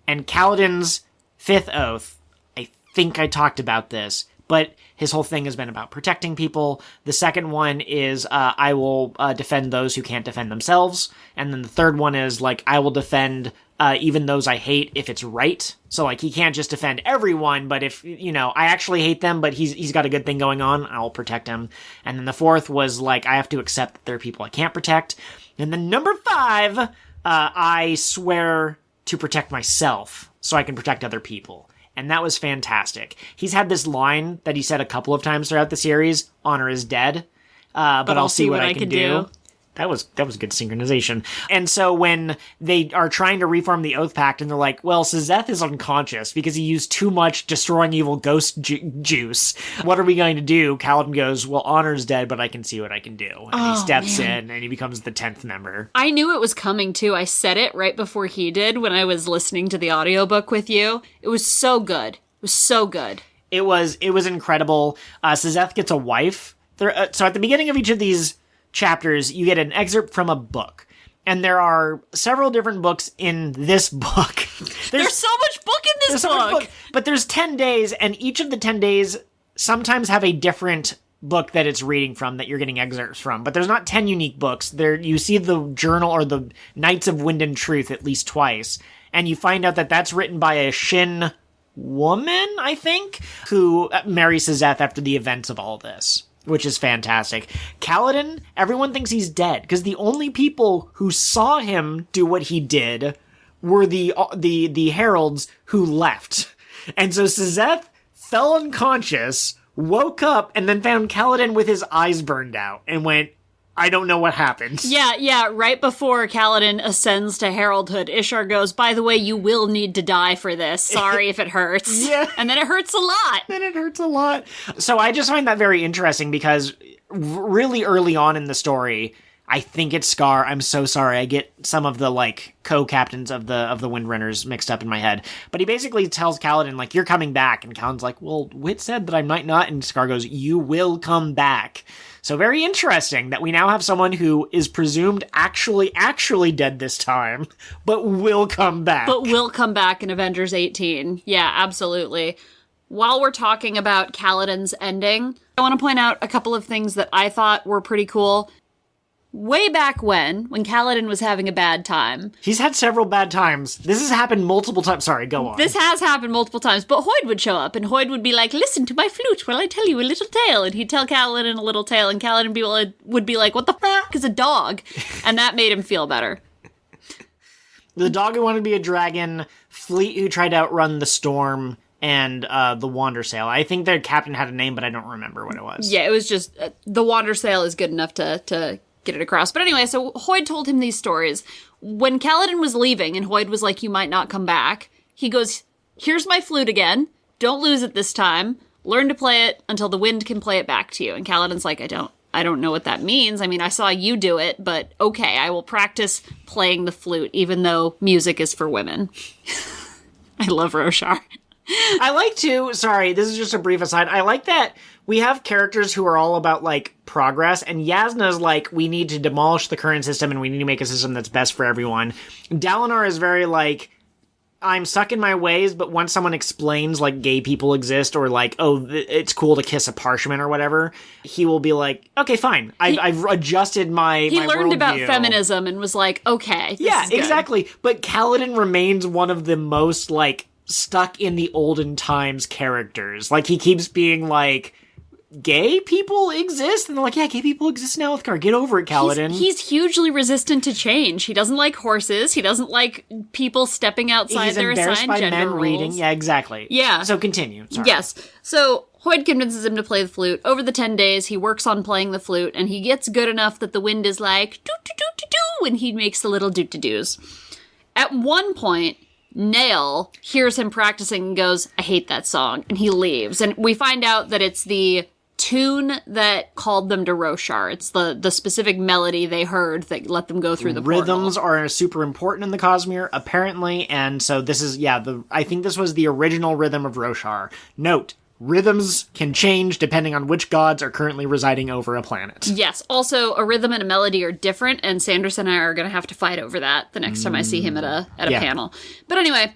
And Kaladin's fifth oath, I think I talked about this, but his whole thing has been about protecting people. The second one is, I will defend those who can't defend themselves. And then the third one is, like, I will defend even those I hate if it's right. So, like, he can't just defend everyone, but if, I actually hate them, but he's got a good thing going on, I'll protect him. And then the fourth was, like, I have to accept that there are people I can't protect. And then number 5, I swear to protect myself so I can protect other people. And that was fantastic. He's had this line that he said a couple of times throughout the series, honor is dead, but I'll see what I can do. That was good synchronization. And so when they are trying to reform the Oath Pact, and they're like, well, Sizeth is unconscious because he used too much destroying evil ghost juice. What are we going to do? Kaladin goes, well, Honor's dead, but I can see what I can do. And he steps in, and he becomes the 10th member. I knew it was coming, too. I said it right before he did when I was listening to the audiobook with you. It was so good. It was so good. It was incredible. Sizeth gets a wife. So at the beginning of each of these chapters, you get an excerpt from a book. And there are several different books in this book. There's so much book in this book! But there's 10 days, and each of the 10 days sometimes have a different book that it's reading from that you're getting excerpts from. But there's not 10 unique books. There, you see the journal or the Knights of Wind and Truth at least twice. And you find out that that's written by a Shin woman, I think, who marries Sizeth after the events of all this. Which is fantastic. Kaladin, everyone thinks he's dead, because the only people who saw him do what he did were the heralds who left. And so Sizeth fell unconscious, woke up, and then found Kaladin with his eyes burned out, and went, I don't know what happened. Yeah, right before Kaladin ascends to heraldhood, Ishar goes, by the way, you will need to die for this. Sorry if it hurts. Yeah. And then it hurts a lot. So I just find that very interesting because really early on in the story, I think it's Scar. I'm so sorry. I get some of the, like, co-captains of the Windrunners mixed up in my head. But he basically tells Kaladin, like, you're coming back. And Kaladin's like, well, Wit said that I might not. And Scar goes, you will come back. So very interesting that we now have someone who is presumed actually dead this time, but will come back. But will come back in Avengers 18. Yeah, absolutely. While we're talking about Kaladin's ending, I want to point out a couple of things that I thought were pretty cool. Way back when Kaladin was having a bad time. He's had several bad times. This has happened multiple times. Sorry, go on. This has happened multiple times, but Hoyd would show up, and Hoyd would be like, listen to my flute while I tell you a little tale, and he'd tell Kaladin a little tale, and Kaladin would be like, what the fuck is a dog? And that made him feel better. The dog who wanted to be a dragon, Fleet who tried to outrun the storm, and the Wandersail. I think their captain had a name, but I don't remember what it was. Yeah, it was just, the Wandersail is good enough to get it across. But anyway, so Hoyd told him these stories. When Kaladin was leaving and Hoyd was like, you might not come back, he goes, here's my flute again. Don't lose it this time. Learn to play it until the wind can play it back to you. And Kaladin's like, I don't know what that means. I mean, I saw you do it, but okay, I will practice playing the flute, even though music is for women. I love Roshar. I like to, sorry, this is just a brief aside, I like that we have characters who are all about, like, progress, and Yasna's like, we need to demolish the current system and we need to make a system that's best for everyone. Dalinar is very, like, I'm stuck in my ways, but once someone explains, like, gay people exist, or, like, oh, it's cool to kiss a parchment or whatever, he will be like, okay, fine, I've adjusted my He learned about worldview. Feminism and was like, okay, this yeah, is good. exactly, but Kaladin remains one of the most, like, stuck in the olden times characters. Like, he keeps being like, gay people exist? And they're like, yeah, gay people exist now, Uthgar. Get over it, Kaladin. He's hugely resistant to change. He doesn't like horses. He doesn't like people stepping outside their assigned by gender men roles. reading. Yeah, exactly. Yeah. So continue. Sorry. Yes. So Hoyd convinces him to play the flute. Over the 10 days, he works on playing the flute, and he gets good enough that the wind is like, doo-doo-doo-doo-doo, and he makes the little doot-to-doos. At one point, Nail hears him practicing and goes, I hate that song, and he leaves. And we find out that it's the tune that called them to Roshar. It's the specific melody they heard that let them go through the Rhythms portal. are super important in the Cosmere, apparently, and so this is, I think this was the original rhythm of Roshar. Note, rhythms can change depending on which gods are currently residing over a planet. Yes. Also, a rhythm and a melody are different, and Sanderson and I are going to have to fight over that the next time I see him at a panel. But anyway,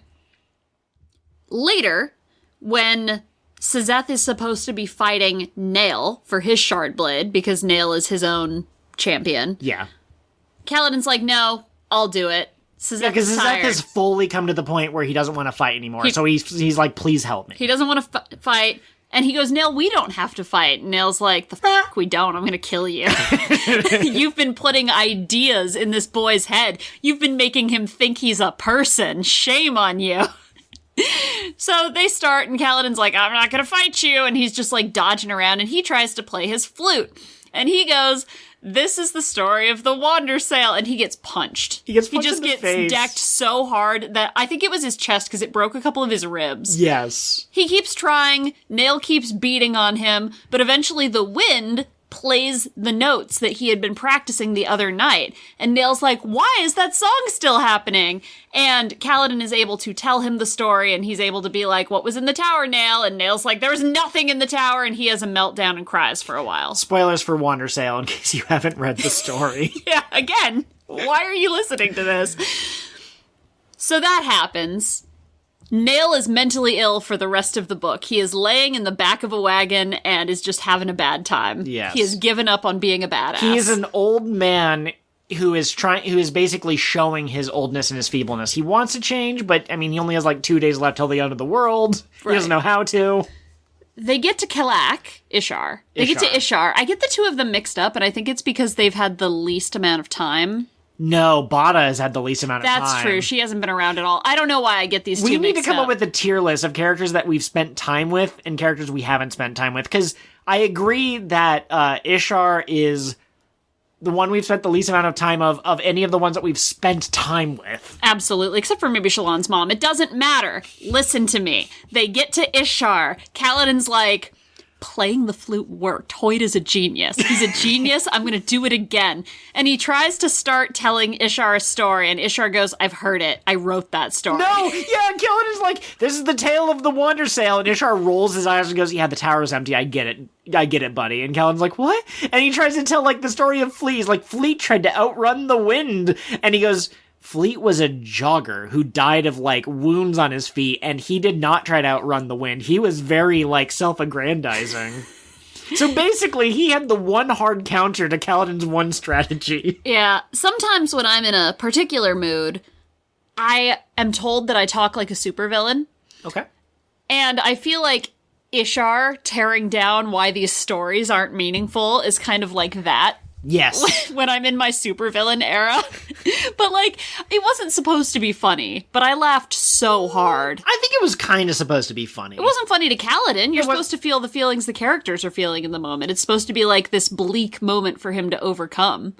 later, when Sizeth is supposed to be fighting Nail for his shard blade, because Nail is his own champion. Yeah. Kaladin's like, no, I'll do it. Because Sizeth has fully come to the point where he doesn't want to fight anymore, so he's like, please help me. He doesn't want to fight, and he goes, Nail, we don't have to fight. And Nail's like, the fuck we don't, I'm gonna kill you. You've been putting ideas in this boy's head. You've been making him think he's a person. Shame on you. So they start, and Kaladin's like, I'm not gonna fight you, and he's just like dodging around, and he tries to play his flute. And he goes, this is the story of the Wandersail, and he gets punched. He just gets face. decked so hard that I think it was his chest because it broke a couple of his ribs. Yes. He keeps trying, Nail keeps beating on him, but eventually the wind plays the notes that he had been practicing the other night. And Nail's like, why is that song still happening? And Kaladin is able to tell him the story, and he's able to be like, what was in the tower, Nail? And Nail's like, there was nothing in the tower, and he has a meltdown and cries for a while. Spoilers for Wandersail in case you haven't read the story. Yeah, again, why are you listening to this? So that happens. Nail is mentally ill for the rest of the book. He is laying in the back of a wagon and is just having a bad time. Yes. He has given up on being a badass. He's an old man who is basically showing his oldness and his feebleness. He wants to change, but I mean, he only has like 2 days left till the end of the world. Right. He doesn't know how to. They get to Kelak, Ishar. They get to Ishar. I get the two of them mixed up, and I think it's because they've had the least amount of time. No, Bada has had the least amount of time. That's true. She hasn't been around at all. I don't know why I get these two We need to mixed come up up with a tier list of characters that we've spent time with and characters we haven't spent time with. Because I agree that Ishar is the one we've spent the least amount of time of any of the ones that we've spent time with. Absolutely, except for maybe Shallan's mom. It doesn't matter. Listen to me. They get to Ishar. Kaladin's like, playing the flute worked. Hoyt is a genius. He's a genius. I'm going to do it again. And he tries to start telling Ishar a story, and Ishar goes, I've heard it. I wrote that story. No! Yeah, Kaladin's like, this is the tale of the Wandersail, and Ishar rolls his eyes and goes, yeah, the tower is empty. I get it, buddy. And Kaladin's like, what? And he tries to tell, like, the story of Fleet. He's like, Fleet tried to outrun the wind. And he goes, Fleet was a jogger who died of, like, wounds on his feet, and he did not try to outrun the wind. He was very, like, self-aggrandizing. So basically, he had the one hard counter to Kaladin's one strategy. Yeah, sometimes when I'm in a particular mood, I am told that I talk like a supervillain. Okay. And I feel like Ishar tearing down why these stories aren't meaningful is kind of like that. Yes. When I'm in my supervillain era. But, like, it wasn't supposed to be funny, but I laughed so hard. I think it was kind of supposed to be funny. It wasn't funny to Kaladin. You're supposed to feel the feelings the characters are feeling in the moment. It's supposed to be, like, this bleak moment for him to overcome.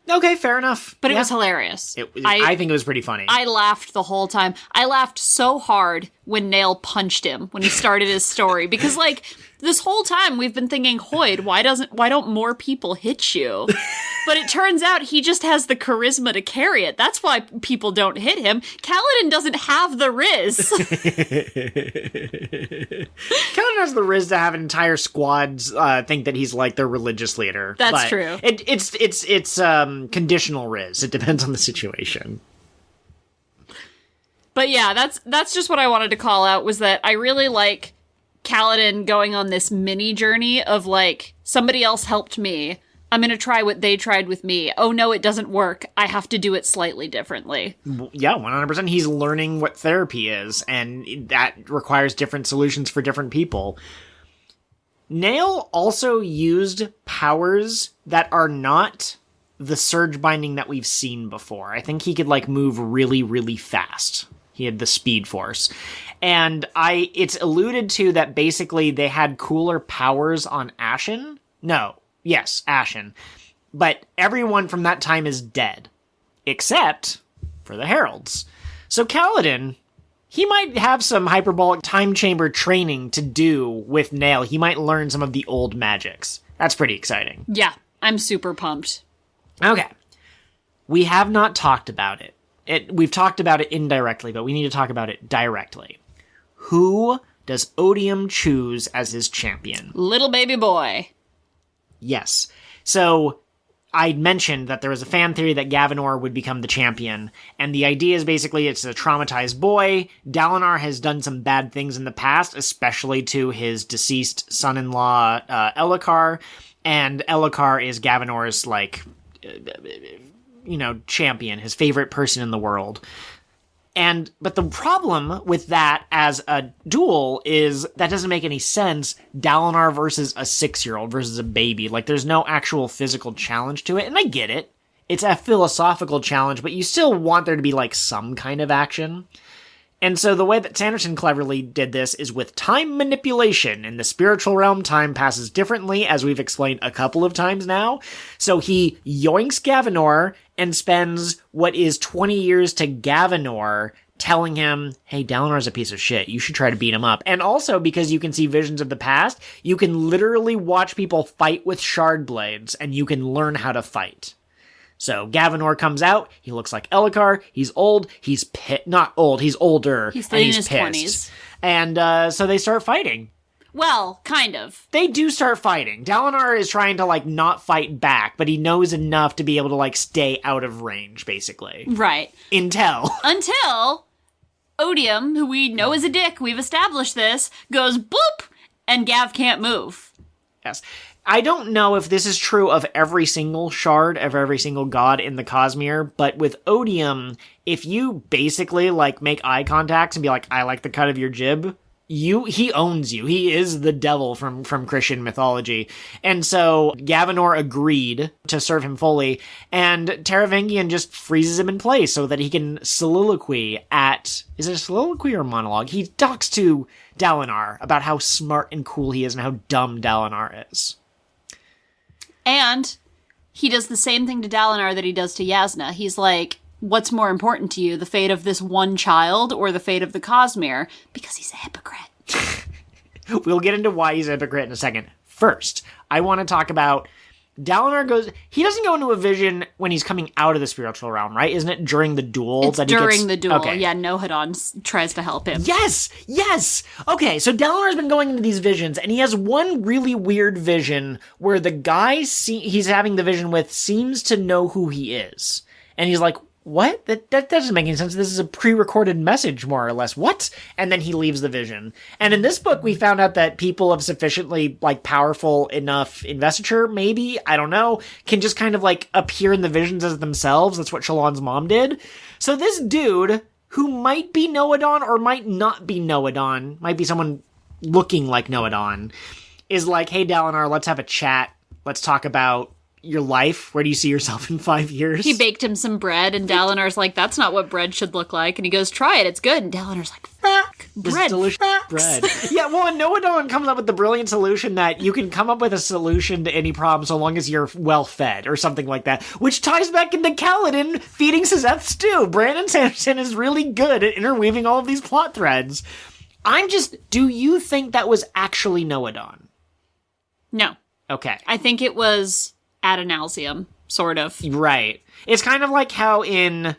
Okay, fair enough. But it was hilarious. I think it was pretty funny. I laughed the whole time. I laughed so hard when Nail punched him when he started his story. Because, like, this whole time we've been thinking, Hoyd, why don't more people hit you? But it turns out he just has the charisma to carry it. That's why people don't hit him. Kaladin doesn't have the riz. Kaladin has the riz to have entire squads think that he's like their religious leader. That's true. It's conditional riz. It depends on the situation. But yeah, that's just what I wanted to call out, was that I really like Kaladin going on this mini journey of, like, somebody else helped me. I'm going to try what they tried with me. Oh no, it doesn't work. I have to do it slightly differently. Yeah, 100%. He's learning what therapy is, and that requires different solutions for different people. Nail also used powers that are not the surge binding that we've seen before. I think he could, like, move really, really fast. He had the speed force. And it's alluded to that basically they had cooler powers on Ashen. Yes, Ashen. But everyone from that time is dead. Except for the Heralds. So Kaladin, he might have some hyperbolic time chamber training to do with Nail. He might learn some of the old magics. That's pretty exciting. Yeah, I'm super pumped. Okay. We have not talked about it. We've talked about it indirectly, but we need to talk about it directly. Who does Odium choose as his champion? Little baby boy. Yes. So I mentioned that there was a fan theory that Gavinor would become the champion, and the idea is basically it's a traumatized boy. Dalinar has done some bad things in the past, especially to his deceased son-in-law, Elhokar, and Elhokar is Gavinor's, like, champion, his favorite person in the world. But the problem with that as a duel is that doesn't make any sense. Dalinar versus a 6-year-old versus a baby. Like, there's no actual physical challenge to it. And I get it. It's a philosophical challenge, but you still want there to be, like, some kind of action. And so the way that Sanderson cleverly did this is with time manipulation. In the spiritual realm, time passes differently, as we've explained a couple of times now. So he yoinks Gavinor and spends what is 20 years to Gavinor telling him, hey, Dalinar's a piece of shit. You should try to beat him up. And also, because you can see visions of the past, you can literally watch people fight with shard blades, and you can learn how to fight. So Gavinor comes out, he looks like Elhokar, he's old, he's not old, he's older, He's and in he's his pissed. 20s. And so they start fighting. Well, kind of. They do start fighting. Dalinar is trying to, like, not fight back, but he knows enough to be able to, like, stay out of range, basically. Right. Until Odium, who we know is a dick, we've established this, goes boop, and Gav can't move. Yes. I don't know if this is true of every single shard, of every single god in the Cosmere, but with Odium, if you basically, like, make eye contacts and be like, I like the cut of your jib, he owns you. He is the devil from Christian mythology. And so Gavinor agreed to serve him fully, and Taravangian just freezes him in place so that he can soliloquy at... Is it a soliloquy or a monologue? He talks to Dalinar about how smart and cool he is and how dumb Dalinar is. And he does the same thing to Dalinar that he does to Yasna. He's like, what's more important to you, the fate of this one child or the fate of the Cosmere? Because he's a hypocrite. We'll get into why he's a hypocrite in a second. First, I want to talk about Dalinar he doesn't go into a vision when he's coming out of the spiritual realm, right? Isn't it during the duel? It's during the duel. Okay. Yeah, Nohadon tries to help him. Yes! Okay, so Dalinar's been going into these visions, and he has one really weird vision where the guy he's having the vision with seems to know who he is. And he's like, what? That doesn't make any sense. This is a pre-recorded message, more or less. What? And then he leaves the vision. And in this book, we found out that people of sufficiently, like, powerful enough investiture, maybe, I don't know, can just kind of, like, appear in the visions as themselves. That's what Shallan's mom did. So this dude, who might be Nohadon or might not be Nohadon, might be someone looking like Nohadon, is like, hey, Dalinar, let's have a chat. Let's talk about your life. Where do you see yourself in 5 years? He baked him some bread, and Dalinar's like, that's not what bread should look like. And he goes, try it, it's good. And Dalinar's like, fuck, bread, bread. Yeah, well, and Nohadon comes up with the brilliant solution that you can come up with a solution to any problem so long as you're well-fed, or something like that, which ties back into Kaladin feeding Sazeth stew. Brandon Sanderson is really good at interweaving all of these plot threads. Do you think that was actually Nohadon? No. Okay. I think it was ad nauseum, sort of. Right. It's kind of like how in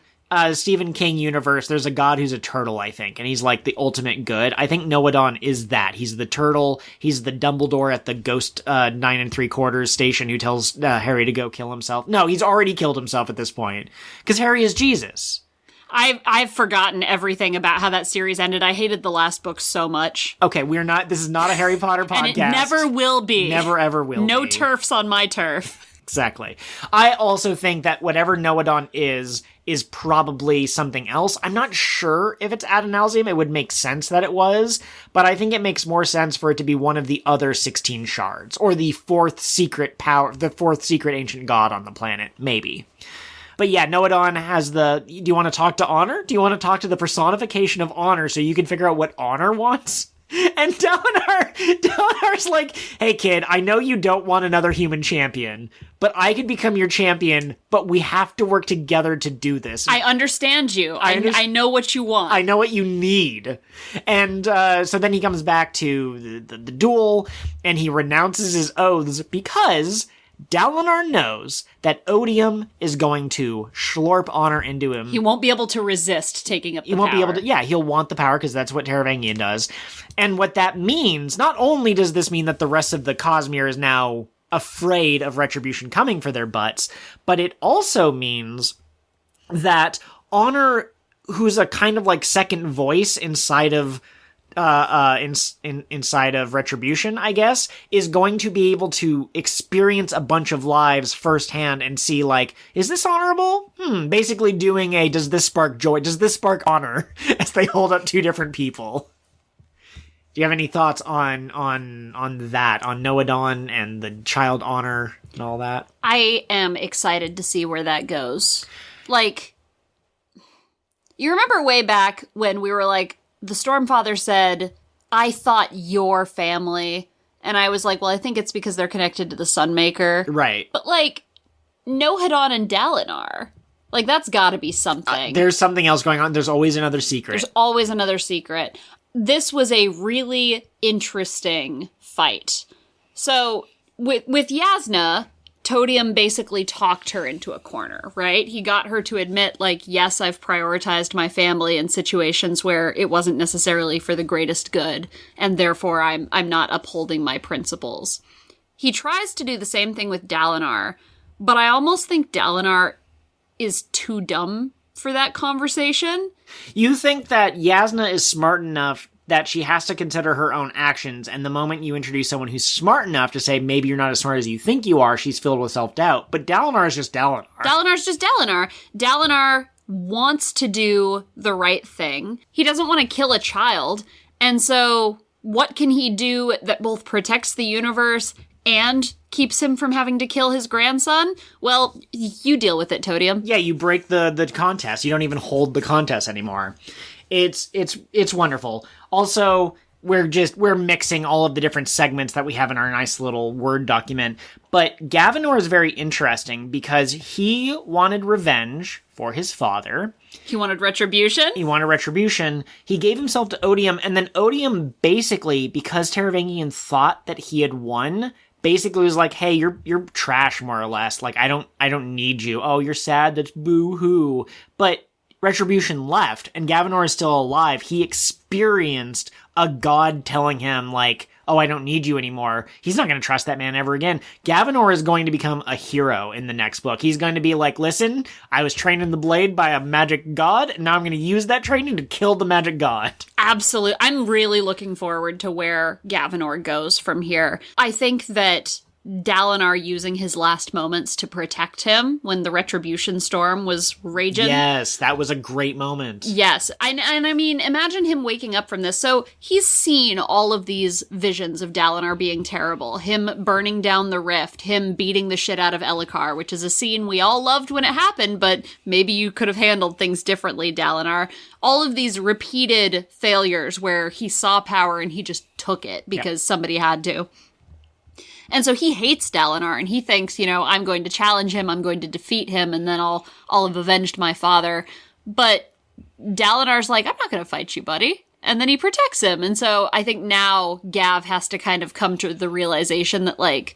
Stephen King universe, there's a god who's a turtle, I think, and he's like the ultimate good. I think Nohadon is that. He's the turtle. He's the Dumbledore at the Ghost 9 3/4 station who tells Harry to go kill himself. No, he's already killed himself at this point, because Harry is Jesus. I've forgotten everything about how that series ended. I hated the last book so much. Okay, this is not a Harry Potter podcast. And it never will be. Never ever will No be. turfs on my turf. Exactly. I also think that whatever Nohadon is probably something else. I'm not sure if it's ad nauseum. It would make sense that it was, but I think it makes more sense for it to be one of the other 16 shards, or the fourth secret ancient god on the planet, maybe. But yeah, Nohadon has do you want to talk to Honor? Do you want to talk to the personification of Honor so you can figure out what Honor wants? And Dalinar's like, hey kid, I know you don't want another human champion, but I could become your champion, but we have to work together to do this. I understand you. I know what you want. I know what you need. And so then he comes back to the duel, and he renounces his oaths because Dalinar knows that Odium is going to slurp Honor into him. He won't be able to resist taking up the power. He won't be able to, yeah, he'll want the power because that's what Taravangian does. And what that means, not only does this mean that the rest of the Cosmere is now afraid of retribution coming for their butts, but it also means that Honor, who's a kind of like second voice inside of inside of Retribution, I guess, is going to be able to experience a bunch of lives firsthand and see, like, is this honorable? Basically doing a, does this spark joy? Does this spark honor? As they hold up two different people. Do you have any thoughts on that, on Nohadon and the child honor and all that? I am excited to see where that goes. Like, You remember way back when we were like, the Stormfather said, I thought your family. And I was like, well, I think it's because they're connected to the Sunmaker. Right. But, like, Nohadon and Dalinar. Like, that's gotta be something. There's something else going on. There's always another secret. There's always another secret. This was a really interesting fight. So, with Yasna, Todium basically talked her into a corner, right? He got her to admit, like, yes, I've prioritized my family in situations where it wasn't necessarily for the greatest good, and therefore I'm not upholding my principles. He tries to do the same thing with Dalinar, but I almost think Dalinar is too dumb for that conversation. You think that Yasna is smart enough that she has to consider her own actions, and the moment you introduce someone who's smart enough to say, maybe you're not as smart as you think you are, she's filled with self-doubt. But Dalinar is just Dalinar. Dalinar's just Dalinar. Dalinar wants to do the right thing. He doesn't want to kill a child, and so what can he do that both protects the universe and keeps him from having to kill his grandson? Well, you deal with it, Todium. Yeah, you break the contest. You don't even hold the contest anymore. It's wonderful. Also, we're mixing all of the different segments that we have in our nice little Word document. But Gavinor is very interesting because he wanted revenge for his father. He wanted retribution? He wanted retribution. He gave himself to Odium, and then Odium basically, because Taravangian thought that he had won, basically was like, hey, you're trash, more or less. Like, I don't need you. Oh, you're sad? That's boo-hoo. But Retribution left, and Gavinor is still alive. He experienced a god telling him, like, oh, I don't need you anymore. He's not going to trust that man ever again. Gavinor is going to become a hero in the next book. He's going to be like, listen, I was trained in the blade by a magic god, and now I'm going to use that training to kill the magic god. Absolutely. I'm really looking forward to where Gavinor goes from here. I think that Dalinar using his last moments to protect him when the Retribution storm was raging. Yes, that was a great moment. Yes. And I mean, imagine him waking up from this. So he's seen all of these visions of Dalinar being terrible. Him burning down the rift, him beating the shit out of Elhokar, which is a scene we all loved when it happened, but maybe you could have handled things differently, Dalinar. All of these repeated failures where he saw power and he just took it because somebody had to. And so he hates Dalinar, and he thinks, I'm going to challenge him, I'm going to defeat him, and then I'll have avenged my father. But Dalinar's like, I'm not going to fight you, buddy. And then he protects him. And so I think now Gav has to kind of come to the realization that, like,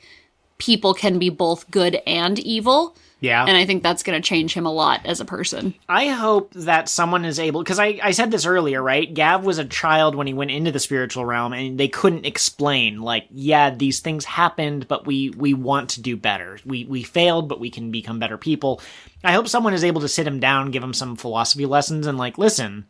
people can be both good and evil. Yeah. And I think that's going to change him a lot as a person. I hope that someone is able, because I said this earlier, right? Gav was a child when he went into the spiritual realm, and they couldn't explain, like, yeah, these things happened, but we want to do better. We failed, but we can become better people. I hope someone is able to sit him down, give him some philosophy lessons, and like, listen,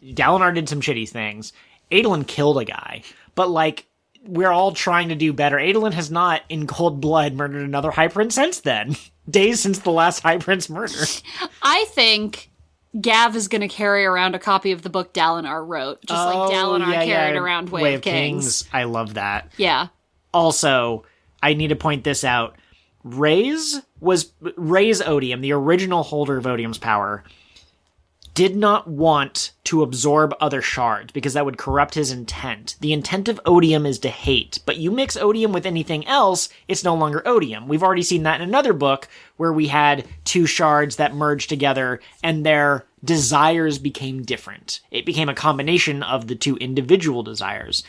Dalinar did some shitty things. Adolin killed a guy, but like, we're all trying to do better. Adolin has not, in cold blood, murdered another High Prince since then. Days since the last High Prince murder. I think Gav is going to carry around a copy of the book Dalinar wrote, just like Dalinar carried around Way of Kings. I love that. Yeah. Also, I need to point this out. Ray's Odium, the original holder of Odium's power, did not want to absorb other shards because that would corrupt his intent. The intent of Odium is to hate, but you mix Odium with anything else, it's no longer Odium. We've already seen that in another book where we had two shards that merged together and their desires became different. It became a combination of the two individual desires.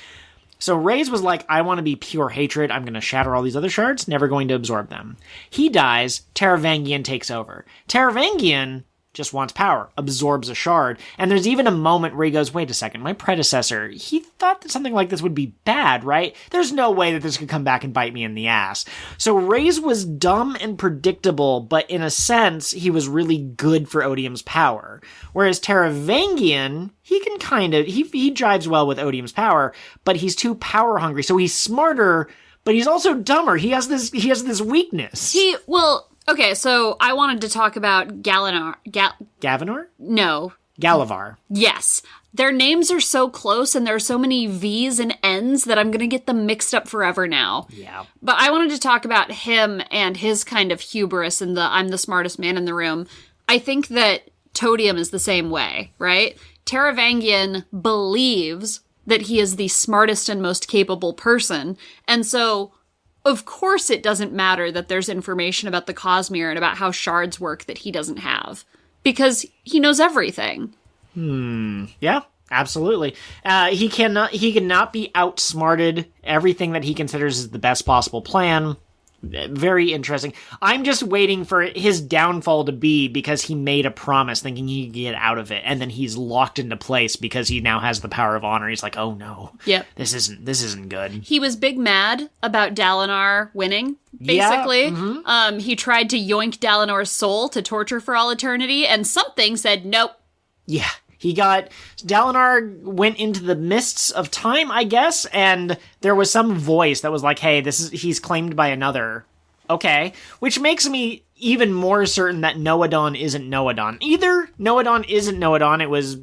So Ray's was like, I want to be pure hatred, I'm going to shatter all these other shards, never going to absorb them. He dies, Taravangian takes over. Taravangian just wants power, absorbs a shard, and there's even a moment where he goes, wait a second, my predecessor, he thought that something like this would be bad, right? There's no way that this could come back and bite me in the ass. So Ray's was dumb and predictable, but in a sense, he was really good for Odium's power. Whereas Taravangian, he can kind of, he jives well with Odium's power, but he's too power hungry, so he's smarter, but he's also dumber. He has this weakness. Okay, so I wanted to talk about Gavinor? No. Galavar. Yes. Their names are so close and there are so many V's and N's that I'm going to get them mixed up forever now. Yeah. But I wanted to talk about him and his kind of hubris and I'm the smartest man in the room. I think that Todium is the same way, right? Taravangian believes that he is the smartest and most capable person, and so of course it doesn't matter that there's information about the Cosmere and about how shards work that he doesn't have, because he knows everything. Yeah, absolutely. He cannot be outsmarted. Everything that he considers is the best possible plan. Very interesting. I'm just waiting for his downfall to be because he made a promise thinking he could get out of it, and then he's locked into place because he now has the power of honor. He's like, oh no. Yep. This isn't good. He was big mad about Dalinar winning, basically. Yeah, mm-hmm. He tried to yoink Dalinar's soul to torture for all eternity, and something said nope. Yeah. Dalinar went into the mists of time, I guess, and there was some voice that was like, hey, he's claimed by another. Okay. Which makes me even more certain that Noadon isn't Noadon. Either Noadon isn't Noadon, it was,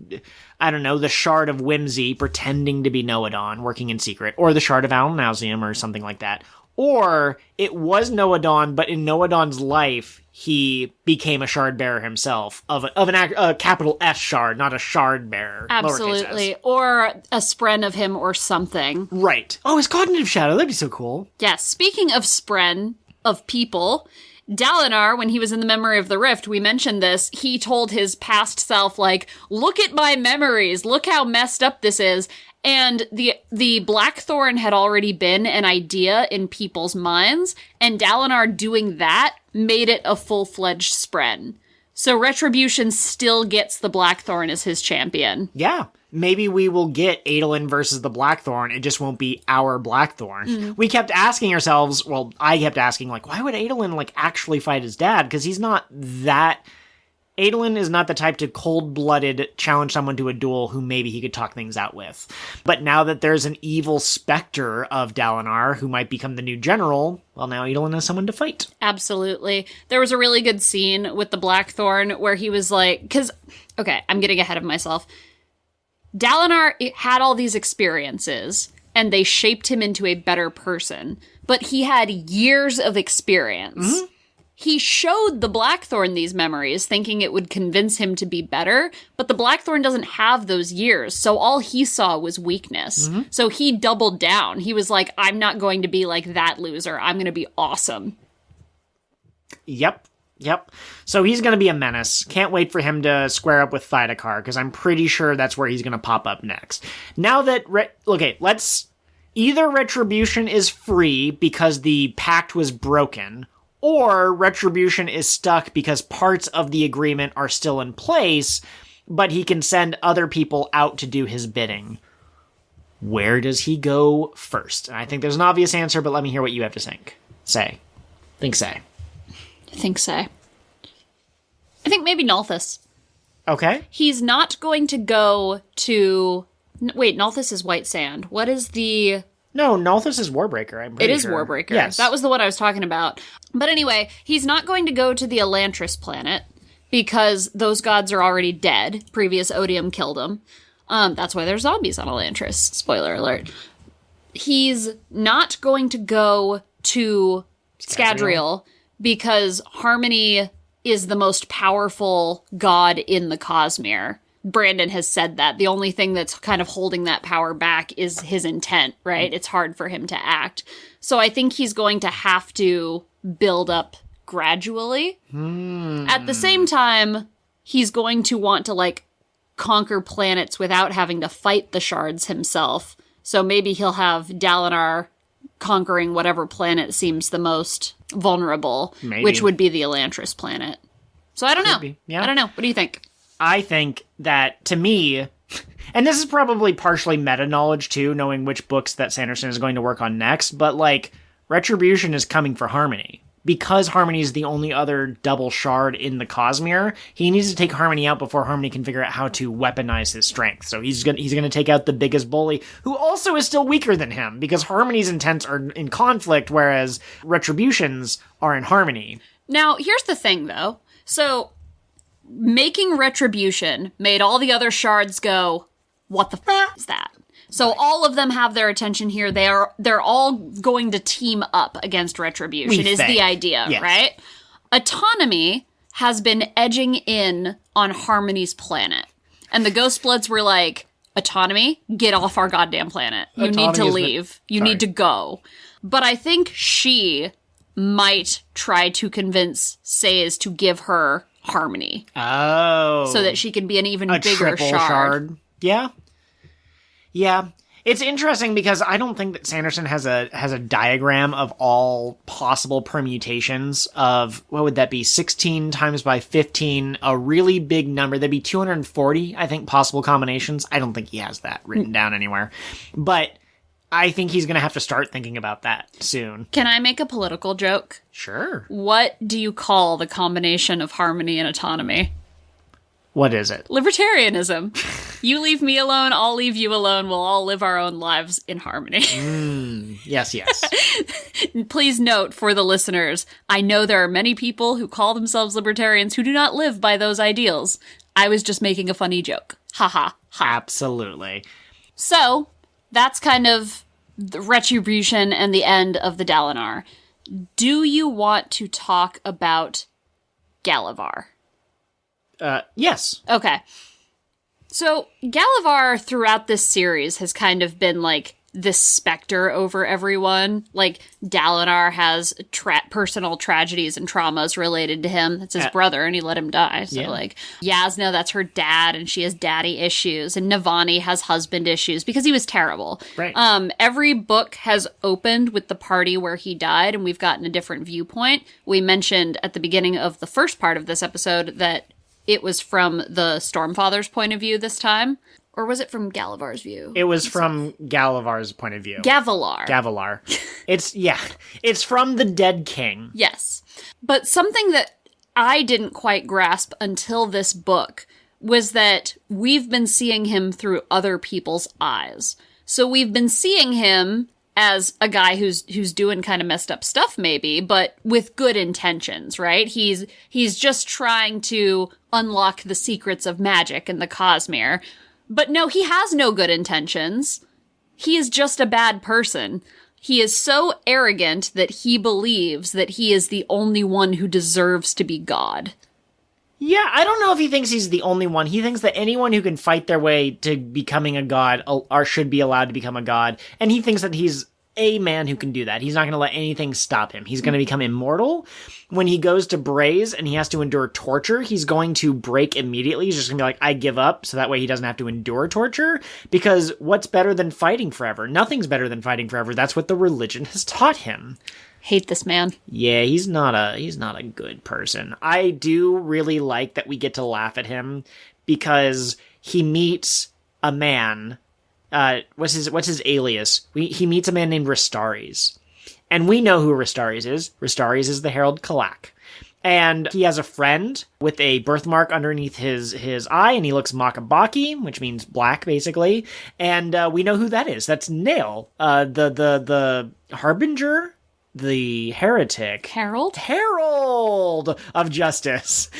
I don't know, the Shard of Whimsy pretending to be Noadon, working in secret, or the Shard of Alnausium or something like that. Or it was Noadon, but in Noadon's life, he became a shard bearer himself of a capital S shard, not a shard bearer. Absolutely. Or a spren of him or something. Right. Oh, his cognitive shadow. That'd be so cool. Yes. Speaking of spren of people, Dalinar, when he was in the Memory of the Rift, we mentioned this, he told his past self, like, look at my memories, look how messed up this is. And the Blackthorn had already been an idea in people's minds, and Dalinar doing that made it a full-fledged spren. So Retribution still gets the Blackthorn as his champion. Yeah. Maybe we will get Adolin versus the Blackthorn. It just won't be our Blackthorn. Mm-hmm. We kept asking ourselves, well, I kept asking, like, why would Adolin, like, actually fight his dad? Because he's not that... Adolin is not the type to cold-blooded challenge someone to a duel who maybe he could talk things out with. But now that there's an evil specter of Dalinar who might become the new general, well, now Adolin has someone to fight. Absolutely. There was a really good scene with the Blackthorn where he was like... Because, okay, I'm getting ahead of myself. Dalinar had all these experiences, and they shaped him into a better person. But he had years of experience. Mm-hmm. He showed the Blackthorn these memories, thinking it would convince him to be better, but the Blackthorn doesn't have those years, so all he saw was weakness. Mm-hmm. So he doubled down. He was like, I'm not going to be like that loser. I'm going to be awesome. Yep. So he's going to be a menace. Can't wait for him to square up with Thydakar, because I'm pretty sure that's where he's going to pop up next. Now that... Either Retribution is free because the pact was broken... or Retribution is stuck because parts of the agreement are still in place, but he can send other people out to do his bidding. Where does he go first? And I think there's an obvious answer, but let me hear what you have to think. Say. I think maybe Nalthis. Okay. He's not going to go to... Wait, Nalthis is White Sand. What is the... No, Nalthis is Warbreaker, I'm pretty sure. It is Warbreaker. Yes. That was the one I was talking about. But anyway, he's not going to go to the Elantris planet because those gods are already dead. Previous Odium killed them. That's why there's zombies on Elantris. Spoiler alert. He's not going to go to Scadrial because Harmony is the most powerful god in the Cosmere. Brandon has said that. The only thing that's kind of holding that power back is his intent, right? It's hard for him to act. So I think he's going to have to build up gradually. At the same time, he's going to want to, like, conquer planets without having to fight the shards himself. So maybe he'll have Dalinar conquering whatever planet seems the most vulnerable, which would be the Elantris planet. So I don't know. Yeah. I don't know. What do you think? I think that, to me, and this is probably partially meta-knowledge, too, knowing which books that Sanderson is going to work on next, but, like, Retribution is coming for Harmony. Because Harmony is the only other double shard in the Cosmere, he needs to take Harmony out before Harmony can figure out how to weaponize his strength. So he's gonna take out the biggest bully, who also is still weaker than him, because Harmony's intents are in conflict, whereas Retribution's are in harmony. Now, here's the thing, though. So... making Retribution made all the other shards go, what the f*** is that? So all of them have their attention here. They're all going to team up against Retribution is the idea, yes. Right? Autonomy has been edging in on Harmony's planet. And the Ghostbloods were like, autonomy, get off our goddamn planet. You need to leave. You need to go. But I think she might try to convince Sazed to give her Harmony. Oh. So that she can be an even a bigger triple shard. Yeah. Yeah. It's interesting because I don't think that Sanderson has a diagram of all possible permutations of, what would that be, 16 times by 15, a really big number. That'd be 240, I think, possible combinations. I don't think he has that written down anywhere. But I think he's going to have to start thinking about that soon. Can I make a political joke? Sure. What do you call the combination of harmony and autonomy? What is it? Libertarianism. You leave me alone, I'll leave you alone, we'll all live our own lives in harmony. Yes, yes. Please note for the listeners, I know there are many people who call themselves libertarians who do not live by those ideals. I was just making a funny joke. Ha ha ha. Absolutely. So, that's kind of the retribution and the end of the Dalinar. Do you want to talk about Galavar? Yes. Okay. So, Galavar throughout this series has kind of been like this specter over everyone. Like, Dalinar has personal tragedies and traumas related to him. That's his brother, and he let him die. So, like, Yasna, that's her dad, and she has daddy issues. And Navani has husband issues because he was terrible. Right. Every book has opened with the party where he died, and we've gotten a different viewpoint. We mentioned at the beginning of the first part of this episode that it was from the Stormfather's point of view this time. Or was it from Galavar's view? It was from Galavar's point of view. Gavilar. It's from the dead king. Yes. But something that I didn't quite grasp until this book was that we've been seeing him through other people's eyes. So we've been seeing him as a guy who's doing kind of messed up stuff maybe, but with good intentions, right? He's just trying to unlock the secrets of magic and the Cosmere. But no, he has no good intentions. He is just a bad person. He is so arrogant that he believes that he is the only one who deserves to be God. Yeah, I don't know if he thinks he's the only one. He thinks that anyone who can fight their way to becoming a god or should be allowed to become a god. And he thinks that he's a man who can do that. He's not going to let anything stop him. He's going to become immortal. When he goes to Braze and he has to endure torture, he's going to break immediately. He's just going to be like, I give up, so that way he doesn't have to endure torture. Because what's better than fighting forever? Nothing's better than fighting forever. That's what the religion has taught him. Hate this man. Yeah, he's not a good person. I do really like that we get to laugh at him because he meets a man. What's his alias? He meets a man named Ristaris. And we know who Ristaris is. Ristaris is the Herald Kalak. And he has a friend with a birthmark underneath his eye, and he looks Makabaki, which means black, basically. And we know who that is. That's Nail, the Harbinger, the heretic. Herald of Justice.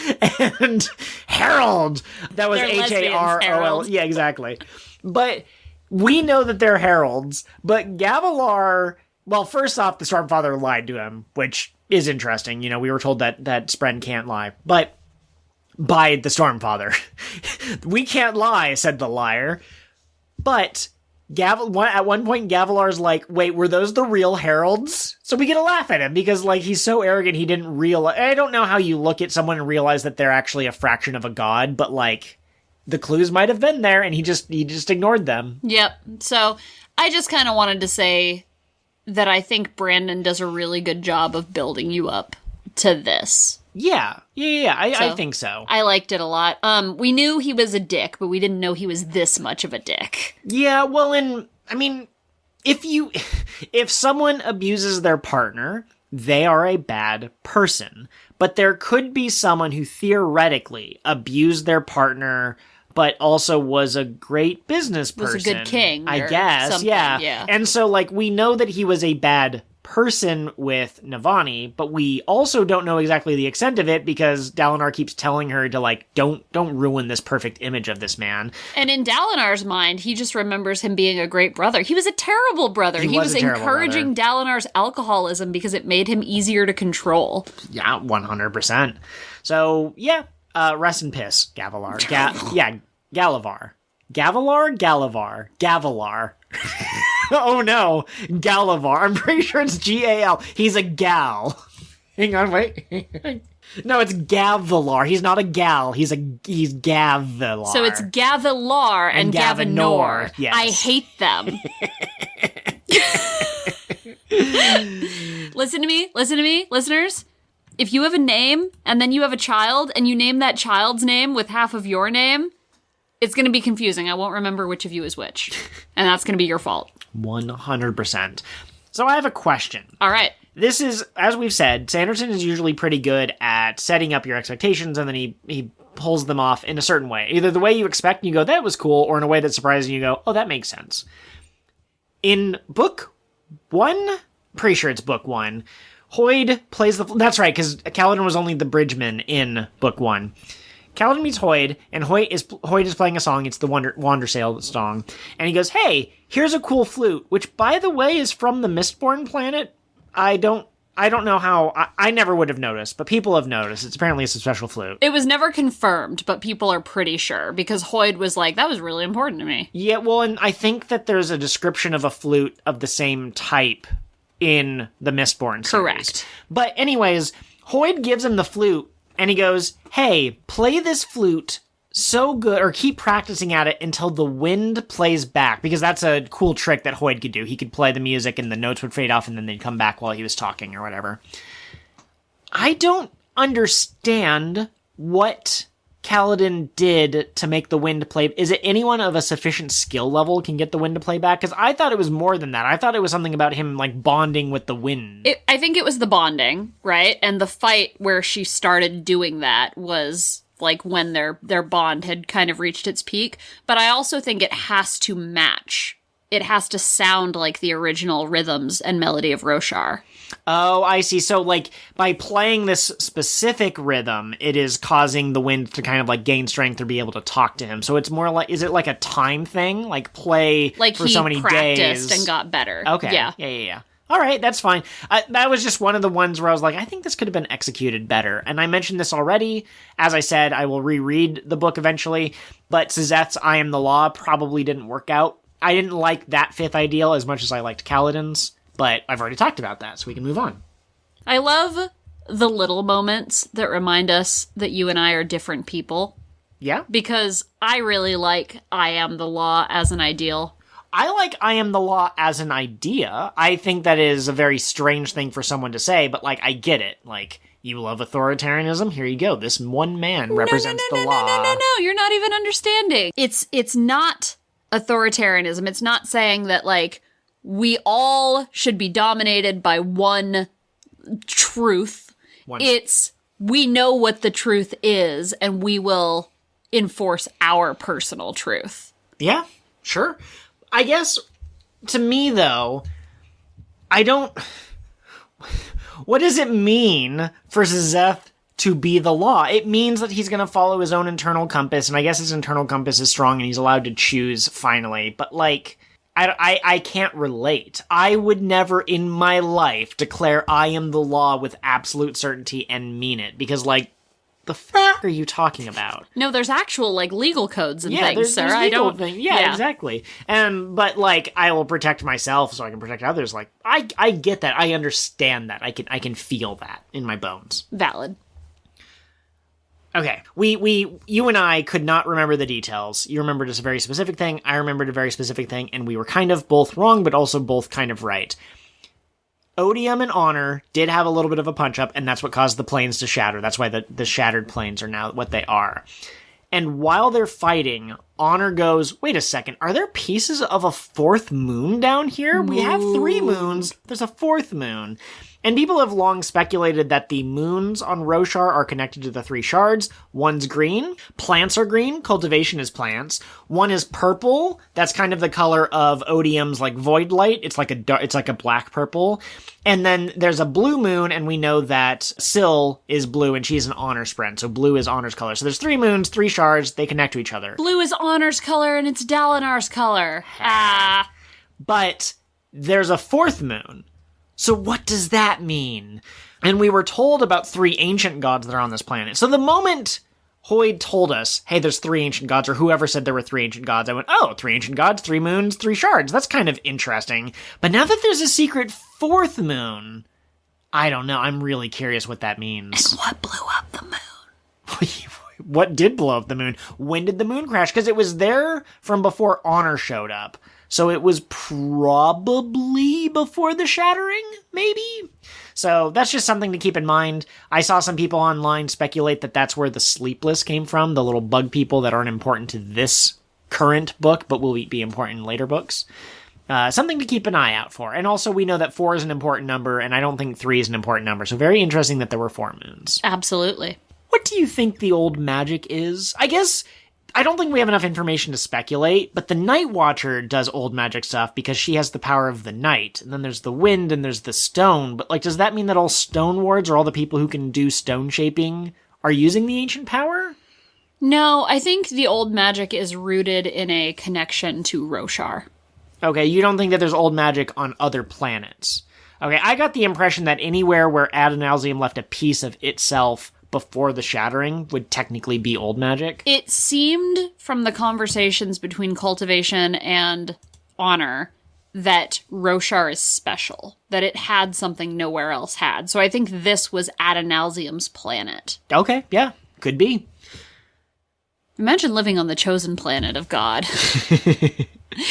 And Herald! That was They're Harol. Herald. Yeah, exactly. But we know that they're heralds, but Gavilar, well, first off, the Stormfather lied to him, which is interesting. You know, we were told that Spren can't lie, but by the Stormfather. We can't lie, said the liar. But at one point, Gavilar's like, wait, were those the real heralds? So we get a laugh at him because, like, he's so arrogant he didn't realize. I don't know how you look at someone and realize that they're actually a fraction of a god, but, like, the clues might have been there, and he just ignored them. Yep. So I just kind of wanted to say that I think Brandon does a really good job of building you up to this. Yeah. I think so. I liked it a lot. We knew he was a dick, but we didn't know he was this much of a dick. Yeah, well, I mean, if someone abuses their partner, they are a bad person. But there could be someone who theoretically abused their partner, but also was a great business person. Was a good king. I guess, yeah. And so, like, we know that he was a bad person with Navani, but we also don't know exactly the extent of it because Dalinar keeps telling her to, like, don't ruin this perfect image of this man. And in Dalinar's mind, he just remembers him being a great brother. He was a terrible brother. He was a terrible encouraging Dalinar's alcoholism because it made him easier to control. Yeah, 100%. So, yeah, rest in piss, Gavilar. Galavar. Gavilar. Oh no, Galavar. I'm pretty sure it's Gal. He's a gal. Hang on, wait. No, it's Gavilar. He's not a gal. He's Gavilar. So it's Gavilar and Gavinor. Yes. I hate them. Listen to me, listeners. If you have a name and then you have a child and you name that child's name with half of your name, it's going to be confusing. I won't remember which of you is which. And that's going to be your fault. 100%. So I have a question. All right. This is, as we've said, Sanderson is usually pretty good at setting up your expectations, and then he pulls them off in a certain way. Either the way you expect and you go, that was cool, or in a way that surprises you, you go, oh, that makes sense. In book 1, pretty sure it's book 1, Hoid plays the... That's right, because Kaladin was only the bridgeman in book 1. Kaladin meets Hoid, and Hoid is playing a song. It's the Wandersail song. And he goes, hey, here's a cool flute, which, by the way, is from the Mistborn planet. I don't know how... I never would have noticed, but people have noticed. It's apparently a special flute. It was never confirmed, but people are pretty sure, because Hoid was like, that was really important to me. Yeah, well, and I think that there's a description of a flute of the same type in the Mistborn series. Correct. But anyways, Hoid gives him the flute, and he goes, hey, play this flute so good, or keep practicing at it until the wind plays back, because that's a cool trick that Hoid could do. He could play the music and the notes would fade off and then they'd come back while he was talking or whatever. I don't understand what Kaladin did to make the wind play. Is it anyone of a sufficient skill level can get the wind to play back? Because I thought it was more than that. I thought it was something about him, like, bonding with the wind. I think it was the bonding, right? And the fight where she started doing that was, like, when their bond had kind of reached its peak. But I also think it has to match. It has to sound like the original rhythms and melody of Roshar. Oh, I see. So, like, by playing this specific rhythm, it is causing the wind to kind of, like, gain strength or be able to talk to him. So it's more like, is it like a time thing? Like, play like for so many days? Like, he practiced and got better. Okay. Yeah. All right, that's fine. That was just one of the ones where I was like, I think this could have been executed better. And I mentioned this already. As I said, I will reread the book eventually. But Sazeth's I Am the Law probably didn't work out. I didn't like that fifth ideal as much as I liked Kaladin's. But I've already talked about that, so we can move on. I love the little moments that remind us that you and I are different people. Yeah? Because I really like I Am the Law as an ideal. I like I Am the Law as an idea. I think that is a very strange thing for someone to say, but, like, I get it. Like, you love authoritarianism? Here you go. This one man represents the law. No, you're not even understanding. It's not authoritarianism. It's not saying that, like, we all should be dominated by one truth. It's, we know what the truth is, and we will enforce our personal truth. Yeah, sure. I guess, to me, though, what does it mean for Sazeth to be the law? It means that he's going to follow his own internal compass, and I guess his internal compass is strong and he's allowed to choose, finally. But, like, I can't relate. I would never in my life declare I am the law with absolute certainty and mean it, because, like, the fuck are you talking about? No, there's actual, like, legal codes and things, sir. There's legal things. Yeah, exactly. But, like, I will protect myself so I can protect others. Like, I get that. I understand that. I can feel that in my bones. Valid. Okay. You and I could not remember the details. You remembered a very specific thing. I remembered a very specific thing, and we were kind of both wrong, but also both kind of right. Odium and Honor did have a little bit of a punch-up, and that's what caused the planes to shatter. That's why the shattered planes are now what they are. And while they're fighting, Honor goes, wait a second, are there pieces of a fourth moon down here? We have 3 moons. There's a 4th moon. And people have long speculated that the moons on Roshar are connected to the three shards. One's green. Plants are green. Cultivation is plants. One is purple. That's kind of the color of Odium's like void light. It's like a black purple. And then there's a blue moon, and we know that Syl is blue, and she's an honor sprint. So blue is honor's color. So there's 3 moons, 3 shards. They connect to each other. Blue is honor's color, and it's Dalinar's color. But there's a 4th moon. So what does that mean? And we were told about 3 ancient gods that are on this planet. So the moment Hoyd told us, hey, there's 3 ancient gods, or whoever said there were 3 ancient gods, I went, oh, 3 ancient gods, 3 moons, 3 shards. That's kind of interesting. But now that there's a secret 4th moon, I don't know. I'm really curious what that means. And what blew up the moon? What did blow up the moon? When did the moon crash? Because it was there from before Honor showed up. So it was probably before the shattering, maybe? So that's just something to keep in mind. I saw some people online speculate that that's where the Sleepless came from, the little bug people that aren't important to this current book, but will be important in later books. Something to keep an eye out for. And also we know that 4 is an important number, and I don't think 3 is an important number. So very interesting that there were 4 moons. Absolutely. What do you think the old magic is? I guess I don't think we have enough information to speculate, but the Night Watcher does old magic stuff because she has the power of the night. And then there's the wind and there's the stone. But, like, does that mean that all stone wards or all the people who can do stone shaping are using the ancient power? No, I think the old magic is rooted in a connection to Roshar. Okay, you don't think that there's old magic on other planets. Okay, I got the impression that anywhere where Adonalsium left a piece of itself before the shattering would technically be old magic. It seemed from the conversations between Cultivation and Honor that Roshar is special, that it had something nowhere else had. So I think this was Adonalsium's planet. Okay, yeah, could be. Imagine living on the chosen planet of God.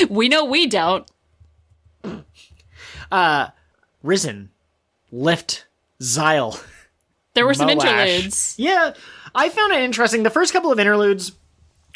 We know we don't. Risen, Lift, Xyle. There were some Moash. interludes. Yeah, I found it interesting. The first couple of interludes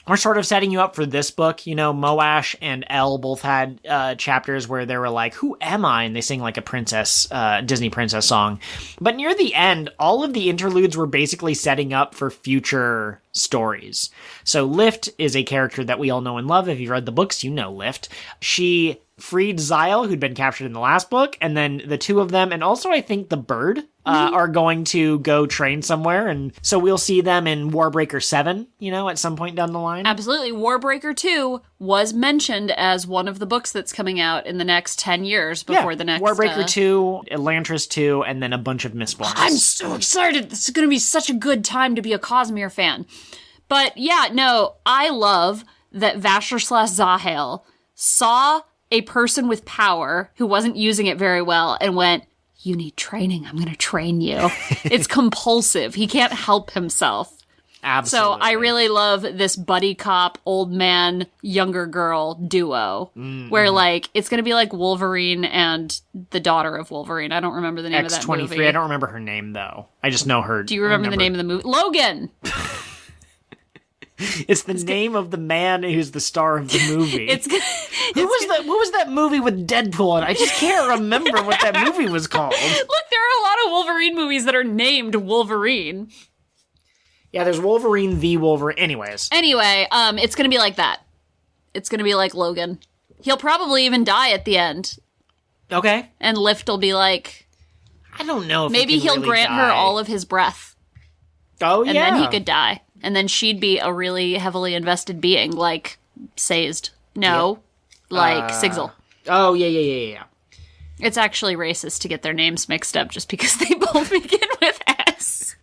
were sort of setting you up for this book. You know, Moash and Elle both had chapters where they were like, who am I? And they sing like a princess, Disney princess song. But near the end, all of the interludes were basically setting up for future stories. So Lift is a character that we all know and love. If you've read the books, you know Lift. She freed Xyle, who'd been captured in the last book, and then the 2 of them, and also I think the bird, are going to go train somewhere, and so we'll see them in Warbreaker 7, you know, at some point down the line. Absolutely. Warbreaker 2 was mentioned as one of the books that's coming out in the next 10 years before the next... Warbreaker 2, Elantris 2, and then a bunch of Mistborns. I'm so excited! This is going to be such a good time to be a Cosmere fan. But yeah, no, I love that Vasher/Zahale saw a person with power who wasn't using it very well and went, you need training. I'm going to train you. It's compulsive. He can't help himself. Absolutely. So I really love this buddy cop, old man, younger girl duo, where like it's going to be like Wolverine and the daughter of Wolverine. I don't remember the name of that movie. X-23. I don't remember her name though. I just know her. Do you remember the name of the movie? Logan. It's the name of the man who's the star of the movie. What was that movie with Deadpool? And I just can't remember what that movie was called. Look, there are a lot of Wolverine movies that are named Wolverine. Yeah, there's Wolverine v. Wolverine. Anyways. Anyway, it's gonna be like that. It's gonna be like Logan. He'll probably even die at the end. Okay. And Lift will be like, I don't know if maybe he'll really grant her all of his breath. Oh, yeah. And then he could die. And then she'd be a really heavily invested being, like Sazed. No, like Sigzil. Oh, yeah. It's actually racist to get their names mixed up just because they both begin with S.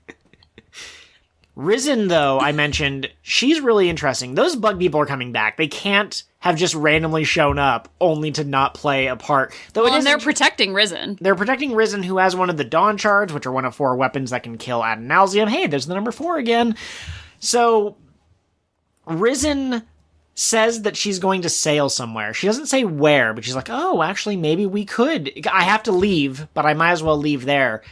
Risen, though, I mentioned, she's really interesting. Those bug people are coming back. They can't have just randomly shown up only to not play a part. Though and they're protecting Risen. They're protecting Risen, who has one of the Dawn Shards, which are one of 4 weapons that can kill Adonalsium. Hey, there's the number 4 again. So, Risen says that she's going to sail somewhere. She doesn't say where, but she's like, oh, actually, maybe we could. I have to leave, but I might as well leave there.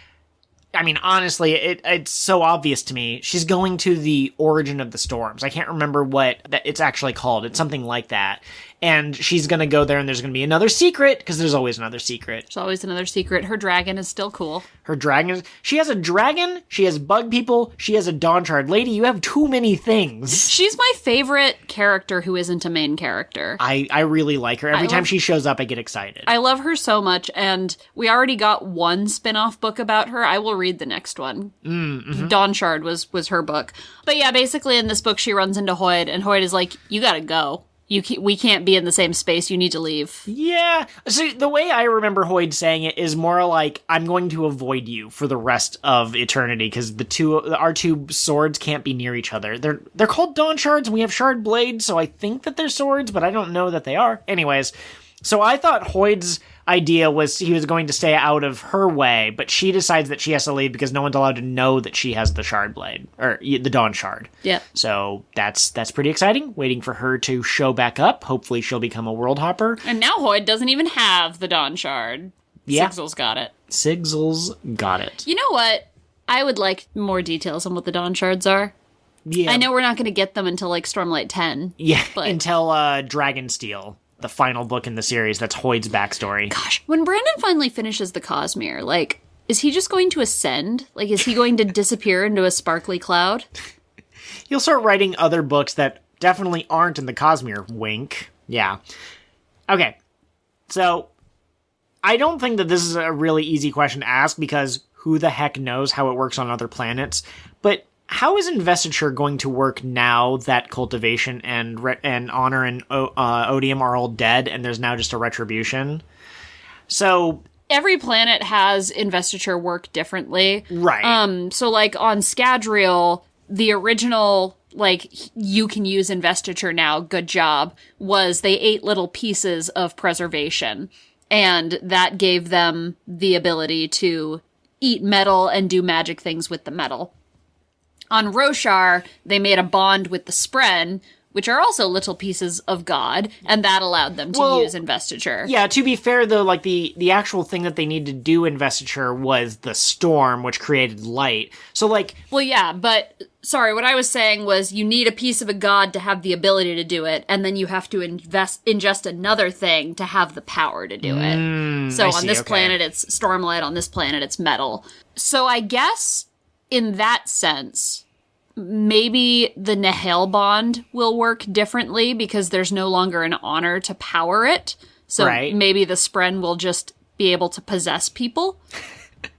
I mean, honestly, it's so obvious to me. She's going to the origin of the storms. I can't remember what it's actually called. It's something like that. And she's going to go there, and there's going to be another secret, because there's always another secret. There's always another secret. Her dragon is still cool. Her dragon she has a dragon, she has bug people, she has a Dawn Shard. Lady, you have too many things. She's my favorite character who isn't a main character. I really like her. Every time she shows up, I get excited. I love her so much, and we already got one spin-off book about her. I will read the next one. Mm-hmm. Dawn Shard was her book. But yeah, basically in this book, she runs into Hoyd, and Hoyd is like, you gotta go. We can't be in the same space. You need to leave. Yeah. So the way I remember Hoyd saying it is more like, I'm going to avoid you for the rest of eternity, because our two swords can't be near each other. They're called Dawn Shards, and we have shard blades, so I think that they're swords, but I don't know that they are. Anyways, so I thought Hoyd's idea was he was going to stay out of her way, but she decides that she has to leave because no one's allowed to know that she has the shard blade, or the Dawn Shard. Yeah. So that's pretty exciting. Waiting for her to show back up. Hopefully she'll become a world hopper. And now Hoyd doesn't even have the Dawn Shard. Yeah. Sigzil's got it. Sigzil's got it. You know what? I would like more details on what the Dawn Shards are. Yeah. I know we're not going to get them until like Stormlight 10. Yeah, but until Dragonsteel, the final book in the series. That's Hoyd's backstory. Gosh, when Brandon finally finishes the Cosmere, like, is he just going to ascend? Like, is he going to disappear into a sparkly cloud? He'll start writing other books that definitely aren't in the Cosmere. Wink. Yeah. Okay. So, I don't think that this is a really easy question to ask, because who the heck knows how it works on other planets. But how is investiture going to work now that cultivation and honor and odium are all dead, and there's now just a retribution? So every planet has investiture work differently. Right. So like on Scadrial, the original, like, you can use investiture now, good job, was they ate little pieces of preservation. And that gave them the ability to eat metal and do magic things with the metal. On Roshar, they made a bond with the Spren, which are also little pieces of God, and that allowed them to use investiture. Yeah, to be fair, though, like, the actual thing that they need to do investiture was the storm, which created light. So, like... Well, yeah, but... Sorry, what I was saying was you need a piece of a god to have the ability to do it, and then you have to ingest another thing to have the power to do it. So on this planet, it's Stormlight. On this planet, it's metal. So I guess... in that sense, maybe the Nahel bond will work differently because there's no longer an honor to power it. So maybe the Spren will just be able to possess people.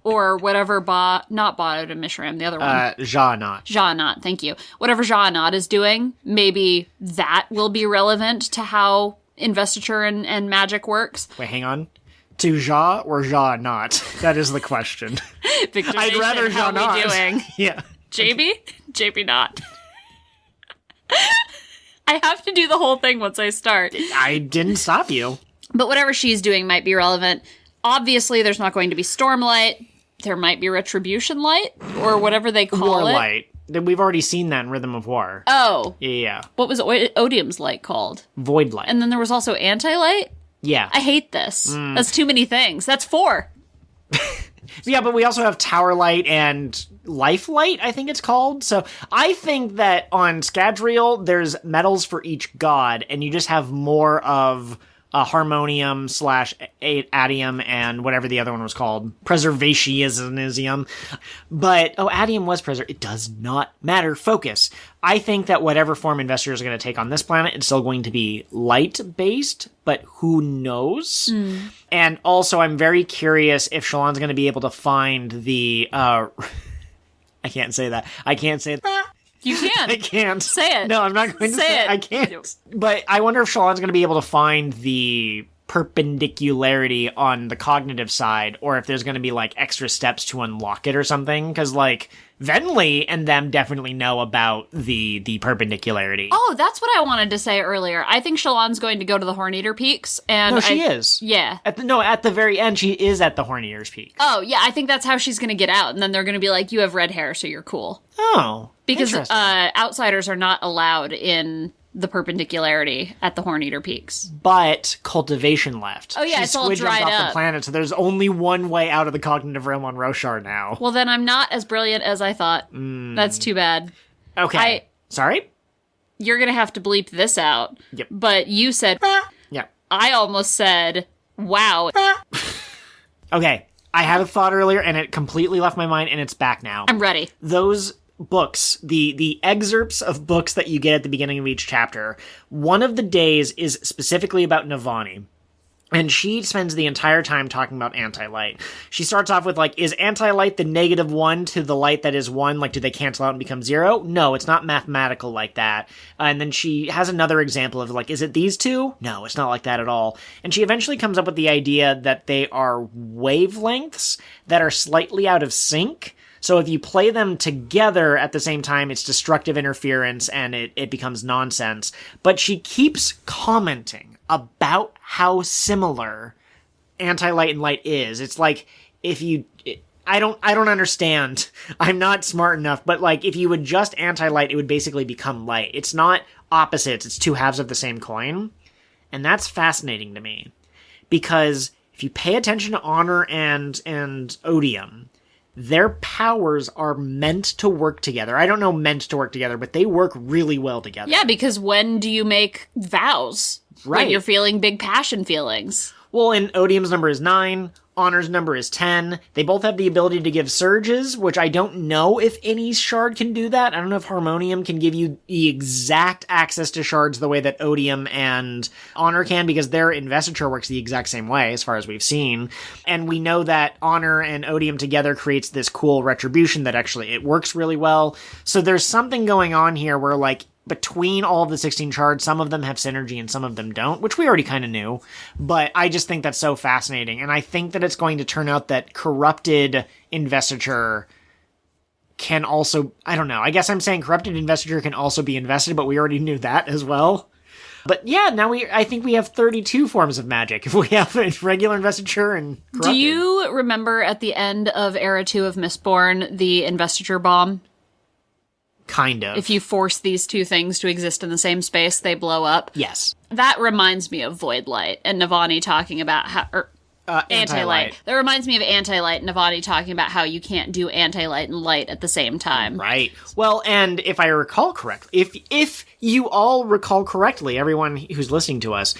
Or whatever not Ba'ad Mishram, the other one. Ja'anat. Ja'anat, thank you. Whatever Ja'anat is doing, maybe that will be relevant to how investiture and magic works. Wait, hang on. To Ja or Ja not? That is the question. I'd rather Ja not. Doing? Yeah. JB? JB not. I have to do the whole thing once I start. I didn't stop you. But whatever she's doing might be relevant. Obviously, there's not going to be Stormlight. There might be Retribution Light, or whatever they call War it. Light. We've already seen that in Rhythm of War. Oh. Yeah. What was Odium's light called? Void Light. And then there was also Anti-Light? Yeah. I hate this. That's too many things. That's 4. Yeah, but we also have Tower Light and Life Light, I think it's called. So I think that on Scadrial, there's metals for each god, and you just have more of Harmonium / Adium and whatever the other one was called. Preservationism. But, Adium was It does not matter. Focus. I think that whatever form Investiture is going to take on this planet, it's still going to be light-based, but who knows? And also, I'm very curious if Shallan's going to be able to find the... I can't say that. I can't say that. You can. I can't. Say it. No, I'm not going to say it. I can't. But I wonder if Shallan's going to be able to find the perpendicularity on the cognitive side, or if there's going to be, like, extra steps to unlock it or something. Because, like, Venli and them definitely know about the perpendicularity. Oh, that's what I wanted to say earlier. I think Shallan's going to go to the Horneater Peaks. And no, she is. Yeah. At the very end, she is at the Horneater's Peak. Oh, yeah, I think that's how she's going to get out. And then they're going to be like, you have red hair, so you're cool. Oh, because outsiders are not allowed in the perpendicularity at the Horn-Eater Peaks. But cultivation left. Oh, yeah, She it's all squid jumped dried off up. the planet, so there's only one way out of the cognitive realm on Roshar now. Well, then I'm not as brilliant as I thought. That's too bad. Okay. Sorry? You're going to have to bleep this out. Yep. But you said, Yeah. I almost said, wow. Okay. I had a thought earlier, and it completely left my mind, and it's back now. I'm ready. Those books, the excerpts of books that you get at the beginning of each chapter, one of the days is specifically about Navani. And she spends the entire time talking about anti-light. She starts off with, like, is anti-light the -1 to the light that is 1? Like, do they cancel out and become 0? No, it's not mathematical like that. And then she has another example of, like, is it these two? No, it's not like that at all. And she eventually comes up with the idea that they are wavelengths that are slightly out of sync. So if you play them together at the same time, it's destructive interference and it becomes nonsense. But she keeps commenting about how similar anti-light and light is. It's like, I don't understand. I'm not smart enough, but like, if you adjust anti-light, it would basically become light. It's not opposites, it's two halves of the same coin. And that's fascinating to me. Because if you pay attention to Honor and Odium, their powers are meant to work together. I don't know meant to work together, but they work really well together. Yeah, because when do you make vows? Right. When you're feeling big passion feelings. Well, and Odium's number is 9, Honor's number is 10. They both have the ability to give surges, which I don't know if any shard can do that. I don't know if Harmonium can give you the exact access to shards the way that Odium and Honor can, because their investiture works the exact same way, as far as we've seen. And we know that Honor and Odium together creates this cool retribution that actually, it works really well. So there's something going on here where, like, between all of the 16 shards, some of them have synergy and some of them don't, which we already kind of knew. But I just think that's so fascinating. And I think that it's going to turn out that corrupted investiture can also, I don't know, I guess I'm saying corrupted investiture can also be invested, but we already knew that as well. But yeah, now I think we have 32 forms of magic if we have regular investiture and corrupted. Do you remember at the end of Era 2 of Mistborn, the investiture bomb? Kind of. If you force these two things to exist in the same space, they blow up. Yes. That reminds me of Void Light and Navani talking about how... Anti-light. That reminds me of anti-light and Navani talking about how you can't do anti-light and light at the same time. Right. Well, and if I recall correctly, if you all recall correctly, everyone who's listening to us,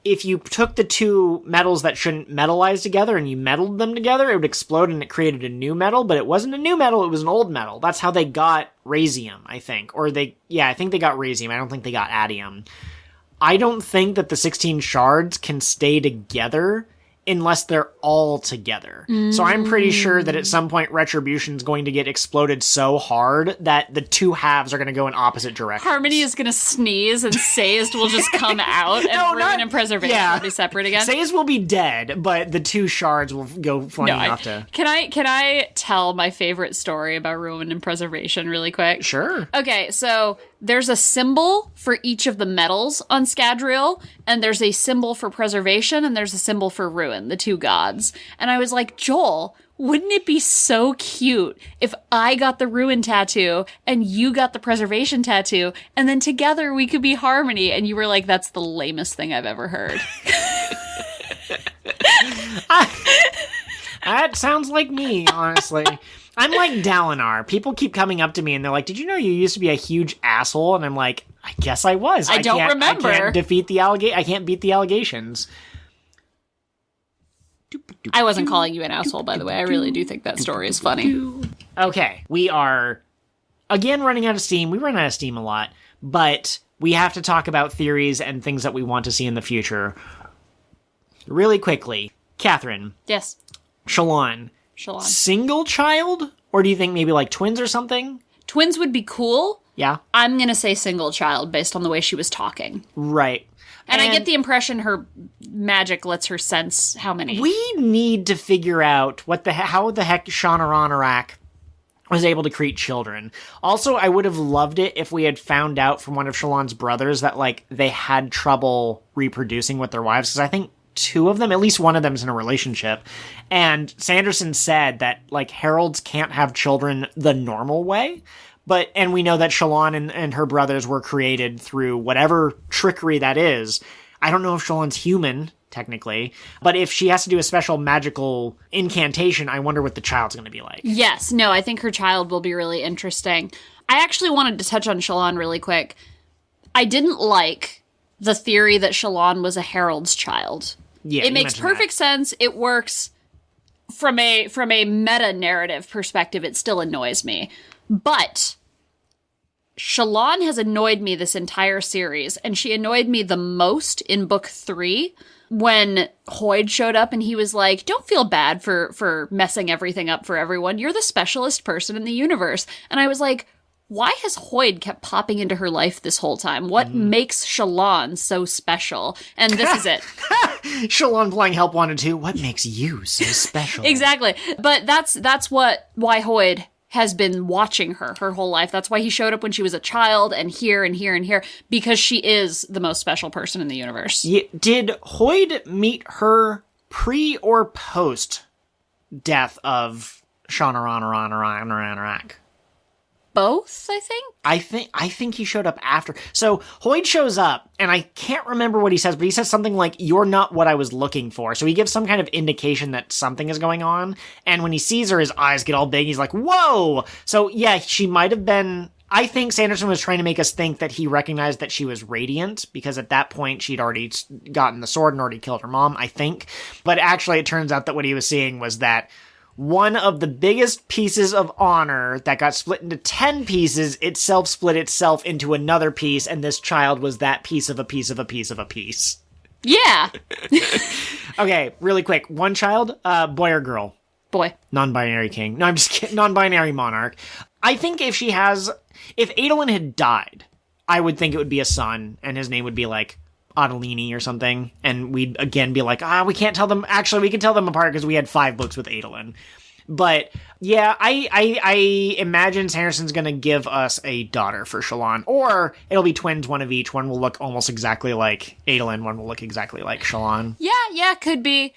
if you took the two metals that shouldn't metallize together and you metalled them together, it would explode and it created a new metal, but it wasn't a new metal, it was an old metal. That's how they got Rasium, I think. I think they got Rasium. I don't think they got Adium. I don't think that the 16 shards can stay together unless they're all together. So I'm pretty sure that at some point Retribution's going to get exploded so hard that the two halves are going to go in opposite directions. Harmony is going to sneeze and Sazed will just come out and Ruin and Preservation will be separate again. Sazed will be dead, but the two shards will go flying off to... Can I tell my favorite story about Ruin and Preservation really quick? Sure. Okay, so there's a symbol for each of the metals on Scadrial, and there's a symbol for preservation, and there's a symbol for ruin, the two gods. And I was like, Joel, wouldn't it be so cute if I got the ruin tattoo and you got the preservation tattoo, and then together we could be harmony? And you were like, that's the lamest thing I've ever heard. That sounds like me, honestly. I'm like Dalinar. People keep coming up to me and they're like, did you know you used to be a huge asshole? And I'm like, I guess I was. I don't remember. I can't I can't beat the allegations. I wasn't calling you an asshole, by the way. I really do think that story is funny. Okay, we are, again, running out of steam. We run out of steam a lot, but we have to talk about theories and things that we want to see in the future. Really quickly, Catherine. Yes. Shallan. Single child? Or do you think maybe like twins or something? Twins would be cool. Yeah. I'm going to say single child based on the way she was talking. Right. And I get the impression her magic lets her sense how many. We need to figure out how the heck Shannara Arak was able to create children. Also, I would have loved it if we had found out from one of Shallan's brothers that, like, they had trouble reproducing with their wives, because I think two of them, at least one of them is in a relationship. And Sanderson said that, like, heralds can't have children the normal way. And we know that Shallan and her brothers were created through whatever trickery that is. I don't know if Shallan's human, technically, but if she has to do a special magical incantation, I wonder what the child's going to be like. Yes, no, I think her child will be really interesting. I actually wanted to touch on Shallan really quick. I didn't like the theory that Shallan was a herald's child. Yeah, it makes perfect sense. It works from a meta narrative perspective. It still annoys me, but Shallan has annoyed me this entire series, and she annoyed me the most in book 3 when Hoid showed up and he was like, don't feel bad for messing everything up for everyone. You're the specialist person in the universe. And I was like, why has Hoid kept popping into her life this whole time? What makes Shallan so special? And this is it. Shallan playing Help Wanted 2. What makes you so special? Exactly. But that's why Hoid has been watching her whole life. That's why he showed up when she was a child, and here and here and here, because she is the most special person in the universe. Yeah, did Hoid meet her pre or post death of Shanaran? Both, I think. I think he showed up after. So Hoid shows up, and I can't remember what he says, but he says something like, "You're not what I was looking for." So he gives some kind of indication that something is going on. And when he sees her, his eyes get all big. He's like, "Whoa!" So yeah, she might have been. I think Sanderson was trying to make us think that he recognized that she was radiant, because at that point she'd already gotten the sword and already killed her mom, I think. But actually, it turns out that what he was seeing was that one of the biggest pieces of honor that got split into 10 pieces, itself split itself into another piece, and this child was that piece of a piece of a piece of a piece. Yeah. Okay, really quick. One child, boy or girl? Boy. Non-binary king. No, I'm just kidding. Non-binary monarch. I think if Adolin had died, I would think it would be a son, and his name would be like Adolini or something, and we'd again be like, we can't tell them. Actually, we can tell them apart because we had 5 books with Adolin. But yeah, I imagine Sanderson's gonna give us a daughter for Shallan, or it'll be twins, one of each. One will look almost exactly like Adolin, one will look exactly like Shallan. Yeah, could be.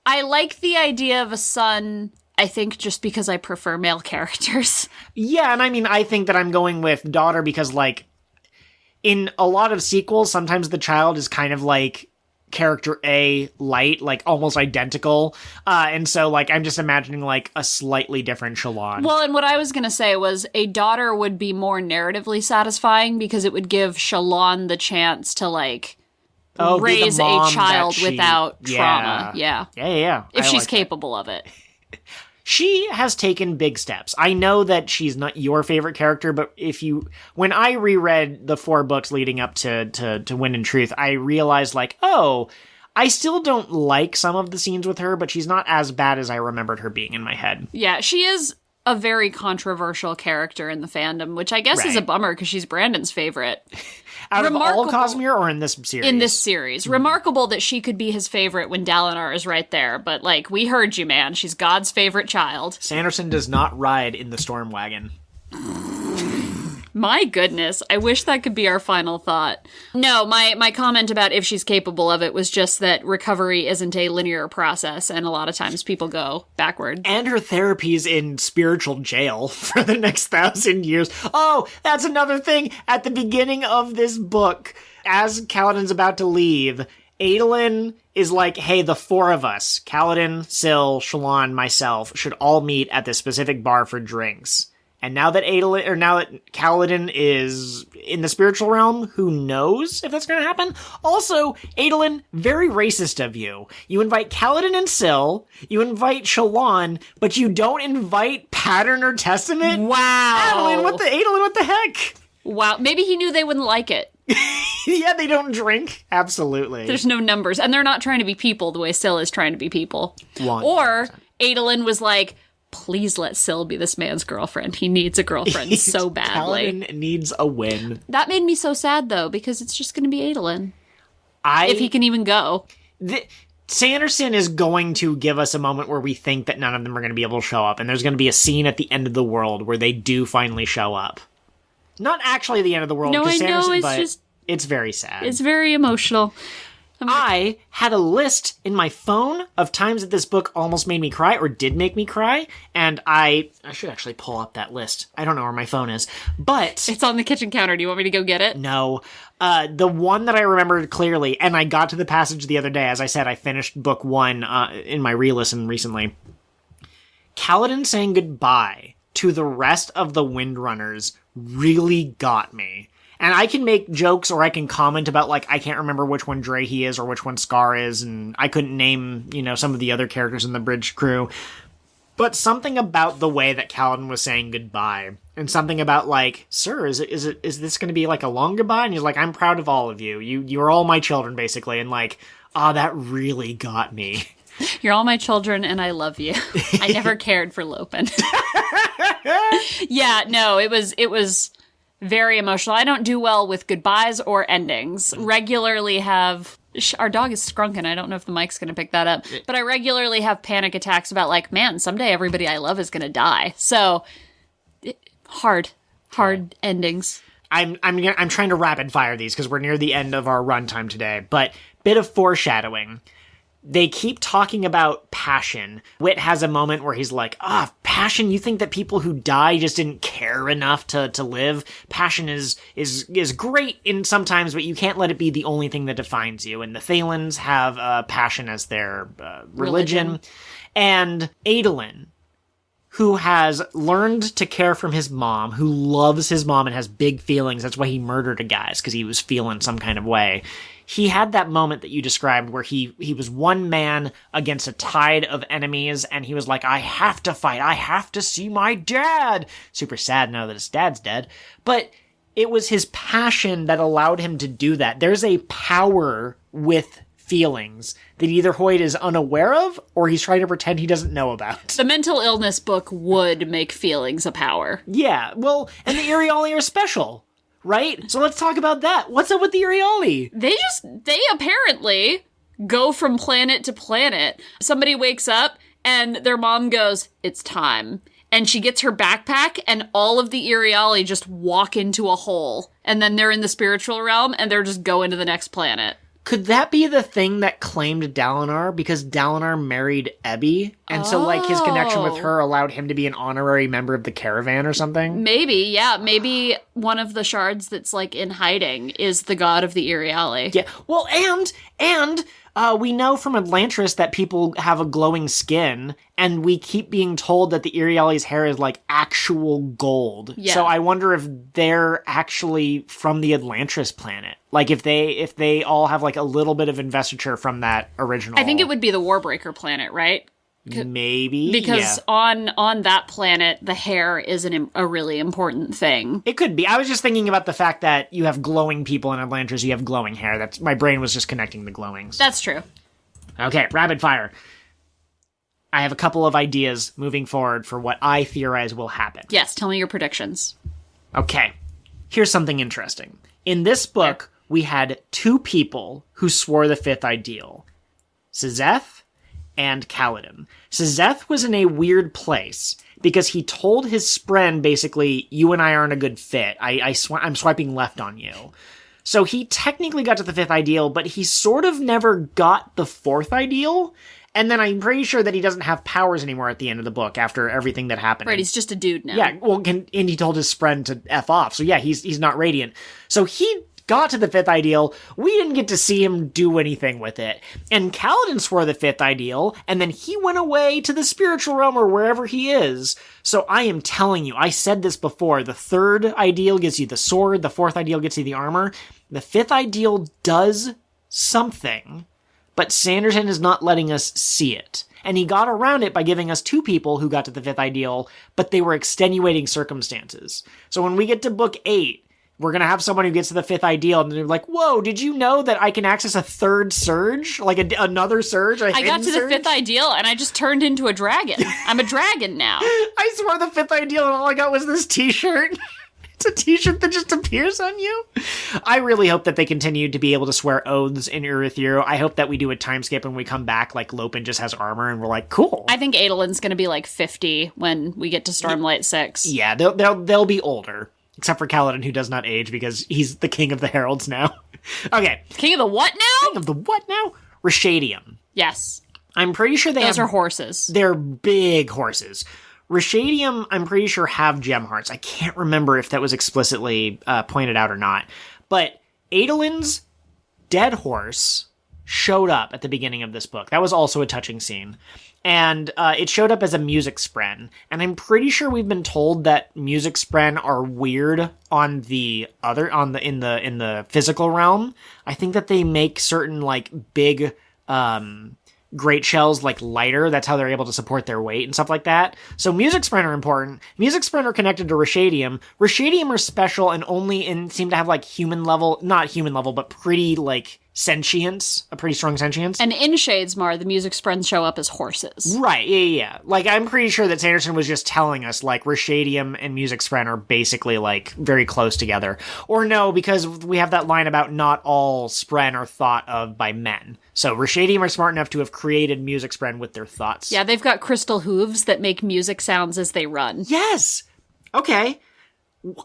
I like the idea of a son, I think just because I prefer male characters. Yeah, and I mean, I think that I'm going with daughter because, like, in a lot of sequels, sometimes the child is kind of like character A light, like almost identical. And so, like, I'm just imagining like a slightly different Shallan. Well, and what I was going to say was a daughter would be more narratively satisfying because it would give Shallan the chance to, like, raise a child without trauma. Yeah. If she's capable of it. She has taken big steps. I know that she's not your favorite character, but when I reread the 4 books leading up to Wind and Truth, I realized, like, I still don't like some of the scenes with her, but she's not as bad as I remembered her being in my head. Yeah, she is a very controversial character in the fandom, which I guess is a bummer because she's Brandon's favorite. Out of all Cosmere or in this series? In this series. Remarkable that she could be his favorite when Dalinar is right there, but, like, we heard you, man. She's God's favorite child. Sanderson does not ride in the storm wagon. My goodness, I wish that could be our final thought. No, my comment about if she's capable of it was just that recovery isn't a linear process, and a lot of times people go backward. And her therapy's in spiritual jail for the next 1,000 years. Oh, that's another thing. At the beginning of this book, as Kaladin's about to leave, Adolin is like, hey, the 4 of us, Kaladin, Syl, Shallan, myself, should all meet at this specific bar for drinks. And now that Kaladin is in the spiritual realm, who knows if that's going to happen? Also, Adolin, very racist of you. You invite Kaladin and Syl, you invite Shallan, but you don't invite Pattern or Testament? Wow. Adolin, what the heck? Wow. Maybe he knew they wouldn't like it. Yeah, they don't drink. Absolutely. There's no numbers. And they're not trying to be people the way Syl is trying to be people. 100%. Or Adolin was like, please let Syl be this man's girlfriend. He needs a girlfriend so badly. Kaladin needs a win. That made me so sad, though, because it's just going to be Adolin. If he can even go. Sanderson is going to give us a moment where we think that none of them are going to be able to show up, and there's going to be a scene at the end of the world where they do finally show up. Not actually the end of the world, no, I know, but it's very sad. It's very emotional. I had a list in my phone of times that this book almost made me cry or did make me cry, and I should actually pull up that list. I don't know where my phone is, but... It's on the kitchen counter. Do you want me to go get it? No. The one that I remembered clearly, and I got to the passage the other day, as I said, I finished book 1 in my re-listen recently. Kaladin saying goodbye to the rest of the Windrunners really got me. And I can make jokes or I can comment about, like, I can't remember which one Dre he is or which one Scar is, and I couldn't name, some of the other characters in the bridge crew. But something about the way that Kaladin was saying goodbye, and something about, like, sir, is this going to be, like, a long goodbye? And he's like, I'm proud of all of you. You're all my children, basically. And, like, that really got me. You're all my children, and I love you. I never cared for Lopen. Yeah, no, it was very emotional. I don't do well with goodbyes or endings. Regularly have... Our dog is scrunking. I don't know if the mic's going to pick that up. But I regularly have panic attacks about, like, man, someday everybody I love is going to die. So, hard endings. I'm trying to rapid fire these because we're near the end of our runtime today. But bit of foreshadowing. They keep talking about passion. Wit has a moment where he's like, passion, you think that people who die just didn't care enough to live? Passion is great in sometimes, but you can't let it be the only thing that defines you. And the Thalens have passion as their religion. And Adolin, who has learned to care from his mom, who loves his mom and has big feelings. That's why he murdered a guy, because he was feeling some kind of way. He had that moment that you described where he was one man against a tide of enemies, and he was like, I have to fight. I have to see my dad. Super sad now that his dad's dead. But it was his passion that allowed him to do that. There's a power with feelings that either Hoyt is unaware of or he's trying to pretend he doesn't know about. The mental illness book would make feelings a power. Yeah, well, and the Iriali are special. Right? So let's talk about that. What's up with the Iriali? They apparently go from planet to planet. Somebody wakes up and their mom goes, it's time. And she gets her backpack and all of the Iriali just walk into a hole. And then they're in the spiritual realm and they're just going to the next planet. Could that be the thing that claimed Dalinar because Dalinar married Ebby? And so, like, his connection with her allowed him to be an honorary member of the caravan or something? Maybe, yeah. Maybe one of the shards that's, like, in hiding is the god of the Iriali. Yeah. Well, and we know from Elantris that people have a glowing skin, and we keep being told that the Iriali's hair is, like, actual gold. Yeah. So I wonder if they're actually from the Elantris planet. Like, if they all have, like, a little bit of investiture from that original... I think it would be the Warbreaker planet, right? Maybe. Because on that planet, the hair is a really important thing. It could be. I was just thinking about the fact that you have glowing people in Elantris, you have glowing hair. My brain was just connecting the glowings. That's true. Okay, rapid fire. I have a couple of ideas moving forward for what I theorize will happen. Yes, tell me your predictions. Okay, here's something interesting. In this book, we had two people who swore the fifth ideal. Sazeth and Kaladin. Sazeth was in a weird place because he told his spren basically, you and I aren't a good fit. I'm swiping left on you. So he technically got to the fifth ideal, but he sort of never got the fourth ideal. And then I'm pretty sure that he doesn't have powers anymore at the end of the book after everything that happened. Right, he's just a dude now. Yeah, well, and he told his spren to F off. So yeah, he's not radiant. So he got to the fifth ideal. We didn't get to see him do anything with it. And Kaladin swore the fifth ideal, and then he went away to the spiritual realm or wherever he is. So I am telling you, I said this before, the third ideal gives you the sword, the fourth ideal gets you the armor. The fifth ideal does something, but Sanderson is not letting us see it. And he got around it by giving us two people who got to the fifth ideal, but they were extenuating circumstances. So when we get to book 8, we're going to have someone who gets to the fifth ideal, and they're like, whoa, did you know that I can access a third surge? Like another surge? I got to the fifth ideal, and I just turned into a dragon. I'm a dragon now. I swore the fifth ideal, and all I got was this t-shirt. It's a t-shirt that just appears on you. I really hope that they continue to be able to swear oaths in Urithiru. I hope that we do a time skip and we come back, like, Lopen just has armor, and we're like, cool. I think Adolin's going to be, like, 50 when we get to Stormlight 6. Yeah, they'll be older. Except for Kaladin, who does not age because he's the king of the heralds now. Okay. King of the what now? King of the what now? Rashadium. Yes. I'm pretty sure Those are horses. They're big horses. Rashadium, I'm pretty sure, have gem hearts. I can't remember if that was explicitly pointed out or not. But Adolin's dead horse showed up at the beginning of this book. That was also a touching scene. And it showed up as a music spren. And I'm pretty sure we've been told that music spren are weird on the in the physical realm. I think that they make certain like big great shells like lighter. That's how they're able to support their weight and stuff like that. So music spren are important. Music spren are connected to Rashadium. Rashadium are special and seem to have like not human level, but pretty like sentience, a pretty strong sentience. And in Shadesmar, the music sprens show up as horses. Right, yeah. Like, I'm pretty sure that Sanderson was just telling us, like, Rashadium and music spren are basically, like, very close together. Or no, because we have that line about not all spren are thought of by men. So Rashadium are smart enough to have created music spren with their thoughts. Yeah, they've got crystal hooves that make music sounds as they run. Yes! Okay.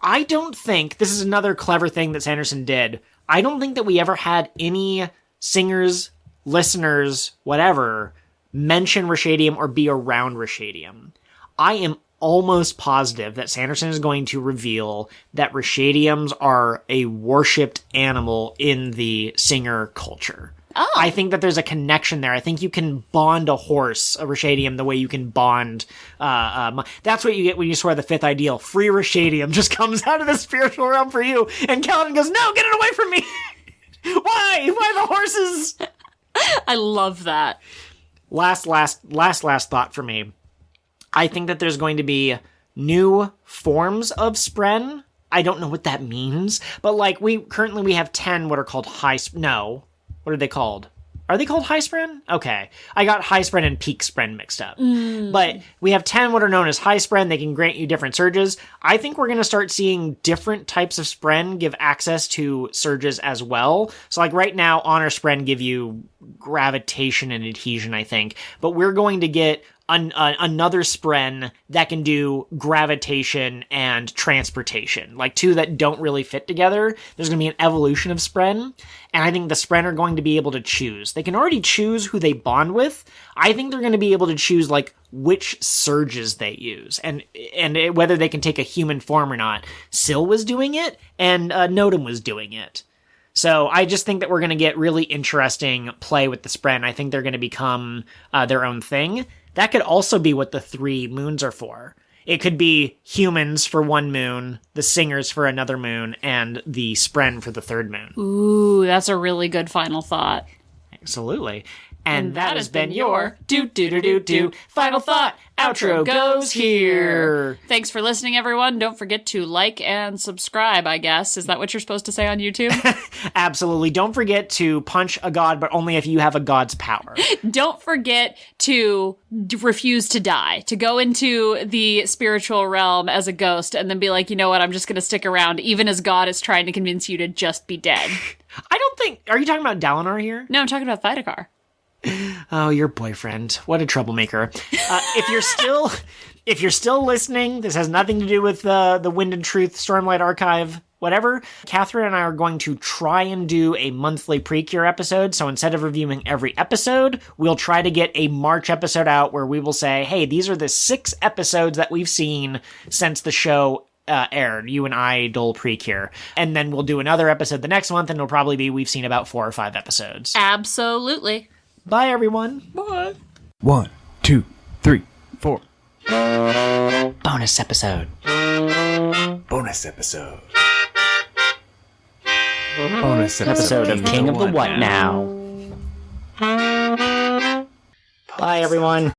I don't think, this is another clever thing that Sanderson did, I don't think that we ever had any singers, listeners, whatever, mention Rashadium or be around Rashadium. I am almost positive that Sanderson is going to reveal that Rashadiums are a worshipped animal in the singer culture. Oh. I think that there's a connection there. I think you can bond a horse, a Rashadium, the way you can bond... that's what you get when you swear the fifth ideal. Free Rashadium just comes out of the spiritual realm for you, and Kaladin goes, no, get it away from me! Why? Why the horses? I love that. Last thought for me. I think that there's going to be new forms of spren. I don't know what that means, but like we have 10 what are called what are they called? Are they called high spren? Okay. I got high spren and peak spren mixed up. But we have 10 what are known as high spren. They can grant you different surges. I think we're going to start seeing different types of spren give access to surges as well. So like right now, honor spren give you gravitation and adhesion, I think. But we're going to get another spren that can do gravitation and transportation, like two that don't really fit together. There's going to be an evolution of spren, and I think the spren are going to be able to choose. They can already choose who they bond with. I think they're going to be able to choose like which surges they use and whether they can take a human form or not. Syl was doing it, and Nodum was doing it. So I just think that we're going to get really interesting play with the spren. I think they're going to become their own thing. That could also be what the 3 moons are for. It could be humans for 1 moon, the singers for another moon, and the spren for the 3rd moon. Ooh, that's a really good final thought. Absolutely. And that has been your do final thought. Outro goes here. Thanks for listening, everyone. Don't forget to like and subscribe, I guess. Is that what you're supposed to say on YouTube? Absolutely. Don't forget to punch a god, but only if you have a god's power. Don't forget to refuse to die, to go into the spiritual realm as a ghost and then be like, you know what, I'm just going to stick around, even as God is trying to convince you to just be dead. I don't think... Are you talking about Dalinar here? No, I'm talking about Thydakar. Oh, your boyfriend. What a troublemaker. If you're still listening, this has nothing to do with the Wind and Truth, Stormlight Archive, whatever. Catherine and I are going to try and do a monthly Precure episode. So instead of reviewing every episode, we'll try to get a March episode out where we will say, hey, these are the 6 episodes that we've seen since the show aired, you and I, Dole Precure. And then we'll do another episode the next month, and it'll probably be we've seen about 4 or 5 episodes. Absolutely. Bye, everyone. Bye. 1, 2, 3, 4. Bonus episode. Bonus episode. Bonus Episode of King of the What Now. Bye, everyone.